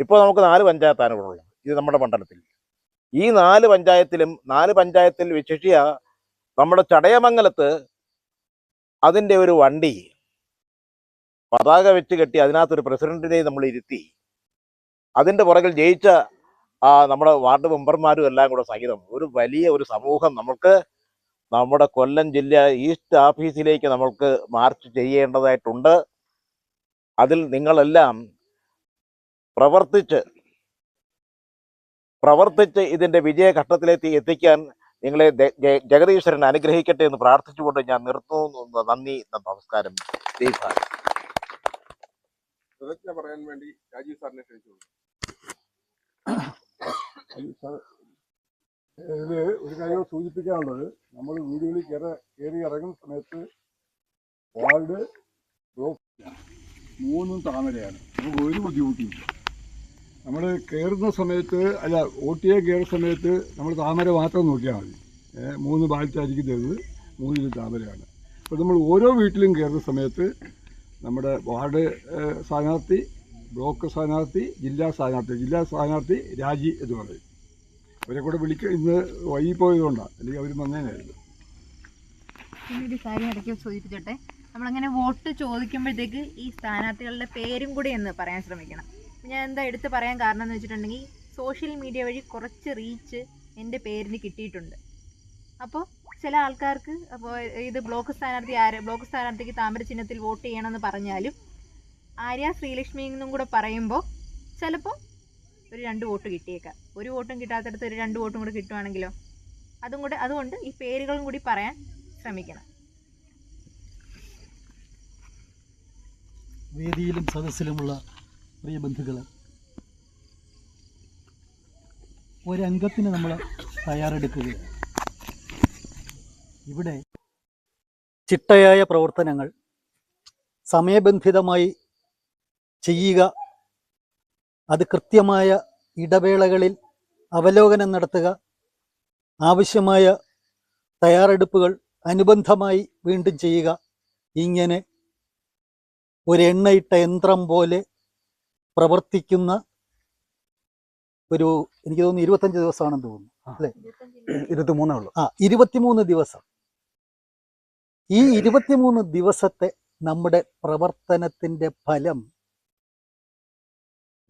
ഇപ്പോൾ നമുക്ക് 4 പഞ്ചായത്താണ് ഇവിടെ ഉള്ളത്. ഇത് നമ്മുടെ മണ്ഡലത്തിൽ. ഈ 4 പഞ്ചായത്തിൽ വിശേഷിയ നമ്മുടെ ചടയമംഗലത്ത് അതിൻ്റെ ഒരു വണ്ടി പതാക വെച്ച് കെട്ടി അതിനകത്തൊരു പ്രസിഡന്റിനെ നമ്മൾ ഇരുത്തി, അതിൻ്റെ പുറകിൽ ജയിച്ച നമ്മുടെ വാർഡ് മെമ്പർമാരും എല്ലാം കൂടെ സഹിതം ഒരു വലിയ ഒരു സമൂഹം നമുക്ക് നമ്മുടെ കൊല്ലം ജില്ല ഈസ്റ്റ് ഓഫീസിലേക്ക് നമ്മൾക്ക് മാർച്ച് ചെയ്യേണ്ടതായിട്ടുണ്ട്. അതിൽ നിങ്ങളെല്ലാം പ്രവർത്തിച്ച് ഇതിൻ്റെ വിജയഘട്ടത്തിലേക്ക് എത്തിക്കാൻ നിങ്ങളെ ജഗദീശ്വരൻ അനുഗ്രഹിക്കട്ടെ എന്ന് പ്രാർത്ഥിച്ചുകൊണ്ട് ഞാൻ നിർത്തുന്നു. നന്ദി, നമസ്കാരം. പ്രതിജ്ഞ പറയാൻ വേണ്ടി രാജീവ് സാറിനെ ക്ഷണിച്ചു. ഇത് ഒരു കാര്യം സൂചിപ്പിക്കാനുള്ളത്, നമ്മൾ വീടുകളിൽ കയറി ഇറങ്ങുന്ന സമയത്ത് വാർഡ് ബ്ലോക്ക് 3 താമരയാണ്. നമുക്ക് ഒരു ബുദ്ധിമുട്ടില്ല. നമ്മൾ കയറുന്ന സമയത്ത് വോട്ട് ചെയ്യാൻ കയറുന്ന സമയത്ത് നമ്മൾ താമര മാത്രം നോക്കിയാൽ മതി. 3 ബാലറ്റായിരിക്കും തരുന്നത്, 3 താമരയാണ്. അപ്പോൾ നമ്മൾ ഓരോ വീട്ടിലും കയറുന്ന സമയത്ത് നമ്മുടെ വാർഡ് സ്ഥാനാർത്ഥി, ബ്ലോക്ക് സ്ഥാനാർത്ഥി, ജില്ലാ സ്ഥാനാർത്ഥി രാജി എന്ന് പറയും. അവരെ കൂടെ ഇന്ന് വൈകിപ്പോയതുകൊണ്ടാണ്, അല്ലെങ്കിൽ അവർ വന്നേനായിരുന്നു. ഒരു കാര്യം ഇടയ്ക്ക് സൂചിപ്പിച്ചോട്ടെ, നമ്മളങ്ങനെ വോട്ട് ചോദിക്കുമ്പോഴത്തേക്ക് ഈ സ്ഥാനാർത്ഥികളുടെ പേരും കൂടി എന്ന് പറയാൻ ശ്രമിക്കണം. ഞാൻ എന്താ എടുത്ത് പറയാൻ കാരണം എന്ന് വെച്ചിട്ടുണ്ടെങ്കിൽ, സോഷ്യൽ മീഡിയ വഴി കുറച്ച് റീച്ച് എൻ്റെ പേരിന് കിട്ടിയിട്ടുണ്ട്. അപ്പോൾ ചില ആൾക്കാർക്ക് അപ്പോൾ ഇത് ബ്ലോക്ക് സ്ഥാനാർത്ഥിക്ക് താമര ചിഹ്നത്തിൽ വോട്ട് ചെയ്യണമെന്ന് പറഞ്ഞാലും ആര്യ ശ്രീലക്ഷ്മി എന്നും കൂടെ പറയുമ്പോൾ ചിലപ്പോൾ ഒരു 2 വോട്ട് കിട്ടിയേക്കാം. ഒരു വോട്ടും കിട്ടാത്തടത്ത് ഒരു 2 വോട്ടും കൂടെ കിട്ടുവാണെങ്കിലോ, അതുകൊണ്ട് ഈ പേരുകളും കൂടി പറയാൻ ശ്രമിക്കണം. വേദിയിലും സദസ്സിലുമുള്ള പ്രിയ ബന്ധുക്കളെ, ഒരംഗത്തിന് നമ്മൾ തയ്യാറെടുക്കുകയാണ്. ഇവിടെ ചിട്ടയായ പ്രവർത്തനങ്ങൾ സമയബന്ധിതമായി ചെയ്യുക, അത് കൃത്യമായ ഇടവേളകളിൽ അവലോകനം നടത്തുക, ആവശ്യമായ തയ്യാറെടുപ്പുകൾ അനുബന്ധമായി വീണ്ടും ചെയ്യുക, ഇങ്ങനെ ഒരു എണ്ണയിട്ട യന്ത്രം പോലെ പ്രവർത്തിക്കുന്ന ഒരു, എനിക്ക് തോന്നുന്നു 25 ദിവസമാണെന്ന് തോന്നുന്നു, അല്ലേ? 23 ഉള്ളൂ. 23 ദിവസം. ഈ 23 ദിവസത്തെ നമ്മുടെ പ്രവർത്തനത്തിൻ്റെ ഫലം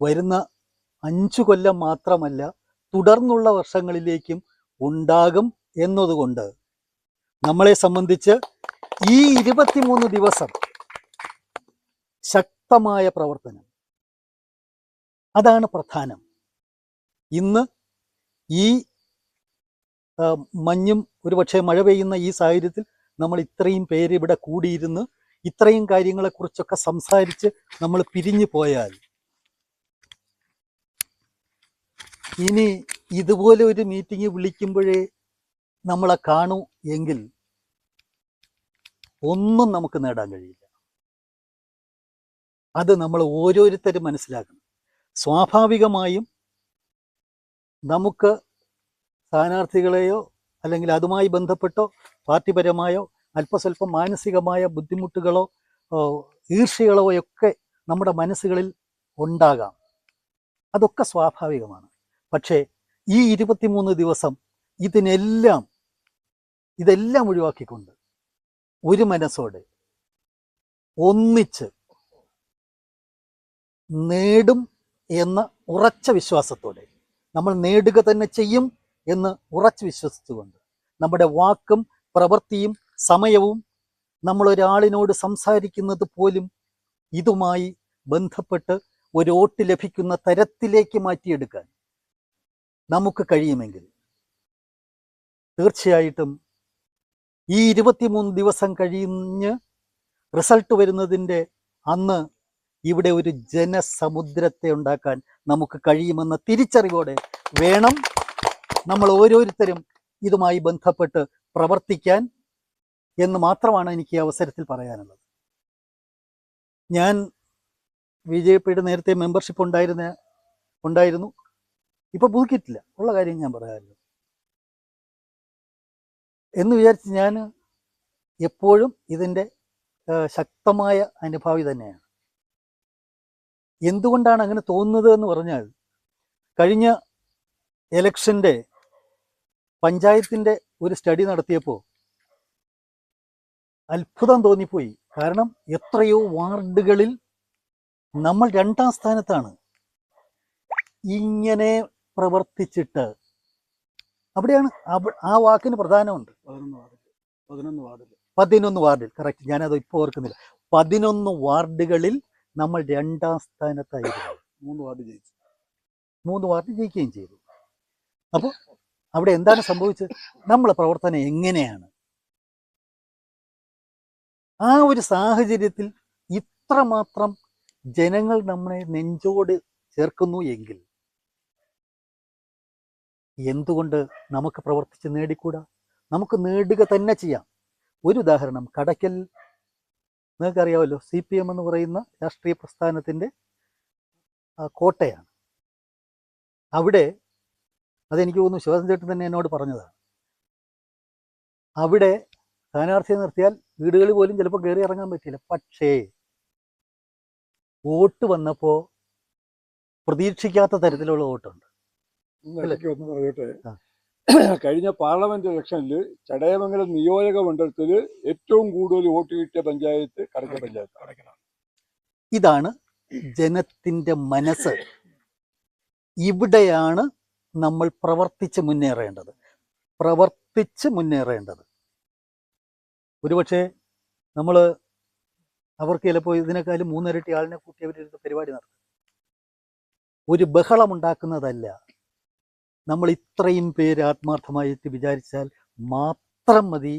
വരുന്ന 5 കൊല്ലം മാത്രമല്ല, തുടർന്നുള്ള വർഷങ്ങളിലേക്കും ഉണ്ടാകും എന്നതുകൊണ്ട് നമ്മളെ സംബന്ധിച്ച് ഈ 23 ദിവസം ശക്തമായ പ്രവർത്തനം, അതാണ് പ്രധാനം. ഇന്ന് ഈ മഞ്ഞും ഒരുപക്ഷെ മഴ പെയ്യുന്ന ഈ സാഹചര്യത്തിൽ നമ്മൾ ഇത്രയും പേര് ഇവിടെ കൂടിയിരുന്ന് ഇത്രയും കാര്യങ്ങളെക്കുറിച്ചൊക്കെ സംസാരിച്ച് നമ്മൾ പിരിഞ്ഞു പോയാൽ ഇനി ഇതുപോലെ ഒരു മീറ്റിംഗ് വിളിക്കുമ്പോഴേ നമ്മളെ കാണൂ എങ്കിൽ ഒന്നും നമുക്ക് നേടാൻ കഴിയില്ല. അത് നമ്മൾ ഓരോരുത്തരും മനസ്സിലാക്കണം. സ്വാഭാവികമായും നമുക്ക് സ്ഥാനാർത്ഥികളെയോ അല്ലെങ്കിൽ അതുമായി ബന്ധപ്പെട്ടോ പാർട്ടിപരമായോ അല്പസ്വല്പം മാനസികമായ ബുദ്ധിമുട്ടുകളോ ഈർഷ്യകളോ ഒക്കെ നമ്മുടെ മനസ്സുകളിൽ ഉണ്ടാകാം. അതൊക്കെ സ്വാഭാവികമാണ്. പക്ഷേ ഈ 23 ദിവസം ഇതെല്ലാം ഒഴിവാക്കിക്കൊണ്ട് ഒരു മനസ്സോടെ ഒന്നിച്ച് നേടും എന്ന ഉറച്ച വിശ്വാസത്തോടെ, നമ്മൾ നേടുക തന്നെ ചെയ്യും എന്ന് ഉറച്ചു വിശ്വസിച്ചുകൊണ്ട്, നമ്മുടെ വാക്കും പ്രവൃത്തിയും സമയവും നമ്മളൊരാളിനോട് സംസാരിക്കുന്നത് പോലും ഇതുമായി ബന്ധപ്പെട്ട് ഒരു വോട്ട് ലഭിക്കുന്ന തരത്തിലേക്ക് മാറ്റിയെടുക്കാൻ നമുക്ക് കഴിയുമെങ്കിൽ തീർച്ചയായിട്ടും ഈ 23 ദിവസം കഴിഞ്ഞ് റിസൾട്ട് വരുന്നതിൻ്റെ അന്ന് ഇവിടെ ഒരു ജനസമുദ്രത്തെ ഉണ്ടാക്കാൻ നമുക്ക് കഴിയുമെന്ന തിരിച്ചറിവോടെ വേണം നമ്മൾ ഓരോരുത്തരും ഇതുമായി ബന്ധപ്പെട്ട് പ്രവർത്തിക്കാൻ എന്ന് മാത്രമാണ് എനിക്ക് ഈ അവസരത്തിൽ പറയാനുള്ളത്. ഞാൻ BJPയുടെ നേരത്തെ മെമ്പർഷിപ്പ് ഉണ്ടായിരുന്നു. ഇപ്പൊ പുതുക്കിയിട്ടില്ല, ഉള്ള കാര്യം ഞാൻ പറയാമല്ലോ എന്ന് വിചാരിച്ച് ഞാൻ എപ്പോഴും ഇതിൻ്റെ ശക്തമായ അനുഭാവി തന്നെയാണ്. എന്തുകൊണ്ടാണ് അങ്ങനെ തോന്നുന്നത് എന്ന് പറഞ്ഞാൽ, കഴിഞ്ഞ ഇലക്ഷൻ്റെ പഞ്ചായത്തിൻ്റെ ഒരു സ്റ്റഡി നടത്തിയപ്പോൾ അത്ഭുതം തോന്നിപ്പോയി. കാരണം എത്രയോ വാർഡുകളിൽ നമ്മൾ 2ാം സ്ഥാനത്താണ്. ഇങ്ങനെ പ്രവർത്തിച്ചിട്ട് അവിടെയാണ് ആ വാക്കിന് പ്രധാനമുണ്ട്. 11 വാർഡിൽ കറക്റ്റ്, ഞാനത് ഇപ്പോൾ ഓർക്കുന്നില്ല. 11 വാർഡുകളിൽ നമ്മൾ 2ാം സ്ഥാനത്തായിരുന്നു. 3 വാർഡ് ജയിക്കുകയും ചെയ്തു. അപ്പോൾ അവിടെ എന്താണ് സംഭവിച്ചത്? നമ്മളെ പ്രവർത്തനം എങ്ങനെയാണ്? ആ ഒരു സാഹചര്യത്തിൽ ഇത്രമാത്രം ജനങ്ങൾ നമ്മളെ നെഞ്ചോട് ചേർക്കുന്നു എങ്കിൽ എന്തുകൊണ്ട് നമുക്ക് പ്രവർത്തിച്ച് നേടിക്കൂടാ? നമുക്ക് നേടുക തന്നെ ചെയ്യാം. ഒരു ഉദാഹരണം, കടയ്ക്കൽ നിങ്ങൾക്കറിയാമല്ലോ, CPM എന്ന് പറയുന്ന രാഷ്ട്രീയ പ്രസ്ഥാനത്തിൻ്റെ കോട്ടയാണ്. അവിടെ അതെനിക്ക് തോന്നുന്നു ശിവസൻ ചേട്ടൻ തന്നെ എന്നോട് പറഞ്ഞതാണ്. അവിടെ സ്ഥാനാർത്ഥിയെ നിർത്തിയാൽ വീടുകളിൽ പോലും ചിലപ്പോൾ കയറി ഇറങ്ങാൻ പറ്റില്ല. പക്ഷേ വോട്ട് വന്നപ്പോൾ പ്രതീക്ഷിക്കാത്ത തരത്തിലുള്ള വോട്ടുണ്ട്. ഒന്ന് പറയട്ടെ, കഴിഞ്ഞ പാർലമെന്റ് ഇലക്ഷനിൽ ചടയമംഗലം നിയോജക മണ്ഡലത്തിൽ ഏറ്റവും കൂടുതൽ വോട്ട് കിട്ടിയ പഞ്ചായത്ത് കടയ്ക്കൽ പഞ്ചായത്ത്. ഇതാണ് ജനത്തിൻ്റെ മനസ്സ്. ഇവിടെയാണ് നമ്മൾ പ്രവർത്തിച്ച് മുന്നേറേണ്ടത്. ഒരുപക്ഷെ നമ്മൾ അവർക്ക് ചിലപ്പോൾ ഇതിനേക്കാളും 3 ഇരട്ടി ആളിനെ കൂട്ടി അവരൊരു പരിപാടി നടത്തും. ഒരു ബഹളമുണ്ടാക്കുന്നതല്ല. നമ്മൾ ഇത്രയും പേര് ആത്മാർത്ഥമായിട്ട് വിചാരിച്ചാൽ മാത്രം മതി.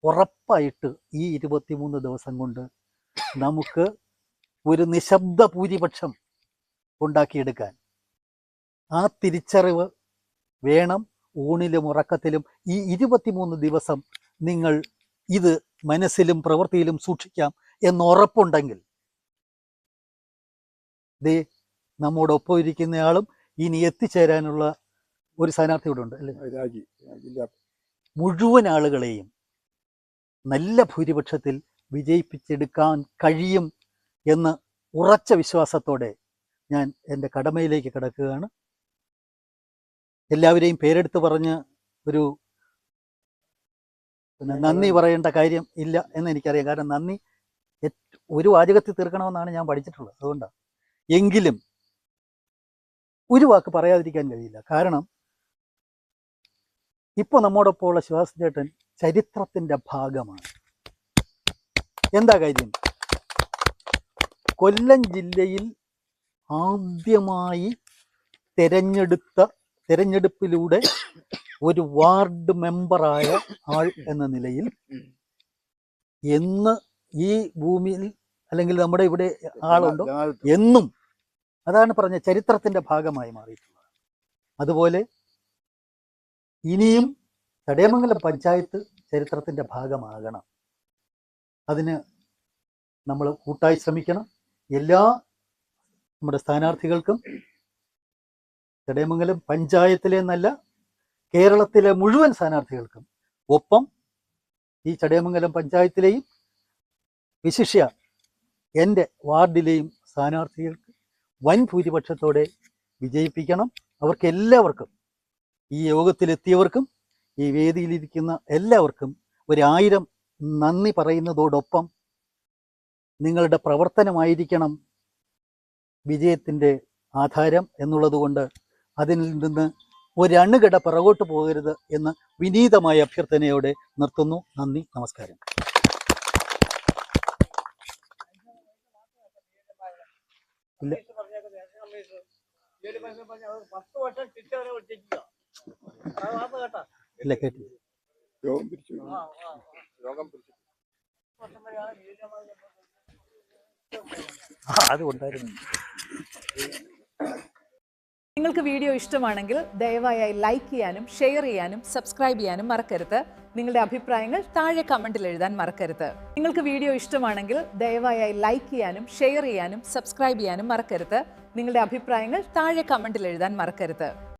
ഉറപ്പായിട്ട് ഈ 23 ദിവസം കൊണ്ട് നമുക്ക് ഒരു നിശബ്ദ ഭൂരിപക്ഷം ഉണ്ടാക്കിയെടുക്കാൻ. ആ തിരിച്ചറിവ് വേണം ഊണിലും ഉറക്കത്തിലും. ഈ 23 ദിവസം നിങ്ങൾ ഇത് മനസ്സിലും പ്രവൃത്തിയിലും സൂക്ഷിക്കാം എന്നുറപ്പുണ്ടെങ്കിൽ ദേ നമ്മോടൊപ്പം ഇരിക്കുന്നയാളും ഇനി എത്തിച്ചേരാനുള്ള ഒരു സ്ഥാനാർത്ഥി ഇവിടെ ഉണ്ട് അല്ലേ? മുഴുവൻ ആളുകളെയും നല്ല ഭൂരിപക്ഷത്തിൽ വിജയിപ്പിച്ചെടുക്കാൻ കഴിയും എന്ന് ഉറച്ച വിശ്വാസത്തോടെ ഞാൻ എൻ്റെ കടമയിലേക്ക് കിടക്കുകയാണ്. എല്ലാവരെയും പേരെടുത്ത് പറഞ്ഞ് ഒരു നന്ദി പറയേണ്ട കാര്യം ഇല്ല എന്ന് എനിക്കറിയാം. കാരണം നന്ദി ഒരു വാചകത്തിൽ തീർക്കണമെന്നാണ് ഞാൻ പഠിച്ചിട്ടുള്ളത്. അതുകൊണ്ടാണ്. എങ്കിലും ഒരു വാക്ക് പറയാതിരിക്കാൻ കഴിയില്ല. കാരണം ഇപ്പോൾ നമ്മോടൊപ്പം ഉള്ള ശിവസൻ ചേട്ടൻ ചരിത്രത്തിൻ്റെ ഭാഗമാണ്. എന്താ കാര്യം? കൊല്ലം ജില്ലയിൽ ആദ്യമായി തെരഞ്ഞെടുപ്പിലൂടെ ഒരു വാർഡ് മെമ്പറായ ആൾ എന്ന നിലയിൽ എന്ന് ഈ ഭൂമിയിൽ അല്ലെങ്കിൽ നമ്മുടെ ഇവിടെ ആളുണ്ടോ എന്നും, അതാണ് പറഞ്ഞ ചരിത്രത്തിന്റെ ഭാഗമായി മാറിയിട്ടുള്ളത്. അതുപോലെ ഇനിയും ചടയമംഗലം പഞ്ചായത്ത് ചരിത്രത്തിൻ്റെ ഭാഗമാകണം. അതിന് നമ്മൾ കൂട്ടായി ശ്രമിക്കണം. എല്ലാ നമ്മുടെ സ്ഥാനാർത്ഥികൾക്കും ചടയമംഗലം പഞ്ചായത്തിലെ എന്നല്ല, കേരളത്തിലെ മുഴുവൻ സ്ഥാനാർത്ഥികൾക്കും ഒപ്പം ഈ ചടയമംഗലം പഞ്ചായത്തിലെയും വിശിഷ്യ എൻ്റെ വാർഡിലെയും സ്ഥാനാർത്ഥികൾക്ക് വൻ ഭൂരിപക്ഷത്തോടെ വിജയിപ്പിക്കണം. അവർക്ക് എല്ലാവർക്കും, ഈ യോഗത്തിലെത്തിയവർക്കും ഈ വേദിയിലിരിക്കുന്ന എല്ലാവർക്കും 1000 നന്ദി പറയുന്നതോടൊപ്പം നിങ്ങളുടെ പ്രവർത്തനമായിരിക്കണം വിജയത്തിൻ്റെ ആധാരം എന്നുള്ളതുകൊണ്ട് അതിൽ നിന്ന് ഒരണുകട പിറകോട്ട് പോകരുത് എന്ന വിനീതമായ അഭ്യർത്ഥനയോടെ നിർത്തുന്നു. നന്ദി, നമസ്കാരം. ഇല്ല, ഇല്ല കേട്ടില്ല. അത് ഉണ്ടായിരുന്നു. നിങ്ങൾക്ക് വീഡിയോ ഇഷ്ടമാണെങ്കിൽ ദയവായി ലൈക്ക് ചെയ്യാനും ഷെയർ ചെയ്യാനും സബ്സ്ക്രൈബ് ചെയ്യാനും മറക്കരുത്. നിങ്ങളുടെ അഭിപ്രായങ്ങൾ താഴെ കമൻറ്റിൽ എഴുതാൻ മറക്കരുത്. നിങ്ങൾക്ക് വീഡിയോ ഇഷ്ടമാണെങ്കിൽ ദയവായി ലൈക്ക് ചെയ്യാനും ഷെയർ ചെയ്യാനും സബ്സ്ക്രൈബ് ചെയ്യാനും മറക്കരുത്. നിങ്ങളുടെ അഭിപ്രായങ്ങൾ താഴെ കമൻറ്റിൽ എഴുതാൻ മറക്കരുത്.